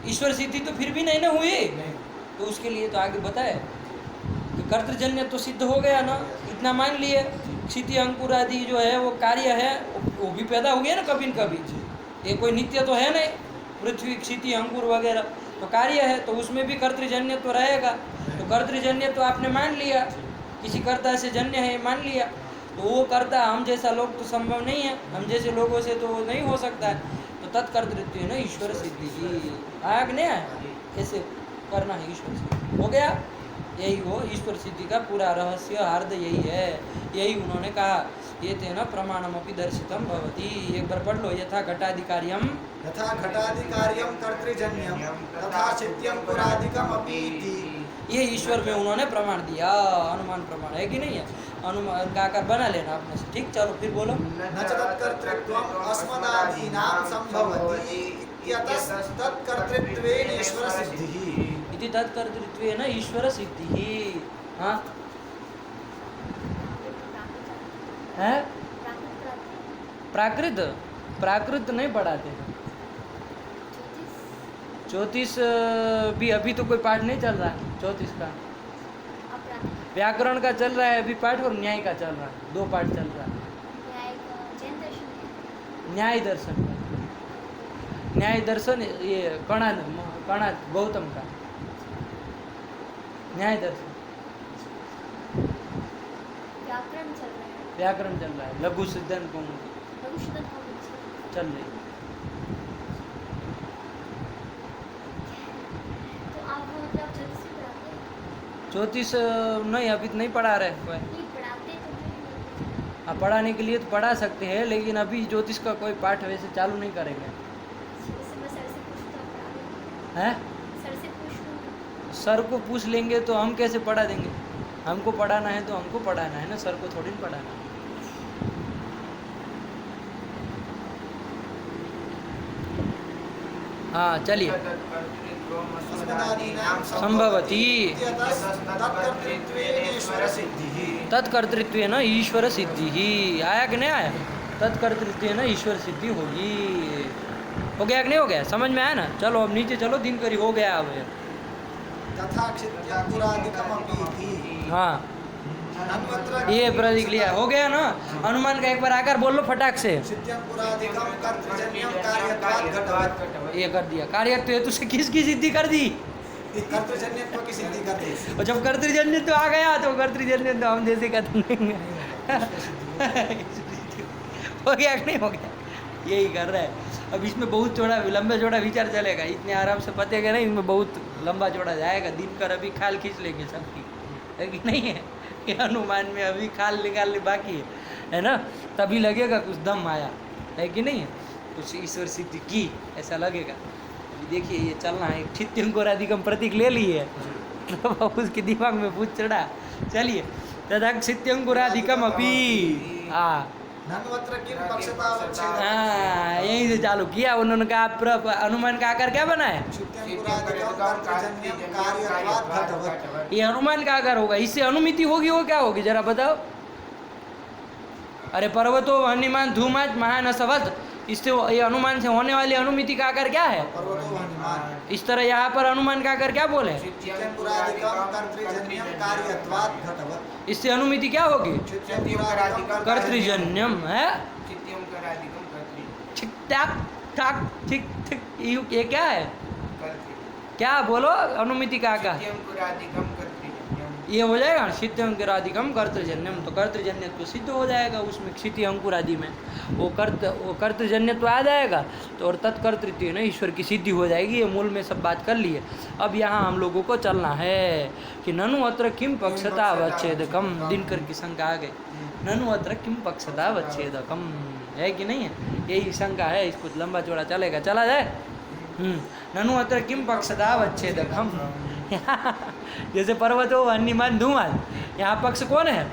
ईश्वर सिद्धि तो फिर भी नहीं ना हुई। तो उसके लिए तो आगे बताए कि कर्तृजन्य तो सिद्ध हो गया ना, इतना मान लिए। क्षिति अंकुर आदि जो है वो कार्य है, वो भी पैदा हुए ना कभी न कभी, ये कोई नित्य तो है नहीं। पृथ्वी क्षिति अंकुर वगैरह तो कार्य है, तो उसमें भी कर्तृजन्य तो रहेगा। तो कर्तृजन्य तो आपने मान लिया, किसी कर्ता से जन्य है मान लिया। तो वो कर्ता हम जैसा लोग तो संभव नहीं है, हम जैसे लोगों से तो नहीं हो सकता है। तो तत्कर्तृत्व है ना ईश्वर सिद्धि की। आया कि नहीं आया, कैसे करना है ईश्वर सिद्धि, हो गया। यही वो ईश्वर सिद्धि का पूरा रहस्य हार्द यही है। यही उन्होंने कहा, ये तेन प्रमाणमपि दर्शितम भवति। एक बार पढ़ लो, यथा घटाधिकार्यम कर्तृजन्यम तथा क्षित्यंकुरादिकमपि इति। ये ईश्वर में उन्होंने प्रमाण दिया, अनुमान प्रमाण है कि नहीं है। अनुमान का आकार बना लेना अपने से, ठीक। चलो फिर बोलो। न च तत्कर्तृत्वम् अस्मदादीनां संभवति इत्यतस्तत्कर्तृत्वेन ईश्वर सिद्धिः। इति तत्कर्तृत्वेन ईश्वर सिद्धिः। हाँ है, प्राकृत प्राकृत नहीं पढ़ाते हैं। ज्योतिष भी अभी तो कोई पाठ नहीं चल रहा है ज्योतिष का, व्याकरण का चल रहा है अभी पाठ, और न्याय का चल रहा है, 2 पाठ चल रहा है। न्याय दर्शन का, न्याय दर्शन ये कणाद गौतम का न्याय दर्शन, व्याकरण चल रहा है। लघु सिद्धांत कौमुदी चल रही है। ज्योतिष नहीं अभी तो नहीं पढ़ा रहे कोई। नहीं पढ़ाते तो नहीं। हाँ, पढ़ाने के लिए तो पढ़ा सकते हैं, लेकिन अभी ज्योतिष का कोई पाठ वैसे चालू नहीं करेंगे। मैं सर से पूछता पढ़ा दूँ। हैं? सर से पूछ लूँ। सर को पूछ लेंगे तो हम कैसे पढ़ा देंगे? हमको पढ़ाना है तो हमको पढ़ाना है ना, सर को थोड़ी ना पढ़ाना है। हाँ चलिए। संभवती तत्कर्तृत्वेन ईश्वर सिद्धि ही। आया कि नहीं आया? तत्कर्तृत्वेन ईश्वर सिद्धि होगी। हो गया कि नहीं हो गया? समझ में आया ना? चलो अब नीचे चलो, दिन करी हो गया अब। तथा क्षित्याकुरादिकमपि हाँ अन्वत्र ये प्रतीक लिया, हो गया ना? अनुमान का एक बार आकर बोल लो फटाक से। क्षित्याकुरादिकम कर्तृजन्यम कार्यत्वात् घटवत्। ये कर दिया। कार्यत्व हेतु से किसकी सिद्धि कर दी? कर्तृजन्यत्व की सिद्धि कर दी। और जब कर्तृजन्य तो आ गया तो कर्तृजन्य तो हम जैसे कहते नहीं। हो गया कि नहीं हो गया? यही कर रहा है। अब इसमें बहुत चौड़ा लंबा चौड़ा विचार चलेगा, इतने आराम से पतेगा नहीं, इसमें बहुत लंबा चौड़ा जाएगा। दिन कर अभी खाल खींच लेंगे सबकी, है कि नहीं है? ये अनुमान में अभी खाल निकालने बाकी है ना? तभी लगेगा कुछ दम आया, है कि नहीं? कुछ ईश्वर सिद्धि की ऐसा लगेगा। अभी देखिए ये चलना है। क्षित्यंकुरादिकम प्रतीक ले लिए तो उसके दिमाग में पूछ चढ़ा। चलिए, तथा क्षित्यंकुरादिकम अपि। हाँ नन्वत्र किम पक्षतावच्छेदः। हाँ, यहीं से चालू किया उन्होंने कहा। अनुमान का आकार क्या बना है? क्षित्यंकुरादिकम कर्तृजन्यम कार्यत्वात् घटवत्। ये अनुमान का आकार होगा, इससे अनुमिति होगी। वो क्या होगी जरा बताओ? अरे पर्वतो वह्निमान धूमाच महानसवत, इससे ये अनुमान से होने वाली अनुमिति का आकार क्या है? पर्वतो वह्निमान। इस तरह यहाँ पर अनुमान का आकार क्या बोले? क्षित्यंकुरादिकम कर्तृजन्यम कार्यत्वात् घटवत्। इससे अनुमिति क्या होगी? क्षित्यंकुरादिकम कर्तृजन्यम है। क्षित्यंकुरादिकम कर्तृ ठीक ठाक ठाक ठीक ठीक। ये क्या है? कर्तृ क्या बोलो? अनुमिति का आकार क्षित्यंकुरादिकम कर्तृजन्यम। ये हो जाएगा। क्षित्यंकुरादिकम कर्तृजन्यम, तो कर्तृजन्यत्व तो सिद्ध हो जाएगा उसमें। क्षिति अंकुर आदि में वो कर्तृजन्यत्व आ जाएगा तो, और तत्कर्तृत्व ना ईश्वर की सिद्धि हो जाएगी। ये मूल में सब बात कर लिए। अब यहाँ हम लोगों को चलना है कि ननु अत्र किम पक्षतावच्छेदकम। दिनकर की शंका आ गई। ननु अत्र किम पक्षतावच्छेदकम, है कि नहीं है? यही शंका है। इसको लंबा चौड़ा चलेगा, चला जाए। ननु अत्र किम पक्षतावच्छेदकम। जैसे पर्वतो वह्निमान धूमान, यहाँ पक्ष कौन है?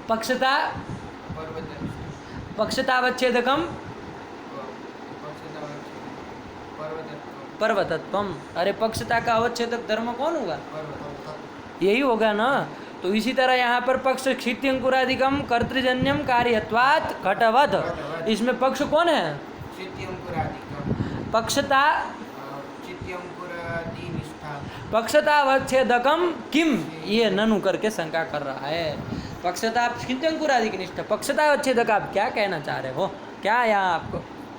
पक्षता पक्षतावच्छेदकम पर्वतत्वम। अरे पक्षता का अवच्छेदक धर्म कौन होगा? यही होगा ना। तो इसी तरह यहाँ पर पक्ष क्षित्यंकुरादिकम कर्तृजन्यम कार्यत्वात् घटवत्। इसमें पक्ष कौन है? क्षित्यंकुरादिकम पक्षता क्षित्यंकुरादिनिष्ठा पक्षतावच्छेदकम किम, ये ननु करके शंका कर रहा है। पक्षता क्षित्यंकुरादि की निष्ठा पक्षतावच्छेदक, आप क्या कहना चाह रहे हो? क्या यहाँ आपको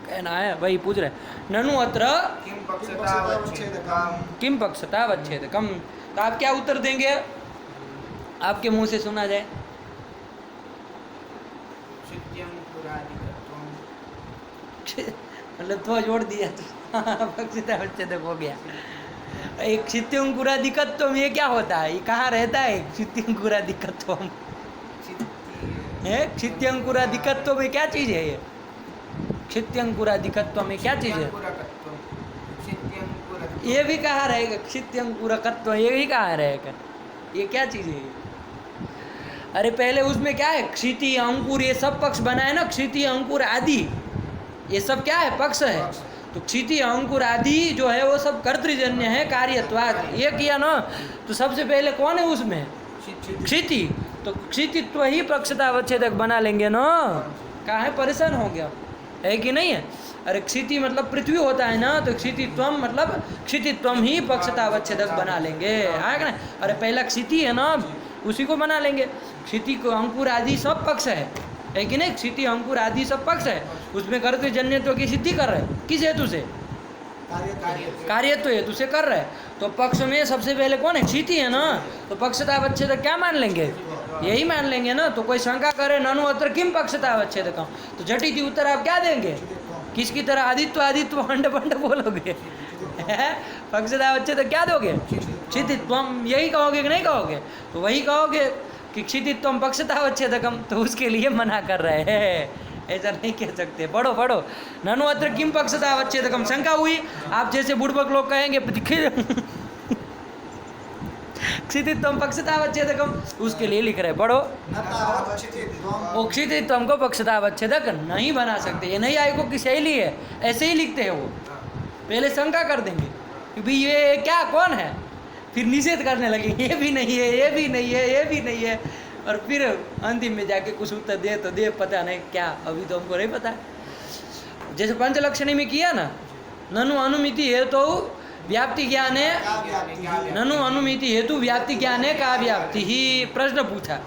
कहना है? वही पूछ रहे। ननु अत्र किम पक्षतावच्छेदकम किम पक्षतावच्छेदकम। तो आप क्या उत्तर देंगे? आपके मुंह से सुना जाए। क्षित्यंकुरादिकत्वम। मतलब तो जोड़ दिया तो पक्षतावच्छेदक हो गया। एक क्षित्यंकुरादिकत्वम ये क्या होता है? ये कहाँ रहता है? क्षित्यंकुरादिकत्वम है। क्षित्यंकुरादिकत्व में क्या चीज़ है? ये क्षित्यंकुरादिकत्व में क्या चीज़ है? ये भी कहाँ रहेगा? क्षित्यंकुरकत्व ये भी कहाँ रहेगा? ये क्या चीज़ है? अरे पहले उसमें क्या है? क्षिति अंकुर ये सब पक्ष बना है ना। क्षिति अंकुर आदि ये सब क्या है? पक्ष है। तो क्षिति अंकुर आदि जो है वो सब कर्तृजन्य है कार्यत्वात्। ये किया ना। तो सबसे पहले कौन है उसमें? क्षिति। तो क्षितित्व ही पक्षतावच्छेदक बना लेंगे ना। कहाँ है? परेशान हो गया, है कि नहीं है? अरे क्षिति मतलब पृथ्वी होता है ना, तो क्षितित्वम मतलब क्षितित्वम ही पक्षतावच्छेदक बना लेंगे, है ना? अरे पहला क्षिति है ना, उसी को बना लेंगे। क्षिति को अंकुर आदि सब पक्ष है कि नहीं? क्षिति अंकुर आदि सब पक्ष है। उसमें कर्तृजन्यत्व की सिद्धि कर रहे हैं। किस हेतु से? कार्यत्व हेतु से कर रहे हैं। तो पक्ष में सबसे पहले कौन है? क्षिति है ना। तो पक्षतावच्छेदक क्या मान लेंगे? यही मान लेंगे ना। तो कोई शंका करे ननु अत्र किम पक्षतावच्छेदकम, तो झटिति उत्तर आप क्या देंगे? किसकी तरह? आदित्य आदित्य भंड भंड बोलोगे। पक्षतावच्छेद क्या दोगे? क्षितित्वम, यही कहोगे कि नहीं कहोगे? तो वही कहोगे कि क्षितित्वम पक्षतावच्छेदकम, तो उसके लिए मना कर रहे हैं, ऐसा नहीं कह सकते। पढ़ो पढ़ो, ननु अत्र किम पक्षतावच्छेदकम, शंका हुई। आप जैसे बुड़बक लोग कहेंगे क्षितित्वम पक्षतावच्छेदकम, उसके लिए लिख रहे हैं, पढ़ो। न तावत् क्षितित्वम् क्षितित्वम को पक्षतावच्छेदक नहीं बना सकते, ये नहीं आयकों की शैली है, ऐसे ही लिखते हैं वो। पहले शंका कर देंगे कि भाई ये क्या, कौन है, फिर निषेध करने लगेंगे, ये भी नहीं है, ये भी नहीं है, ये भी नहीं है, और फिर अंतिम में जाके कुछ उत्तर दे तो दे, पता नहीं क्या, अभी तो हमको नहीं पता। जैसे पंचलक्षणी में किया ना, ननु अनुमिति हेतु तो व्याप्ति ज्ञान है, का व्याप्ति है। ननु अनुमिति हेतु व्याप्ति ज्ञान है का व्याप्ति ही, प्रश्न पूछा,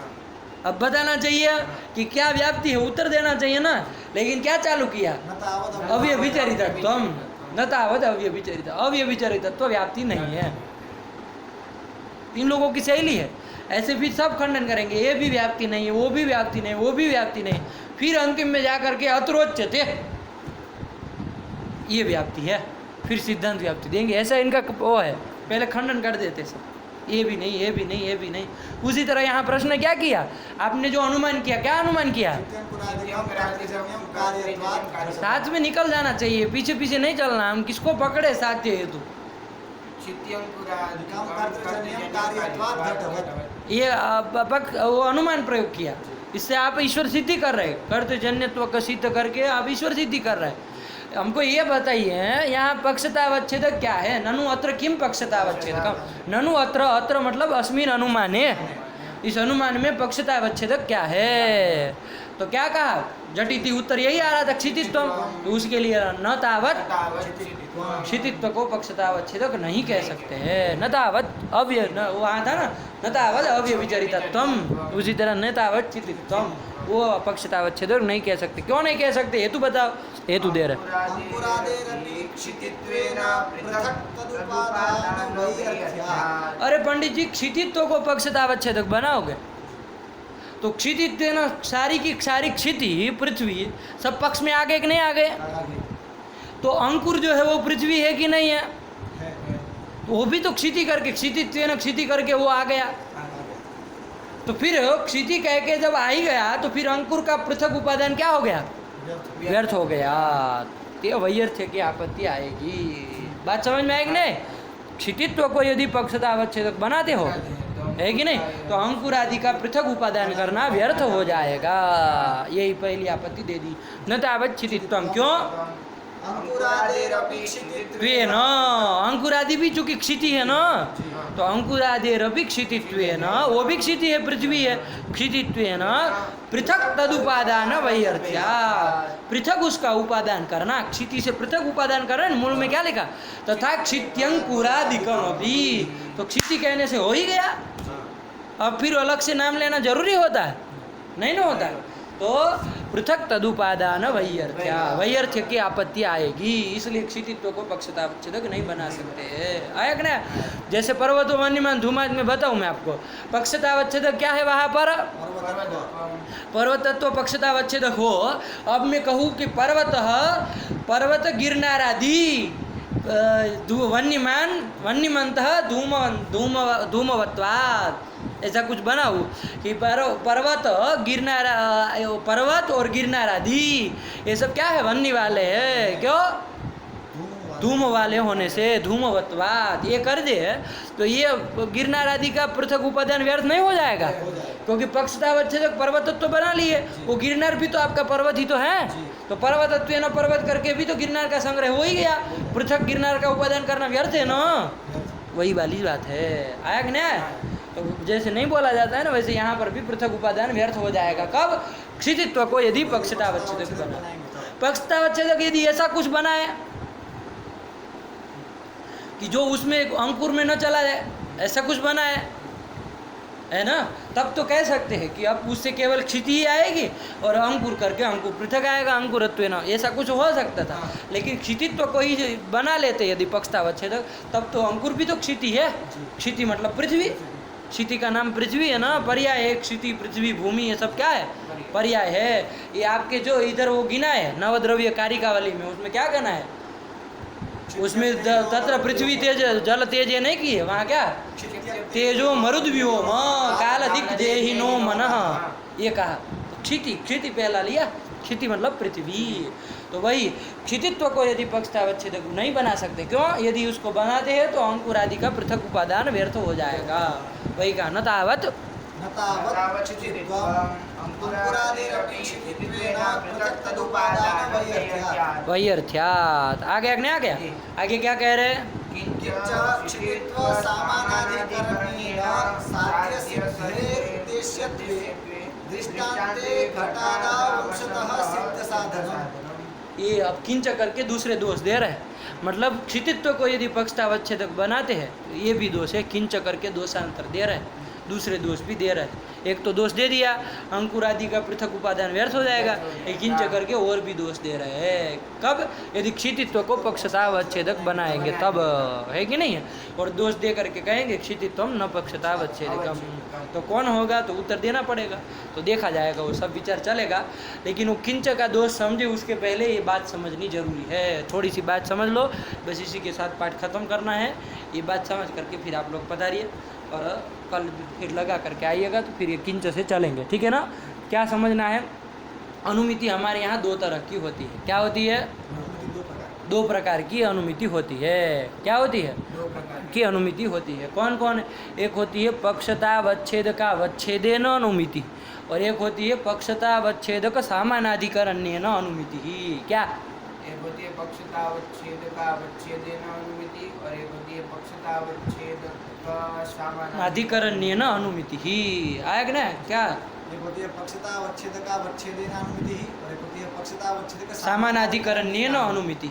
अब बताना चाहिए कि क्या व्याप्ति है, उत्तर देना चाहिए ना, लेकिन क्या चालू किया? न तावत् अव्यभिचरितत्वम, न तावत् अव्यभिचरित, अव्यभिचरितत्व व्याप्ति नहीं है। इन लोगों की शैली है, ऐसे भी सब खंडन करेंगे, ये भी व्याप्ति नहीं है, वो भी व्याप्ति नहीं, वो भी व्याप्ति नहीं, फिर अंतिम में जा करके अत्रोच्यते, ये व्याप्ति है, फिर सिद्धांत व्याप्ति देंगे। ऐसा इनका वो है, पहले खंडन कर देते सब, ये भी नहीं, ये भी नहीं, ये भी नहीं। उसी तरह यहाँ प्रश्न क्या किया आपने, जो अनुमान किया, क्या अनुमान किया? साथ में निकल जाना चाहिए, पीछे पीछे नहीं चलना, हम किसको पकड़े साध्य हेतु, ये वो अनुमान प्रयोग किया, इससे आप ईश्वर सिद्धि कर रहे, कर्तृ जन्यत्व का सिद्ध करके आप ईश्वर सिद्धि कर रहे हैं। हमको ये बताइए यहाँ पक्षतावच्छेदक क्या है? ननु अत्र किम पक्षतावच्छेदकम, ननु अत्र, अत्र मतलब अस्मिन अनुमाने, इस अनुमान में पक्षतावच्छेदक क्या है? तो क्या कहा? जटिति उत्तर यही आ रहा था, क्षितित्व, तो उसके लिए न तावत क्षितित्व को पक्षतावच्छेदक नहीं कह सकते हैं। न तावत अव्य, न वहाँ था ना, न तावत अव्यभिचरितत्वम, उसी तरह न तावत क्षितित्वम, वो पक्षतावच्छेदक नहीं कह सकते। क्यों नहीं कह सकते? हेतु बताओ, हेतु दे रहे। अरे पंडित जी, क्षितित्व को पक्षतावच्छेदक बनाओगे तो क्षितित्व ना, सारी की सारी क्षिति पृथ्वी सब पक्ष में आ गए कि नहीं आ गए? तो अंकुर जो है वो पृथ्वी है कि नहीं है? वो भी तो क्षिति करके, क्षितित्व ना क्षिति करके वो आ गया, तो फिर क्षिति कह के जब आ ही गया तो फिर अंकुर का पृथक उपादान क्या हो गया? व्यर्थ हो गया। तो वैयर्थ्य की आपत्ति आएगी। बात समझ में आएगी नहीं? क्षितित्व को यदि पक्षतावच्छेदक बनाते हो, है कि नहीं, तो अंकुर आदि का पृथक उपादान करना व्यर्थ हो जाएगा। यही पहली आपत्ति दे दी, न तावत् क्षितित्वम। क्यों? न अंकुरादि भी चूंकि क्षिति है ना, तो अंकुरादेरपि क्षितित्वेन, वो भी क्षिति है, पृथ्वी है, क्षितित्वेन पृथक तदुपादान वैयर्थ्या, पृथक उसका उपादान करना, क्षिति से पृथक उपादान करना। मूल में क्या लिखा? तथा क्षित्यंकुरादिकमपि, तो क्षिति कहने से हो ही गया, अब फिर अलग से नाम लेना जरूरी होता है? नहीं ना होता। तो पृथक तदुपादान वैयर्थ्या, वैयर्थ्य की आपत्ति आएगी, इसलिए क्षितित्व को पक्षतावच्छेदक नहीं बना सकते। आया कि ना? जैसे पर्वतो वन्यमान धूमाद में बताऊं मैं आपको, पक्षतावच्छेदक क्या है वहाँ पर? पर्वतत्व पक्षतावच्छेदक हो। अब मैं कहूँ कि पर्वत गिरनारादि वन्यमान वन्यमंतः धूमवत्वात्, ऐसा कुछ बनाऊँ कि पर्वत और गिरनार आदि ये सब क्या है? वन्य वाले है। क्यों? धूम वाले होने से, धूमवत्वात् ये कर दे तो ये गिरनार आदि का पृथक उपादान व्यर्थ नहीं हो जाएगा, क्योंकि पक्षतावच्छेदक पर्वतत्व बना लिए, वो गिरनार भी तो आपका पर्वत ही तो है, तो पर्वतत्व न पर्वत करके भी तो गिरनार का संग्रह हो ही गया, पृथक गिरनार का उपादान करना व्यर्थ है ना, वही वाली बात है। आया कि नहीं? तो जैसे नहीं बोला जाता है ना, वैसे यहाँ पर भी पृथक उपादान व्यर्थ हो जाएगा। कब? क्षितित्व को यदि पक्षतावच्छेदक बना, पक्षतावच्छेदक यदि ऐसा कुछ बनाए कि जो उसमें अंकुर में न चला जाए, ऐसा कुछ बना है ना, तब तो कह सकते हैं कि अब उससे केवल क्षिति ही आएगी और अंकुर करके अंकुर पृथक आएगा, अंकुरत्व न, ऐसा कुछ हो सकता था। लेकिन क्षितित्व को ही बना लेते यदि पक्षतावच्छेदक, तब तो अंकुर भी तो क्षिति है। क्षिति मतलब पृथ्वी, क्षिति का नाम पृथ्वी है ना, पर्याय है। क्षिति, पृथ्वी, भूमि, ये सब क्या है? पर्याय है। ये आपके जो इधर वो गिना है नवद्रव्य कारिकावली में, उसमें क्या कहना है? उसमें तत्र पृथ्वी तेज जल तेज ये नहीं की है वहाँ क्या तेजो मरुद्व्यो काल दिक देहिनो मनः ये कहा। क्षिति क्षिति पहला लिया, क्षिति मतलब पृथ्वी। तो वही क्षितित्व को यदि पक्षतावच्छेदक नहीं बना सकते, क्यों? यदि उसको बनाते हैं तो अंकुर आदि का पृथक उपादान व्यर्थ हो जाएगा। वही कहा न तावत न तावत् क्षितित्वम् अंकुरादिरपि क्षितित्वेन पृथक् तदुपादान वैयर्थ्यात्। वैयर्थ्यात्। आगे आगे आ गया, आगे क्या कह रहे हैं? किंच क्षितित्व सामानाधिकरणेन साध्यसिद्धेरुद्देश्यत्वे दृष्टान्ते घटादावंशतः सिद्ध साधनम्। ये अब किंच करके दूसरे दोष दे रहे हैं। मतलब क्षितित्व को यदि पक्षतावच्छेदक बनाते हैं तो ये भी दोष है, किंच करके दोषांतर दे रहे हैं, दूसरे दोष भी दे रहे हैं। एक तो दोष दे दिया अंकुर आदि का पृथक उपादान व्यर्थ हो जाएगा, एक किंच करके और भी दोष दे रहे हैं। कब? यदि क्षितित्व को पक्षतावच्छेदक बनाएंगे तब, है कि नहीं है? और दोष दे करके कहेंगे क्षितित्वम न पक्षतावच्छेदकम, तो कौन होगा? तो उत्तर देना पड़ेगा, तो देखा जाएगा, वो सब विचार चलेगा। लेकिन वो किंच का दोष समझे उसके पहले ये बात समझनी जरूरी है। थोड़ी सी बात समझ लो, बस इसी के साथ पाठ खत्म करना है। ये बात समझ करके फिर आप लोग पधारिए और कल फिर लगा करके आइएगा, तो फिर ये किंच से चलेंगे, ठीक है ना? क्या समझना है? अनुमिति हमारे यहाँ दो तरह की होती है। क्या होती है? दो प्रकार की अनुमिति होती है। क्या होती है? की अनुमिति होती है। कौन कौन? एक होती है पक्षतावच्छेदकावच्छेदेन अनुमिति, और एक होती है पक्षतावच्छेदक सामानाधिकरण्येन अनुमिति। क्या? एक होती है पक्षतावच्छेदकावच्छेदेन अनुमिति और एक होती है पक्षतावच्छेदक अधिकरण्येन अनुमिति। आया कि ना? क्या? एक होती है पक्षतावच्छेदकावच्छेदेन अनुमिति और एक होती है पक्षतावच्छेदक सामानाधिकरण्येन अनुमिति।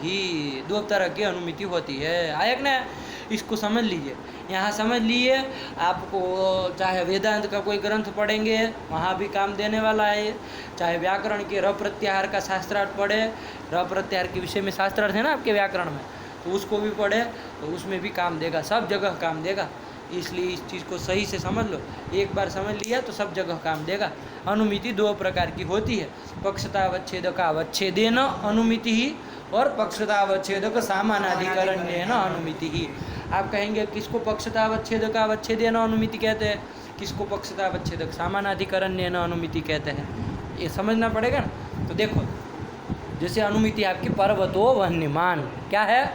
दो तरह की अनुमिति होती है। आया कि ना? इसको समझ लीजिए। यहाँ समझ लिए, आपको चाहे वेदांत का कोई ग्रंथ पढ़ेंगे वहाँ भी काम देने वाला है, चाहे व्याकरण के र प्रत्याहार का शास्त्रार्थ पढ़े, र प्रत्याहार के विषय में शास्त्रार्थ है ना आपके व्याकरण में, तो उसको भी पढ़े तो उसमें भी काम देगा, सब जगह काम देगा। इसलिए इस चीज़ को सही से समझ लो, एक बार समझ लिया तो सब जगह काम देगा। अनुमिति दो प्रकार की होती है, पक्षतावच्छेदकावच्छेदेन अनुमिति ही और पक्षतावच्छेदक सामानाधिकरण्येन अनुमिति ही। आप कहेंगे किसको पक्षतावच्छेदकावच्छेदेन अनुमिति कहते हैं, किसको पक्षतावच्छेदक सामानाधिकरण्येन अनुमिति कहते हैं, ये समझना पड़ेगा ना। तो देखो, जैसे अनुमिति आपकी पर्वतो वह्निमान, क्या है?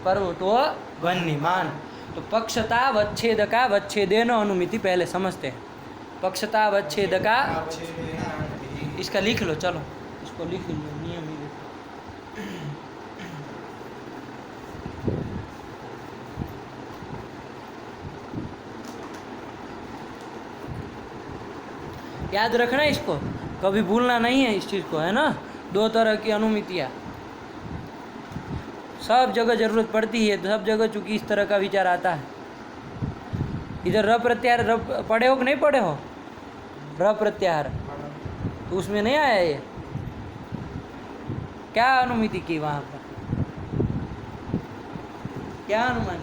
पर्वतो वह्निमान। तो पक्षतावच्छेदकावच्छेदेन अनुमिति पहले समझते हैं। पक्षतावच्छेदका, इसका लिख लो, चलो इसको लिख लो, नियम ही लिखो। याद रखना इसको, कभी भूलना नहीं है इस चीज़ को, है ना? दो तरह की अनुमितियाँ सब जगह जरूरत पड़ती है, सब जगह चूँकि इस तरह का विचार आता है। इधर र प्रत्याहार र पढ़े हो कि नहीं पढ़े हो? र प्रत्याहार तो उसमें नहीं आया ये? क्या अनुमिति की वहाँ पर? क्या अनुमान?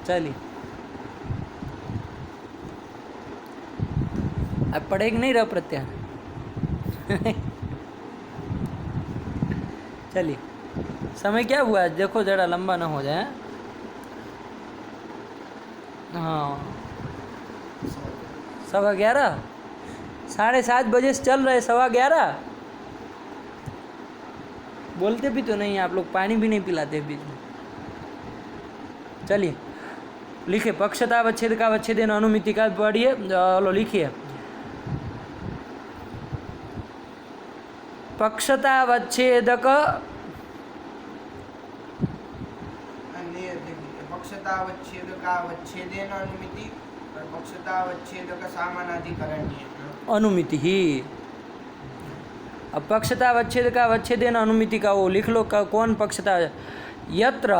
चलिए, अब पढ़े कि नहीं र प्रत्याहार? चलिए, समय क्या हुआ देखो, ज़रा लंबा ना हो जाए। हाँ, 11:15, 7:30 बजे से चल रहे, 11:15। बोलते भी तो नहीं आप लोग, पानी भी नहीं पिलाते बीच में। चलिए लिखिए, पक्षतावच्छेदकावच्छेदेन अनुमिति का पढ़िए, लो लिखिए। पक्षतावच्छेदक पक्षतावच्छेदकावच्छेदेन अनुमिति और पक्षतावच्छेदक सामानाधिकरण्येन अनुमिति ही। अब पक्षतावच्छेदकावच्छेदेन अनुमिति का वो लिख लो, कौन पक्षता? यत्र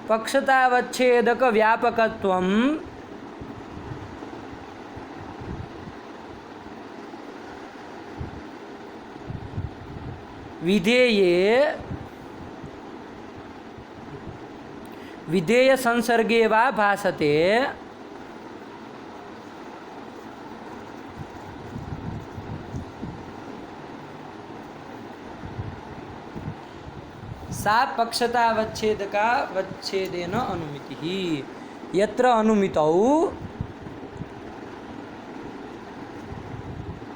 पक्षतावच्छेदक व्यापकत्वम विधेय संसर्गे वा भासते सा पक्षतावच्छेदकावच्छेदेन अनुमितिः यत्र अनुमितौ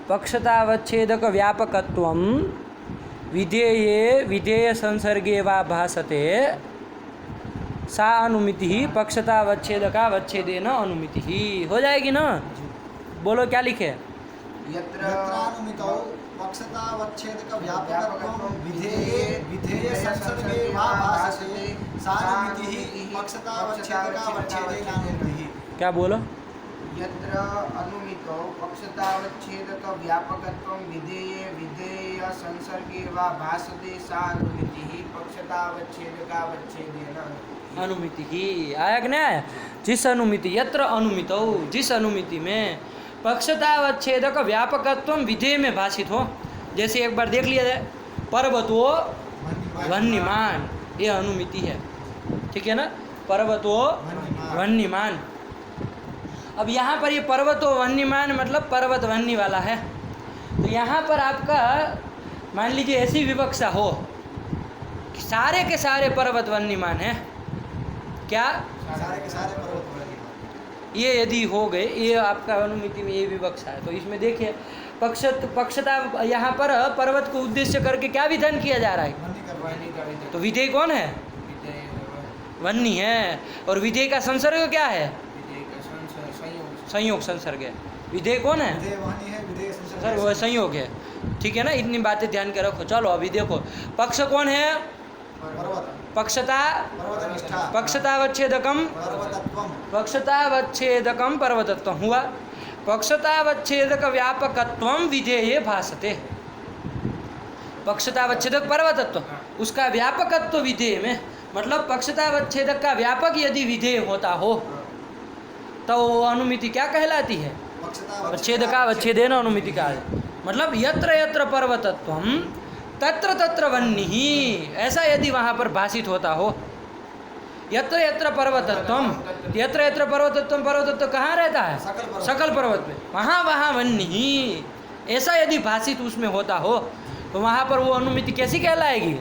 पक्षतावच्छेदक व्यापकत्वं विधेये विधेय संसर्गे वा भासते सा अनुमितिः पक्षतावच्छेदकावच्छेदेन अनुमितिः। हो जाएगी ना? बोलो क्या लिखे? यत्रानुमितौ पक्षतावच्छेदक व्यापकत्वं विधेये विधेय संसर्गे वा भासते सानुमितिः पक्षतावच्छेदकावच्छेदेन अनुमितिः। क्या बोलो? यत्र अनुमितौ पक्षतावच्छेदक व्यापकत्वं विधेये विधेय संसर्गे वा भासते सा अनुमितिः पक्षतावच्छेदकावच्छेदेन अनुमितिः। आया कि नहीं आया? जिस अनुमिति यत्र अनुमितौ जिस अनुमिति में पक्षतावच्छेदक व्यापकत्वम विधेय में भाषित हो, जैसे एक बार देख लिया जाए पर्वतो वन्यमान, ये अनुमिति है, ठीक है ना? पर्वतो वन्यमान। अब यहाँ पर ये पर्वतो वन्यमान मतलब पर्वत वन्य वाला है। तो यहाँ पर आपका मान लीजिए ऐसी विवक्षा हो कि सारे के सारे पर्वत वन्यमान है, क्या सारे के सारे पर्वत ये यदि हो गए, ये आपका अनुमिति में ये विवक्षा है। तो इसमें देखिए पक्षता यहाँ पर पर्वत को उद्देश्य करके क्या विधान किया जा रहा है? तो विधेय कौन है? वन्य है। और विधेय का संसर्ग क्या है? संयोग संसर्ग है। विधेय कौन है? संसर्ग वह संयोग है, ठीक है ना? इतनी बातें ध्यान के रखो। चलो अभी देखो पक्ष कौन है? पक्षता पक्षतावच्छेदकम पक्षतावच्छेदकम पर्वतत्वम हुआ। पक्षतावच्छेदक व्यापकत्वम विधेये भासते। पक्षतावच्छेदक पर्वतत्व उसका व्यापकत्व विधेय में, मतलब पक्षतावच्छेदक का व्यापक यदि विधेय होता हो तो वो अनुमिति क्या कहलाती है? पक्षतावच्छेदेन अनुमिति का है। मतलब यत्र यत्र पर्वतत्वम तत्र तत्र वन्यः, ऐसा यदि वहाँ पर भाषित होता हो। यत्र यत्र पर्वतत्वम, यत्र यत्र पर्वतत्वम, पर्वतत्व कहाँ रहता है? सकल पर्वत में। वहाँ वहाँ वन्यः, ऐसा यदि भाषित उसमें होता हो तो वहाँ पर वो अनुमिति कैसी कहलाएगी?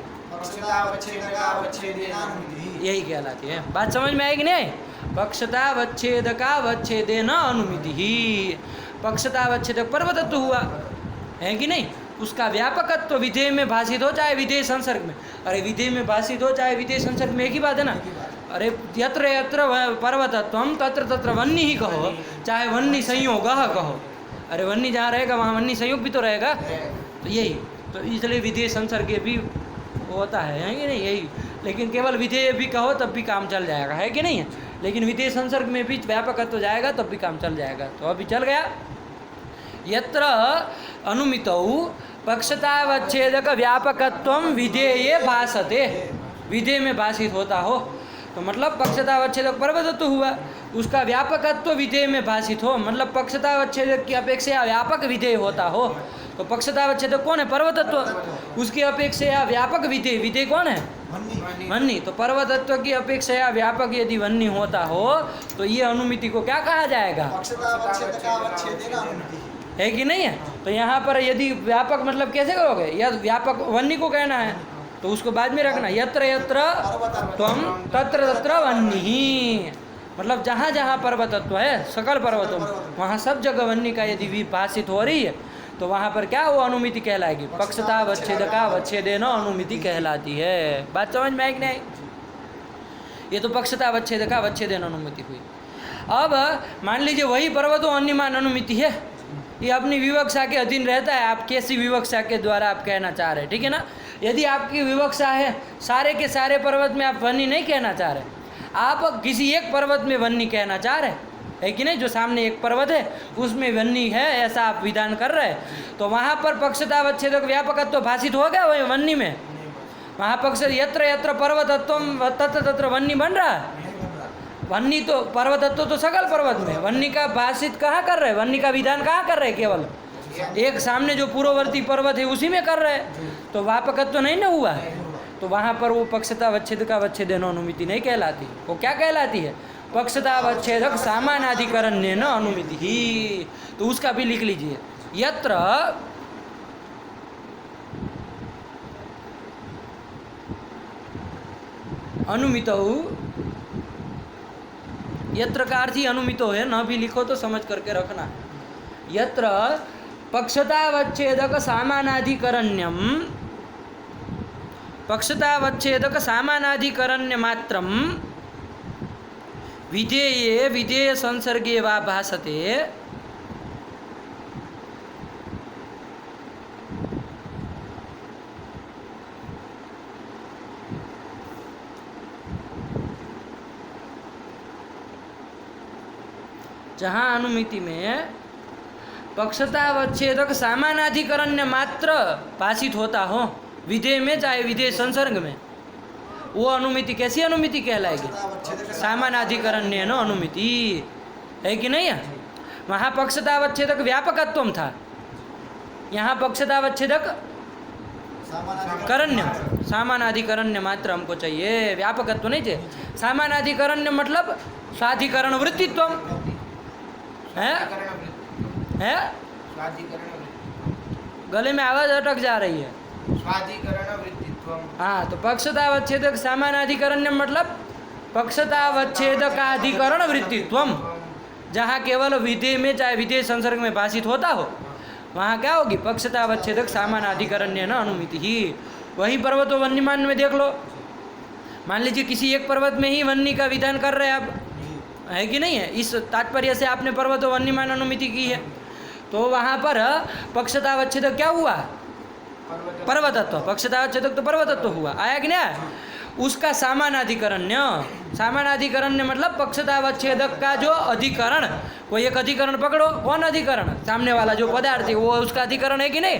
यही कहलाती है। बात समझ में आएगी नहीं? पक्षतावच्छेदकावच्छेदेन अनुमितिः। पक्षतावच्छेदक पर्वतत्व हुआ है कि नहीं? उसका व्यापकत्व विधेय में भाषित हो चाहे विधेय संसर्ग में। अरे विधेय में भाषित हो चाहे विधेय संसर्ग में, एक ही बात है ना? अरे यत्र यत्र पर्वतत्वम तत्र तत्र वन्य ही कहो, चाहे वन्य संयोग कहो। अरे वन्य जहाँ रहेगा वहाँ वन्य संयोग भी तो रहेगा। तो यही तो इसलिए विधेय संसर्ग भी होता है कि नहीं? यही। लेकिन केवल विधेय भी कहो तब भी काम चल जाएगा, है कि नहीं है? लेकिन विधेय संसर्ग में भी व्यापकत्व जाएगा तब भी काम चल जाएगा। तो अभी चल गया। यत्र अनुमितौ पक्षतावच्छेदक व्यापकत्वम विधेये भासते, विधेय में भाषित होता हो तो मतलब पक्षतावच्छेदक पर्वतत्व हुआ, उसका व्यापकत्व विधेय में भाषित हो, मतलब पक्षतावच्छेदक की अपेक्षा व्यापक विधेय होता हो। तो पक्षतावच्छेदक कौन है? पर्वतत्व। उसकी अपेक्षा व्यापक विधेय, विधेय कौन है? वन्य। तो पर्वतत्व की अपेक्षा व्यापक यदि वन्य होता हो तो ये अनुमिति को क्या कहा जाएगा? है कि नहीं है? तो यहाँ पर यदि व्यापक मतलब कैसे करोगे? यह व्यापक वन्य को कहना है तो उसको बाद में रखना, यत्र यत्र त्वम तत्र तत्र वन्य। मतलब जहाँ जहाँ पर्वतत्व है सकल पर्वतों में वहाँ सब जगह वन्य का यदि भाषित हो रही है तो वहाँ पर क्या वो अनुमिति कहलाएगी? पक्षतावच्छेदकावच्छेदेन अनुमिति कहलाती है। बात समझ में आई कि नहीं? ये तो पक्षतावच्छेदकावच्छेदेन अनुमिति हुई। अब मान लीजिए वही पर्वतो अन्यमान अनुमिति है, ये अपनी विवक्षा के अधीन रहता है। आप कैसी विवक्षा के द्वारा आप कहना चाह रहे हैं, ठीक है ना? यदि आपकी विवक्षा है सारे के सारे पर्वत में आप वन्य नहीं कहना चाह रहे, आप किसी एक पर्वत में वन्य कहना चाह रहे है कि नहीं? जो सामने एक पर्वत है उसमें वन्य है, ऐसा आप विधान कर रहे हैं, तो वहाँ पर पक्षतावच्छेदक व्यापकत्व भाषित हो गया वही वन्य में। वहाँ पक्ष यत्र यत्र पर्वतत्व तत्र तत्र वन्य बन रहा है। वन्य तो पर्वतत्व तो सकल पर्वत में, वन्य का भाषित कहाँ कर रहे? वन्य का विधान कहाँ कर रहे? केवल एक सामने जो पूर्ववर्ती पर्वत है उसी में कर रहे, तो व्यापकत्व नहीं ना हुआ है। तो वहाँ पर वो पक्षतावच्छेदकावच्छेदेन अनुमिति नहीं कहलाती। वो क्या कहलाती है? पक्षतावच्छेदक सामानाधिकरण्येन अनुमिति ही। तो उसका भी लिख लीजिए, यत्र अनुमितौ, यत्र का अर्थ ही अनुमितो है, न भी लिखो तो समझ करके रखना। यत्र पक्षतावच्छेदक सामानाधिकरण्यम, पक्षतावच्छेदक सामानाधिकरण्य मात्रम विधेये विधेय संसर्गे वा भासते, जहाँ अनुमिति में पक्षतावच्छेदक सामानाधिकरण्य मात्र भाषित होता हो विधेय में चाहे विधेय संसर्ग में, वो अनुमिति कैसी अनुमिति कहलाएगी? सामानाधिकरण्य न अनुमिति है कि नहीं है? वहाँ पक्षतावच्छेदक व्यापकत्वम था, यहाँ पक्षतावच्छेदक करण्य, सामानाधिकरण्य मात्र हमको चाहिए, व्यापकत्व नहीं चाहिए। सामानाधिकरण्य मतलब स्वाधिकरण वृत्तित्व है, है? गले में आवाज अटक जा रही है। स्वाधिकरण वृत्तित्वम। हाँ, तो पक्षतावच्छेदक सामानाधिकरण्य मतलब पक्षतावच्छेदकाधिकरण वृत्तित्वम, जहाँ केवल विधेय में चाहे विधेय संसर्ग में भाषित होता हो, वहाँ क्या होगी? पक्षतावच्छेदक सामानाधिकरण्य न अनुमिति ही। वही पर्वत व वन्यमान में देख लो, मान लीजिए किसी एक पर्वत में ही वन्नी का विधान कर रहे हैं आप, है कि नहीं है? इस तात्पर्य से आपने पर्वत व वन्यमान अनुमिति की है, तो वहाँ पर पक्षतावच्छेदक क्या हुआ? पर्वतत्व। पक्षतावच्छेदक तो पर्वतत्व हुआ, आया कि नहीं? उसका सामानाधिकरण्य, सामानाधिकरण्य मतलब पक्षतावच्छेदक का जो अधिकरण, कोई एक अधिकरण पकड़ो, कौन अधिकरण? सामने वाला जो पदार्थ है वो उसका अधिकरण है कि नहीं?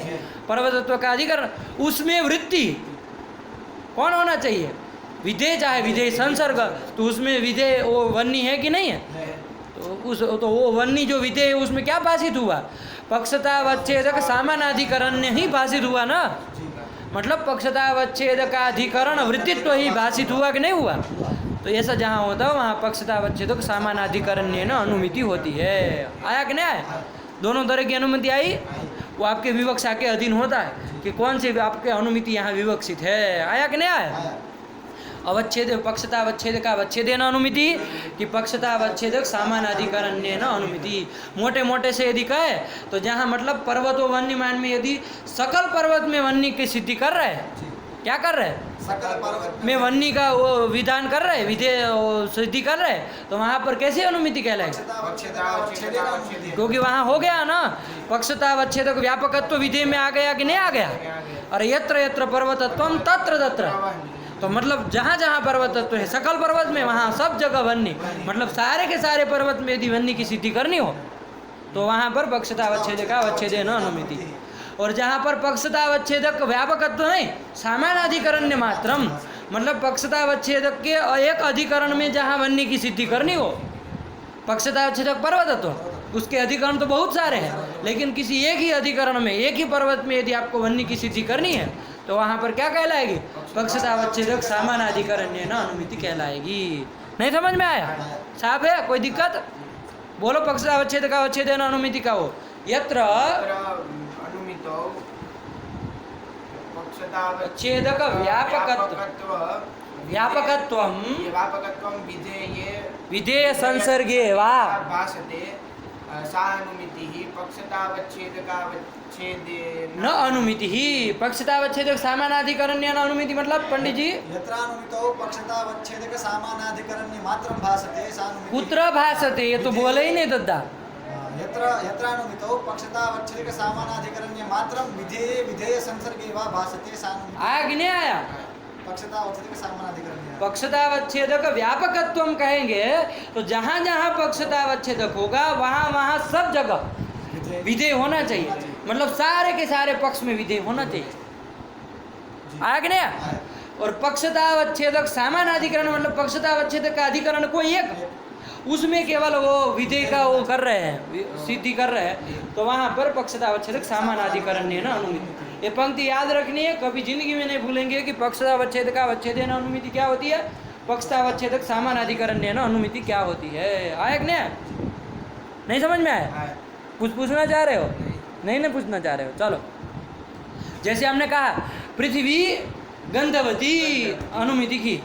पर्वतत्व का अधिकरण, उसमें वृत्ति कौन होना चाहिए? विधेय चाहे विधेय संसर्ग, तो उसमें विधेय वो वन्नी है कि नहीं है? तो वो वन्नी जो विधेय है उसमें क्या भाषित हुआ? पक्षतावच्छेदक सामानाधिकरण्य ही भाषित हुआ ना, मतलब पक्षतावच्छेदकाधिकरण वृत्तित्व ही भाषित हुआ कि नहीं हुआ? तो ऐसा जहाँ होता है वहाँ पक्षतावच्छेदक सामानाधिकरण्य न अनुमिति होती है। आया कि नहीं आया? दोनों तरह की अनुमति आई, वो आपके विवक्षा के अधीन होता है कि कौन सी आपके अनुमिति यहाँ विवक्षित है। आया कि नहीं आया? अवच्छेद पक्षतावच्छेदक अवच्छेदेन अनुमिति कि पक्षतावच्छेदक सामानाधिकरण्य न अनुमिति। मोटे मोटे से यदि कहे तो जहाँ मतलब पर्वत व वन्यमान में यदि सकल पर्वत में वन्नी की सिद्धि कर रहे हैं, क्या कर रहे हैं? सकल पर्वत में वन्नी का वो विधान कर रहे हैं, विधेय सिद्धि कर रहे हैं, तो वहाँ पर कैसी अनुमिति कहलाएगी? क्योंकि वहाँ हो गया ना पक्षतावच्छेदक व्यापकत्व विधेय में आ गया कि नहीं आ गया? अरे यत्र यत्र पर्वतत्वम तत्र तत्र, तो मतलब जहाँ जहाँ पर्वतत्व है सकल पर्वत में वहाँ सब जगह वन्नी, मतलब सारे के सारे पर्वत में यदि वन्नी की सिद्धि करनी हो तो वहाँ पर पक्षतावच्छेदक अवच्छेदेन अनुमिति। और जहाँ पर पक्षतावच्छेदक व्यापकत्व नहीं, सामानाधिकरण्य मात्रम मतलब पक्षतावच्छेदक के एक अधिकरण में जहाँ वन्नी की सिद्धि करनी हो, पक्षतावच्छेदक पर्वतत्व उसके अधिकरण तो बहुत सारे हैं, लेकिन किसी एक ही अधिकरण में एक ही पर्वत में यदि आपको वन्नी की सिद्धि करनी है तो वहाँ पर क्या कहलाएगी? पक्षतावच्छेदक सामानाधिकरण्य न अनुमिति कहलाएगी। नहीं समझ में आया? साहब है कोई दिक्कत? बोलो पक्षतावच्छेदक अवच्छेदेन अनुमिति का हो। यत्र अनुमितो पक्षतावच्छेदक व्यापकत्वम विधेय संसर्गे वा भासते सा अनुमितिः पक्षतावच्छेदकावच्छेदेन न अनुमिति ही। पक्षतावच्छेदक सामानाधिकरण्य न अनुमिति मतलब पंडित जी यत्रानुमितो पक्षतावच्छेदक सामानाधिकरण्य मात्रं भासते सा अनुमितिः। कुत्र भासते? ये तो बोले ही नहीं दद्दा। यत्रानुमितो पक्षतावच्छेदक सामानाधिकरण्य मात्रं विधेय विधेय संसर्गे वा भासते सा अनुमितिः। आया कि नहीं आया? पक्षतावच्छेदक सामानाधिकरण्य पक्षतावच्छेदक व्यापकत्व कहेंगे तो जहाँ जहाँ पक्षतावच्छेदक होगा वहाँ वहाँ सब जगह विधेय होना चाहिए, मतलब सारे के सारे पक्ष में विधेय होना चाहिए। आया कि नहीं? और पक्षतावच्छेदक सामानाधिकरण मतलब पक्षतावच्छेदक का अधिकरण कोई एक, उसमें केवल वो विधेय का वो कर रहे हैं, सिद्धि कर रहे हैं, तो वहाँ पर पक्षतावच्छेदक सामानाधिकरण्य न अनुमिति। ये पंक्ति याद रखनी है, कभी जिंदगी में नहीं भूलेंगे कि पक्षतावच्छेदक अवच्छेदेन अनुमिति क्या होती है, पक्षतावच्छेदक सामानाधिकरण्य न अनुमिति क्या होती है। आया कि नहीं? नहीं समझ में आया? कुछ पूछना चाह रहे हो? नहीं पूछना चाह रहे हो? चलो, जैसे हमने कहा पृथ्वी गंधवती अनुमिति की,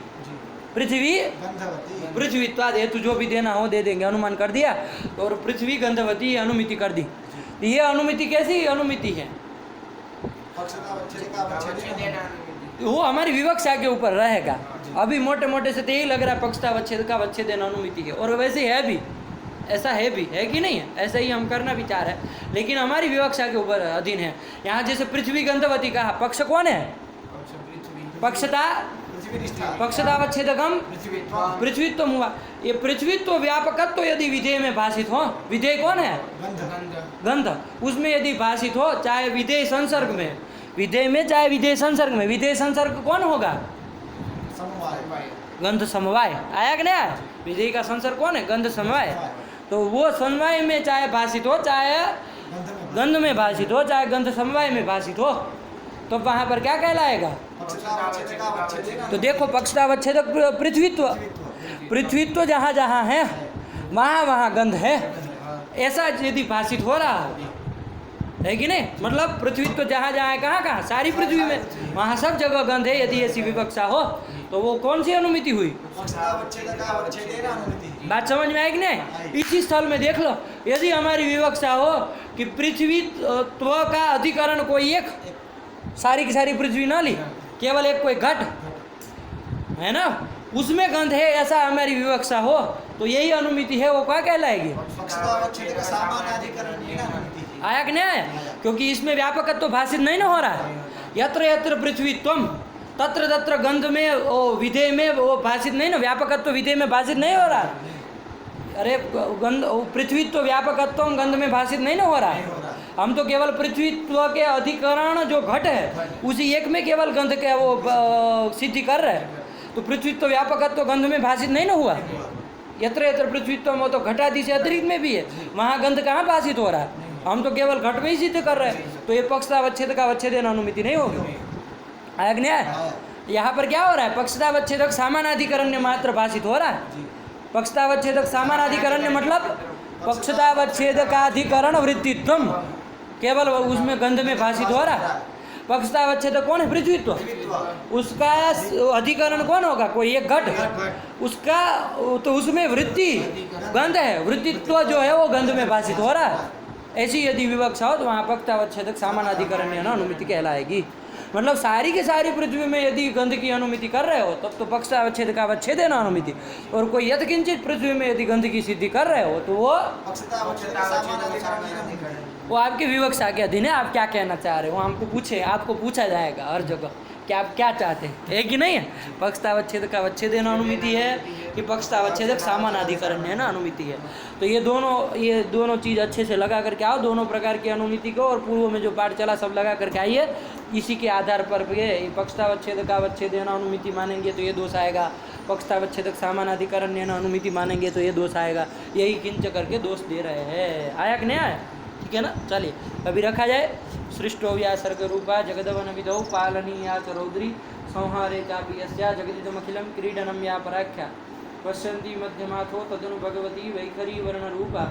पृथ्वी गंधवती पृथ्वीत्वाद हेतु जो भी देना हो दे देंगे, अनुमान कर दिया। और पृथ्वी गंधवती अनुमिति कर दी। ये अनुमिति कैसी अनुमिति है? अवच्छेदेन अनुमिति। वो हमारी विवक्षा के ऊपर रहेगा। अभी मोटे मोटे से तो यही लग रहा है पक्षतावच्छेद का अवच्छेदन अनुमिति है, और वैसे है भी, ऐसा है भी, है कि नहीं है? ऐसा ही हम करना विचार है, लेकिन हमारी विवक्षा के ऊपर अधीन है। यहाँ जैसे पृथ्वी गंधवती कहा, पक्ष कौन है? पक्षता पक्षतावच्छेदकम पृथ्वीत्व हुआ। ये पृथ्वीत्व व्यापकत्व यदि विधेय में भाषित हो, विधेय कौन है? गंध। उसमें यदि भाषित हो, चाहे विधेय संसर्ग में, विधेय में चाहे विधेय संसर्ग में, विधेय संसर्ग कौन होगा? गंध समवाय। आया कि नहीं आया? विधेय का संसर्ग कौन है? गंध समवाय। तो वो समवाय में चाहे भाषित हो, चाहे गंध में भाषित हो, चाहे गंध समवाय में भाषित हो, तो वहाँ पर क्या कहलाएगा? तो देखो पक्षतावच्छेदक पृथ्वीत्व, पृथ्वीत्व जहाँ जहाँ है वहाँ वहाँ गंध है, ऐसा यदि भाषित हो रहा है कि नहीं? मतलब पृथ्वीत्व जहाँ जहाँ है, कहाँ कहाँ? सारी पृथ्वी में, वहाँ सब जगह गंध है। यदि ऐसी विवक्षा हो तो वो कौन सी अनुमिति हुई? बात समझ में आई कि नहीं? इसी स्थल में देख लो, यदि हमारी विवक्षा हो कि पृथ्वीत्व का अधिकरण कोई एक, सारी की सारी पृथ्वी ना ली, केवल एक कोई घट है ना, उसमें गंध है, ऐसा हमारी विवक्षा हो, तो यही अनुमिति है। वो क्या कहलाएगी? आया कि नहीं आया? क्योंकि इसमें व्यापकत्व भाषित नहीं ना हो रहा है। यत्र यत्र पृथ्वीत्वम तत्र तत्र गंध में, वो विधेय में वो भाषित नहीं ना, व्यापकत्व विधेय में भाषित नहीं हो रहा है। अरे गंध पृथ्वीत्व व्यापकत्व गंध में भाषित नहीं ना हो रहा है। हम तो केवल पृथ्वीत्व के अधिकरण जो घट है उसी एक में केवल गंध के वो सिद्धि कर रहे हैं। तो पृथ्वीत्व व्यापकत्व गंध में भाषित नहीं ना हुआ। यत्र यत्र पृथ्वीत्व वो तो घटादि से अतिरिक्त में भी है, वहाँ गंध कहाँ भाषित हो रहा है? हम तो केवल घट में ही सिद्ध कर रहे हैं। तो ये पक्षतावच्छेद का अवच्छेदन अनुमिति नहीं होगी। आया कि नहीं आया? यहाँ पर क्या हो रहा है? पक्षतावच्छेदक सामानाधिकरण्य मात्र भाषित हो रहा है। पक्षतावच्छेदक सामानाधिकरण्य मतलब पक्षतावच्छेदकाधिकरण वृत्तित्व, केवल उसमें गंध में भाषित हो रहा है। पक्षतावच्छेदक कौन है? पृथ्वीत्व। उसका अधिकरण कौन होगा? कोई एक घट, उसका तो उसमें वृत्ति गंध है, वृत्तित्व जो है वो गंध में भाषित हो रहा है। ऐसी यदि विवक्षा हो तो वहाँ पक्षतावच्छेदक सामानाधिकरण्य अनुमिति कहलाएगी। मतलब सारी की सारी पृथ्वी में यदि गंध की अनुमिति कर रहे हो तब तो पक्षतावच्छेद का अवच्छेद है ना अनुमिति। और कोई यथकिंचित पृथ्वी में यदि गंध की सिद्धि कर रहे हो तो वो आपकी विवक्षा के अधीन है। आप क्या कहना चाह रहे हो हमको पूछे, आपको पूछा जाएगा हर जगह कि आप क्या चाहते हैं, है कि नहीं है? पक्षतावच्छेद का अवच्छेदन अनुमिति है कि पक्षतावच्छेदक सामानाधिकरण है ना अनुमिति है। तो ये दोनों चीज़ अच्छे से लगा करके आओ, दोनों प्रकार की अनुमिति को, और पूर्व में जो पाठ चला सब लगा करके आइए। इसी के आधार पर ये पक्षतावच्छेद का अवच्छेदन अनुमिति मानेंगे तो ये दोष आएगा, पक्षतावच्छेदक सामानाधिकरण अनुमिति मानेंगे तो ये दोष आएगा। यही किंच करके दोष दे रहे हैं। आया कि नहीं आया? ठीक है ना? चलिए अभी रखा जाए। सृष्टो व्यासर्ग रूपा जगदवन विधौ पालनीया च रौद्री संहारे चापि यस्या जगदिदमखिलं क्रीडनं या पराख्या पश्यन्ति मध्यमाथो तदनु भगवती वैखरी वर्णरूपा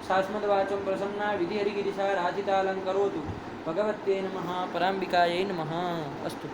शास्मद्वाचं प्रसन्ना विधिहरिगिरिशा राजितालङ्करोतु भगवत्यै नमः। पराम्बिकायै नमः। अस्तु।